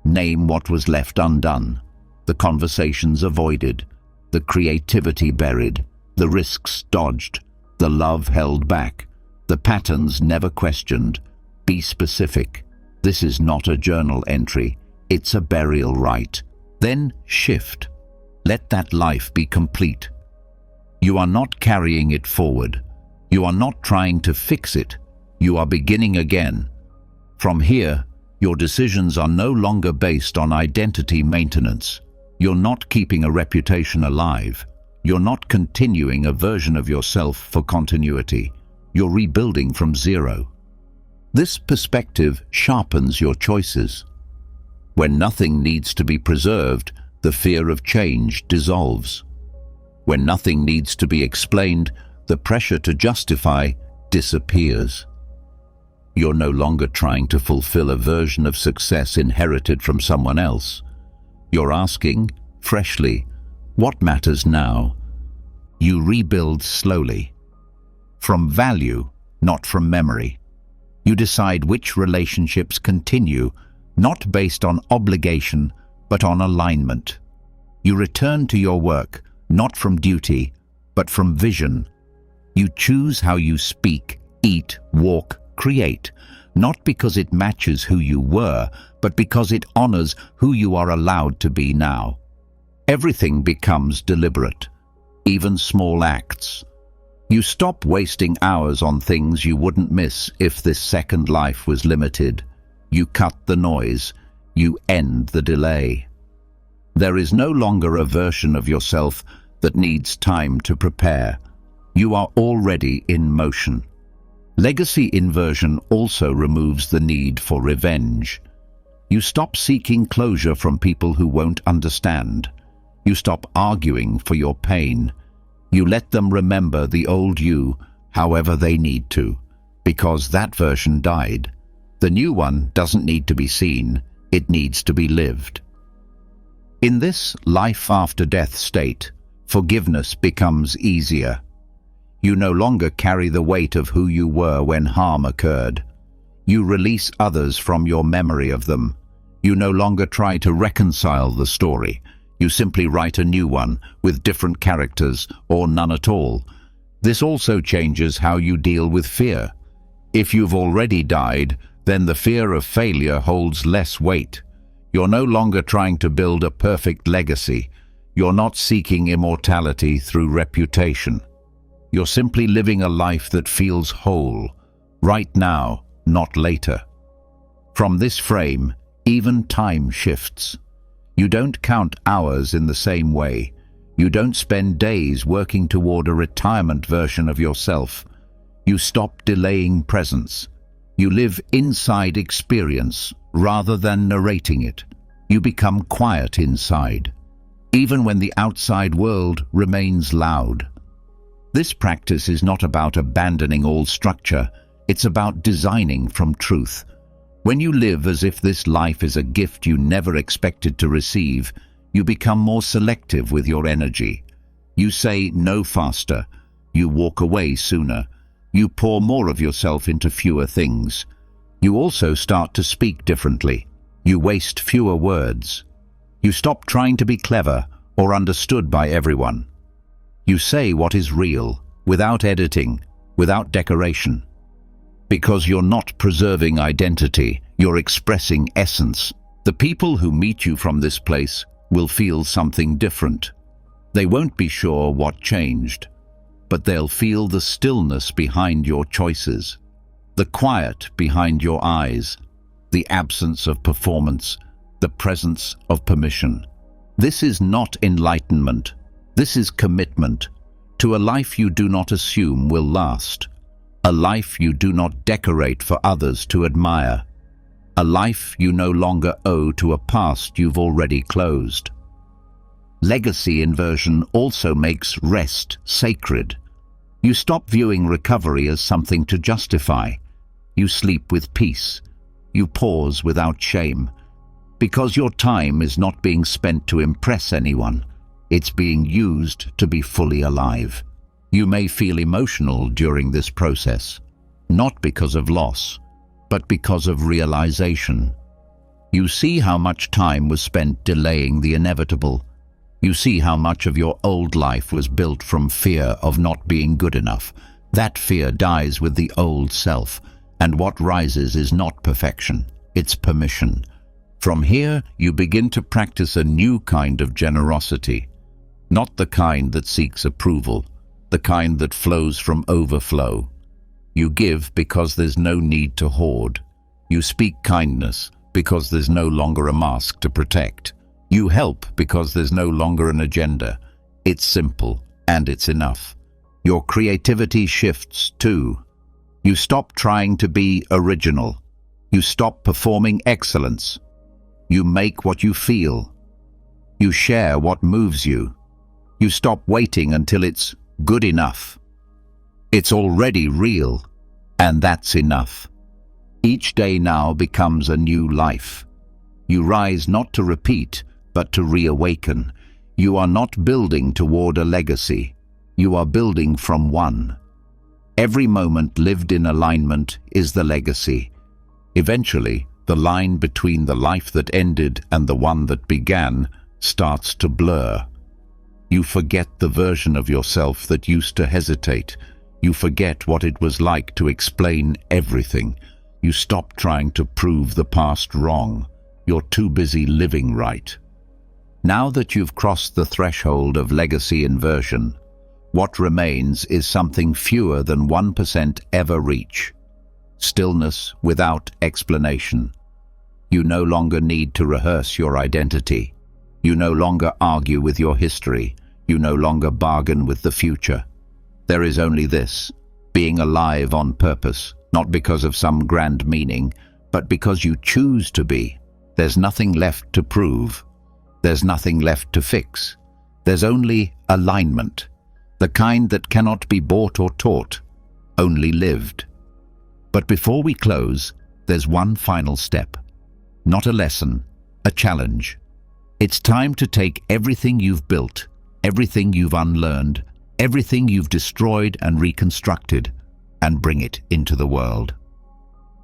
Name what was left undone, the conversations avoided, the creativity buried, the risks dodged, the love held back, the patterns never questioned. Be specific. This is not a journal entry, it's a burial rite. Then shift. Let that life be complete. You are not carrying it forward. You are not trying to fix it. You are beginning again. From here, your decisions are no longer based on identity maintenance. You're not keeping a reputation alive. You're not continuing a version of yourself for continuity. You're rebuilding from zero. This perspective sharpens your choices. When nothing needs to be preserved, the fear of change dissolves. When nothing needs to be explained, the pressure to justify disappears. You're no longer trying to fulfill a version of success inherited from someone else. You're asking, freshly, what matters now? You rebuild slowly. From value, not from memory. You decide which relationships continue, not based on obligation, but on alignment. You return to your work, not from duty, but from vision. You choose how you speak, eat, walk, create, not because it matches who you were, but because it honors who you are allowed to be now. Everything becomes deliberate, even small acts. You stop wasting hours on things you wouldn't miss if this second life was limited. You cut the noise. You end the delay. There is no longer a version of yourself that needs time to prepare. You are already in motion. Legacy inversion also removes the need for revenge. You stop seeking closure from people who won't understand. You stop arguing for your pain. You let them remember the old you however they need to, because that version died. The new one doesn't need to be seen, it needs to be lived. In this life-after-death state, forgiveness becomes easier. You no longer carry the weight of who you were when harm occurred. You release others from your memory of them. You no longer try to reconcile the story. You simply write a new one with different characters or none at all. This also changes how you deal with fear. If you've already died, then the fear of failure holds less weight. You're no longer trying to build a perfect legacy. You're not seeking immortality through reputation. You're simply living a life that feels whole, right now, not later. From this frame, even time shifts. You don't count hours in the same way. You don't spend days working toward a retirement version of yourself. You stop delaying presence. You live inside experience rather than narrating it. You become quiet inside, even when the outside world remains loud. This practice is not about abandoning all structure. It's about designing from truth. When you live as if this life is a gift you never expected to receive, you become more selective with your energy. You say no faster. You walk away sooner. You pour more of yourself into fewer things. You also start to speak differently. You waste fewer words. You stop trying to be clever or understood by everyone. You say what is real, without editing, without decoration. Because you're not preserving identity, you're expressing essence. The people who meet you from this place will feel something different. They won't be sure what changed, but they'll feel the stillness behind your choices, the quiet behind your eyes, the absence of performance, the presence of permission. This is not enlightenment. This is commitment to a life you do not assume will last, a life you do not decorate for others to admire, a life you no longer owe to a past you've already closed. Legacy inversion also makes rest sacred. You stop viewing recovery as something to justify. You sleep with peace. You pause without shame. Because your time is not being spent to impress anyone. It's being used to be fully alive. You may feel emotional during this process, not because of loss, but because of realization. You see how much time was spent delaying the inevitable. You see how much of your old life was built from fear of not being good enough. That fear dies with the old self, and what rises is not perfection, it's permission. From here, you begin to practice a new kind of generosity, not the kind that seeks approval, the kind that flows from overflow. You give because there's no need to hoard. You speak kindness because there's no longer a mask to protect. You help because there's no longer an agenda. It's simple, and it's enough. Your creativity shifts too. You stop trying to be original. You stop performing excellence. You make what you feel. You share what moves you. You stop waiting until it's good enough. It's already real, and that's enough. Each day now becomes a new life. You rise not to repeat, but to reawaken. You are not building toward a legacy. You are building from one. Every moment lived in alignment is the legacy. Eventually, the line between the life that ended and the one that began starts to blur. You forget the version of yourself that used to hesitate. You forget what it was like to explain everything. You stop trying to prove the past wrong. You're too busy living right. Now that you've crossed the threshold of legacy inversion, what remains is something fewer than 1% ever reach. Stillness without explanation. You no longer need to rehearse your identity. You no longer argue with your history. You no longer bargain with the future. There is only this, being alive on purpose, not because of some grand meaning, but because you choose to be. There's nothing left to prove. There's nothing left to fix. There's only alignment, the kind that cannot be bought or taught, only lived. But before we close, there's one final step. Not a lesson, a challenge. It's time to take everything you've built, everything you've unlearned, everything you've destroyed and reconstructed, and bring it into the world.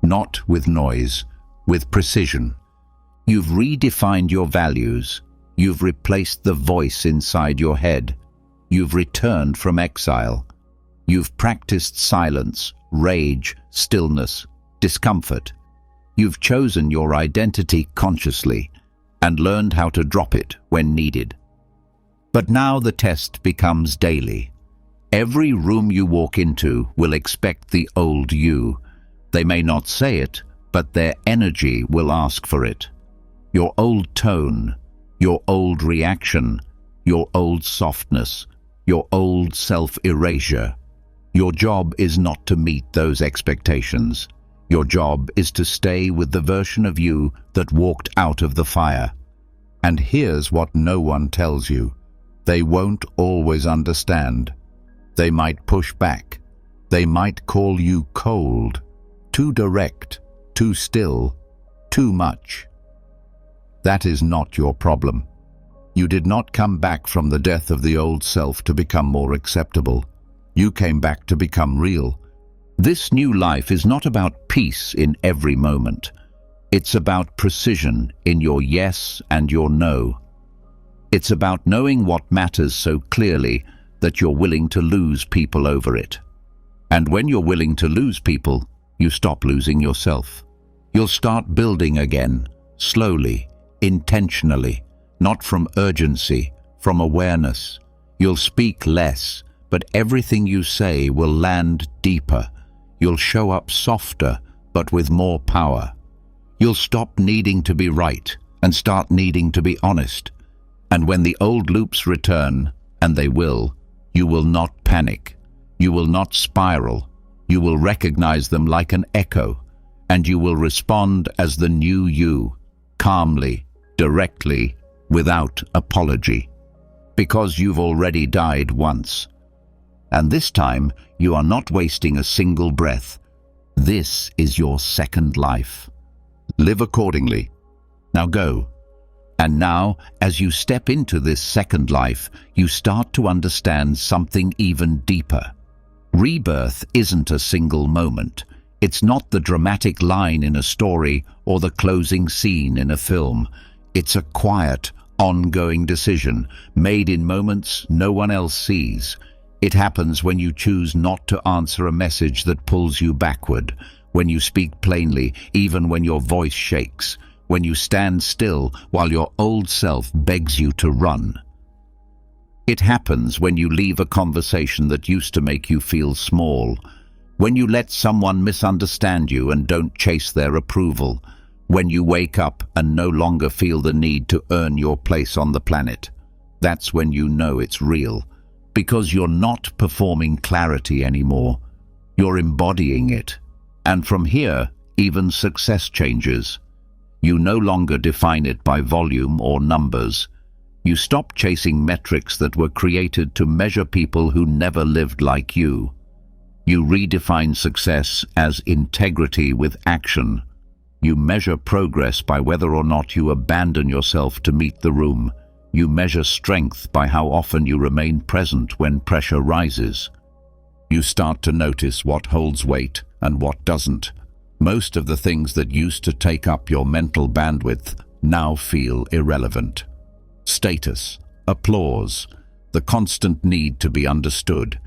Not with noise, with precision. You've redefined your values. You've replaced the voice inside your head. You've returned from exile. You've practiced silence, rage, stillness, discomfort. You've chosen your identity consciously and learned how to drop it when needed. But now the test becomes daily. Every room you walk into will expect the old you. They may not say it, but their energy will ask for it. Your old tone, your old reaction, your old softness, your old self-erasure. Your job is not to meet those expectations. Your job is to stay with the version of you that walked out of the fire. And here's what no one tells you. They won't always understand. They might push back. They might call you cold, too direct, too still, too much. That is not your problem. You did not come back from the death of the old self to become more acceptable. You came back to become real. This new life is not about peace in every moment. It's about precision in your yes and your no. It's about knowing what matters so clearly that you're willing to lose people over it. And when you're willing to lose people, you stop losing yourself. You'll start building again, slowly, intentionally, not from urgency, from awareness. You'll speak less, but everything you say will land deeper. You'll show up softer, but with more power. You'll stop needing to be right and start needing to be honest. And when the old loops return, and they will, you will not panic. You will not spiral. You will recognize them like an echo, and you will respond as the new you, calmly, directly, without apology. Because you've already died once. And this time, you are not wasting a single breath. This is your second life. Live accordingly. Now go. And now, as you step into this second life, you start to understand something even deeper. Rebirth isn't a single moment. It's not the dramatic line in a story or the closing scene in a film. It's a quiet, ongoing decision, made in moments no one else sees. It happens when you choose not to answer a message that pulls you backward, when you speak plainly, even when your voice shakes, when you stand still while your old self begs you to run. It happens when you leave a conversation that used to make you feel small, when you let someone misunderstand you and don't chase their approval, when you wake up and no longer feel the need to earn your place on the planet. That's when you know it's real, because you're not performing clarity anymore. You're embodying it. And from here, even success changes. You no longer define it by volume or numbers. You stop chasing metrics that were created to measure people who never lived like you. You redefine success as integrity with action. You measure progress by whether or not you abandon yourself to meet the room. You measure strength by how often you remain present when pressure rises. You start to notice what holds weight and what doesn't. Most of the things that used to take up your mental bandwidth now feel irrelevant. Status, applause, the constant need to be understood.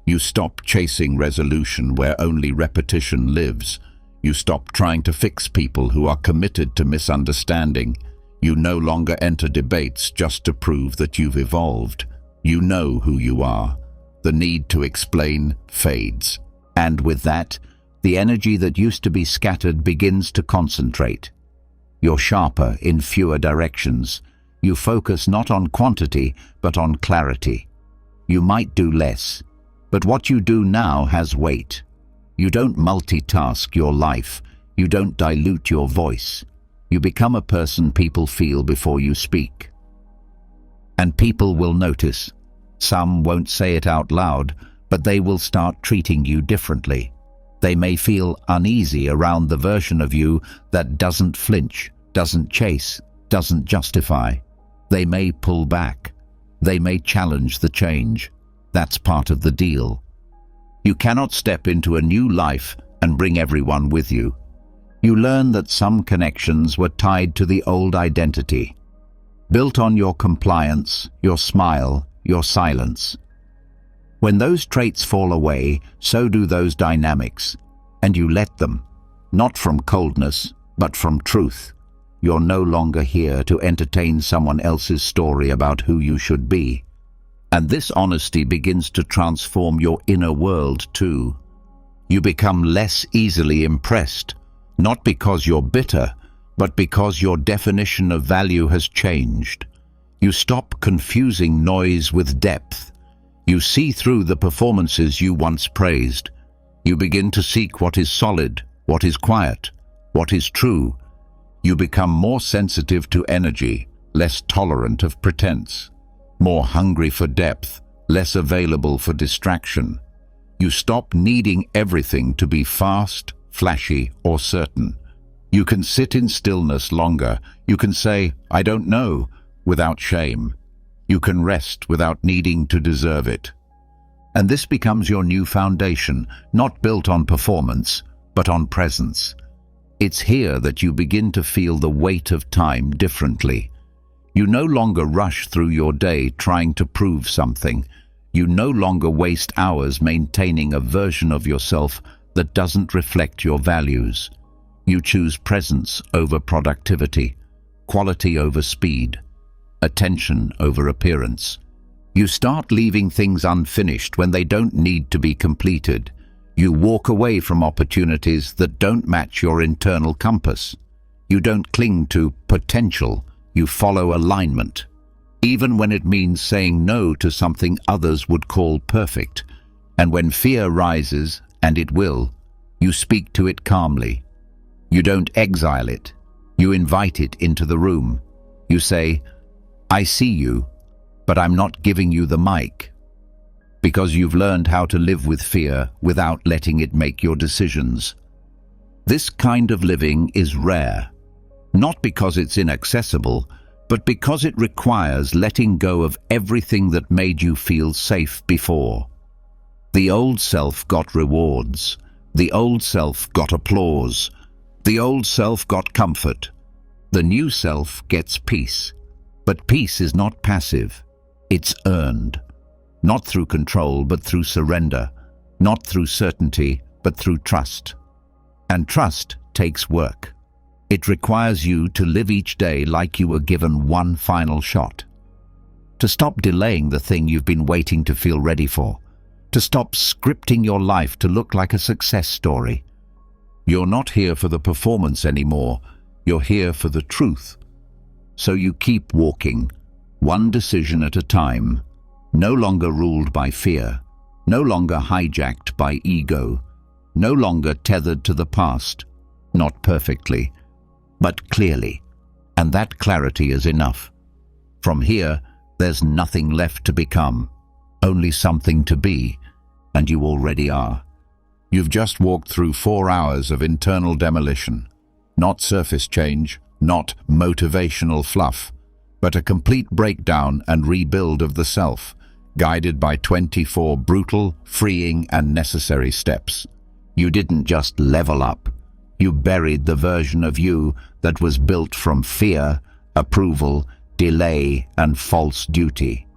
You stop chasing resolution where only repetition lives. You stop trying to fix people who are committed to misunderstanding. You no longer enter debates just to prove that you've evolved. You know who you are. The need to explain fades. And with that, the energy that used to be scattered begins to concentrate. You're sharper in fewer directions. You focus not on quantity, but on clarity. You might do less, but what you do now has weight. You don't multitask your life. You don't dilute your voice. You become a person people feel before you speak. And people will notice. Some won't say it out loud, but they will start treating you differently. They may feel uneasy around the version of you that doesn't flinch, doesn't chase, doesn't justify. They may pull back. They may challenge the change. That's part of the deal. You cannot step into a new life and bring everyone with you. You learn that some connections were tied to the old identity, built on your compliance, your smile, your silence. When those traits fall away, so do those dynamics, and you let them, not from coldness, but from truth. You're no longer here to entertain someone else's story about who you should be. And this honesty begins to transform your inner world too. You become less easily impressed, not because you're bitter, but because your definition of value has changed. You stop confusing noise with depth. You see through the performances you once praised. You begin to seek what is solid, what is quiet, what is true. You become more sensitive to energy, less tolerant of pretense, more hungry for depth, less available for distraction. You stop needing everything to be fast, flashy, or certain. You can sit in stillness longer. You can say, "I don't know," without shame. You can rest without needing to deserve it. And this becomes your new foundation, not built on performance, but on presence. It's here that you begin to feel the weight of time differently. You no longer rush through your day trying to prove something. You no longer waste hours maintaining a version of yourself that doesn't reflect your values. You choose presence over productivity, quality over speed, attention over appearance. You start leaving things unfinished when they don't need to be completed. You walk away from opportunities that don't match your internal compass. You don't cling to potential, you follow alignment. Even when it means saying no to something others would call perfect. And when fear rises, and it will, you speak to it calmly. You don't exile it. You invite it into the room. You say, "I see you, but I'm not giving you the mic." Because you've learned how to live with fear without letting it make your decisions. This kind of living is rare, not because it's inaccessible, but because it requires letting go of everything that made you feel safe before. The old self got rewards. The old self got applause. The old self got comfort. The new self gets peace. But peace is not passive. It's earned. Not through control, but through surrender. Not through certainty, but through trust. And trust takes work. It requires you to live each day like you were given one final shot. To stop delaying the thing you've been waiting to feel ready for. To stop scripting your life to look like a success story. You're not here for the performance anymore. You're here for the truth. So you keep walking, one decision at a time, no longer ruled by fear, no longer hijacked by ego, no longer tethered to the past, not perfectly, but clearly. And that clarity is enough. From here, there's nothing left to become, only something to be, and you already are. You've just walked through 4 hours of internal demolition, not surface change, not motivational fluff, but a complete breakdown and rebuild of the self, guided by 24 brutal, freeing, and necessary steps. You didn't just level up. You buried the version of you that was built from fear, approval, delay, and false duty.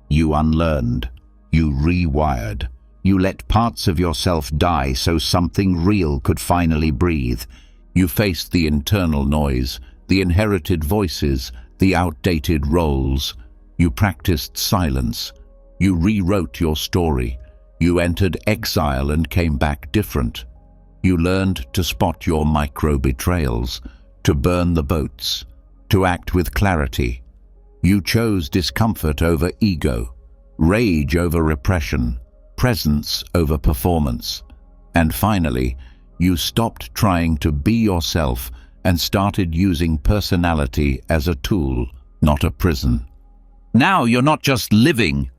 You unlearned. You rewired. You let parts of yourself die so something real could finally breathe. You faced the internal noise, the inherited voices, the outdated roles. You practiced silence. You rewrote your story. You entered exile and came back different. You learned to spot your micro-betrayals, to burn the boats, to act with clarity. You chose discomfort over ego, rage over repression, presence over performance. And finally, you stopped trying to be yourself and started using personality as a tool, not a prison. Now you're not just living,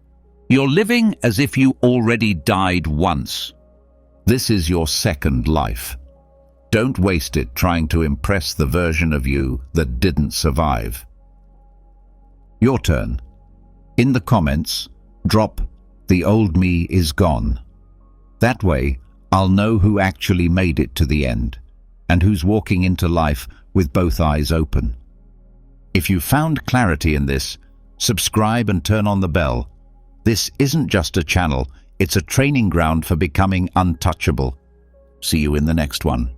you're living as if you already died once. This is your second life. Don't waste it trying to impress the version of you that didn't survive. Your turn. In the comments, drop "The old me is gone." That way, I'll know who actually made it to the end and who's walking into life with both eyes open. If you found clarity in this, subscribe and turn on the bell. This isn't just a channel, it's a training ground for becoming untouchable. See you in the next one.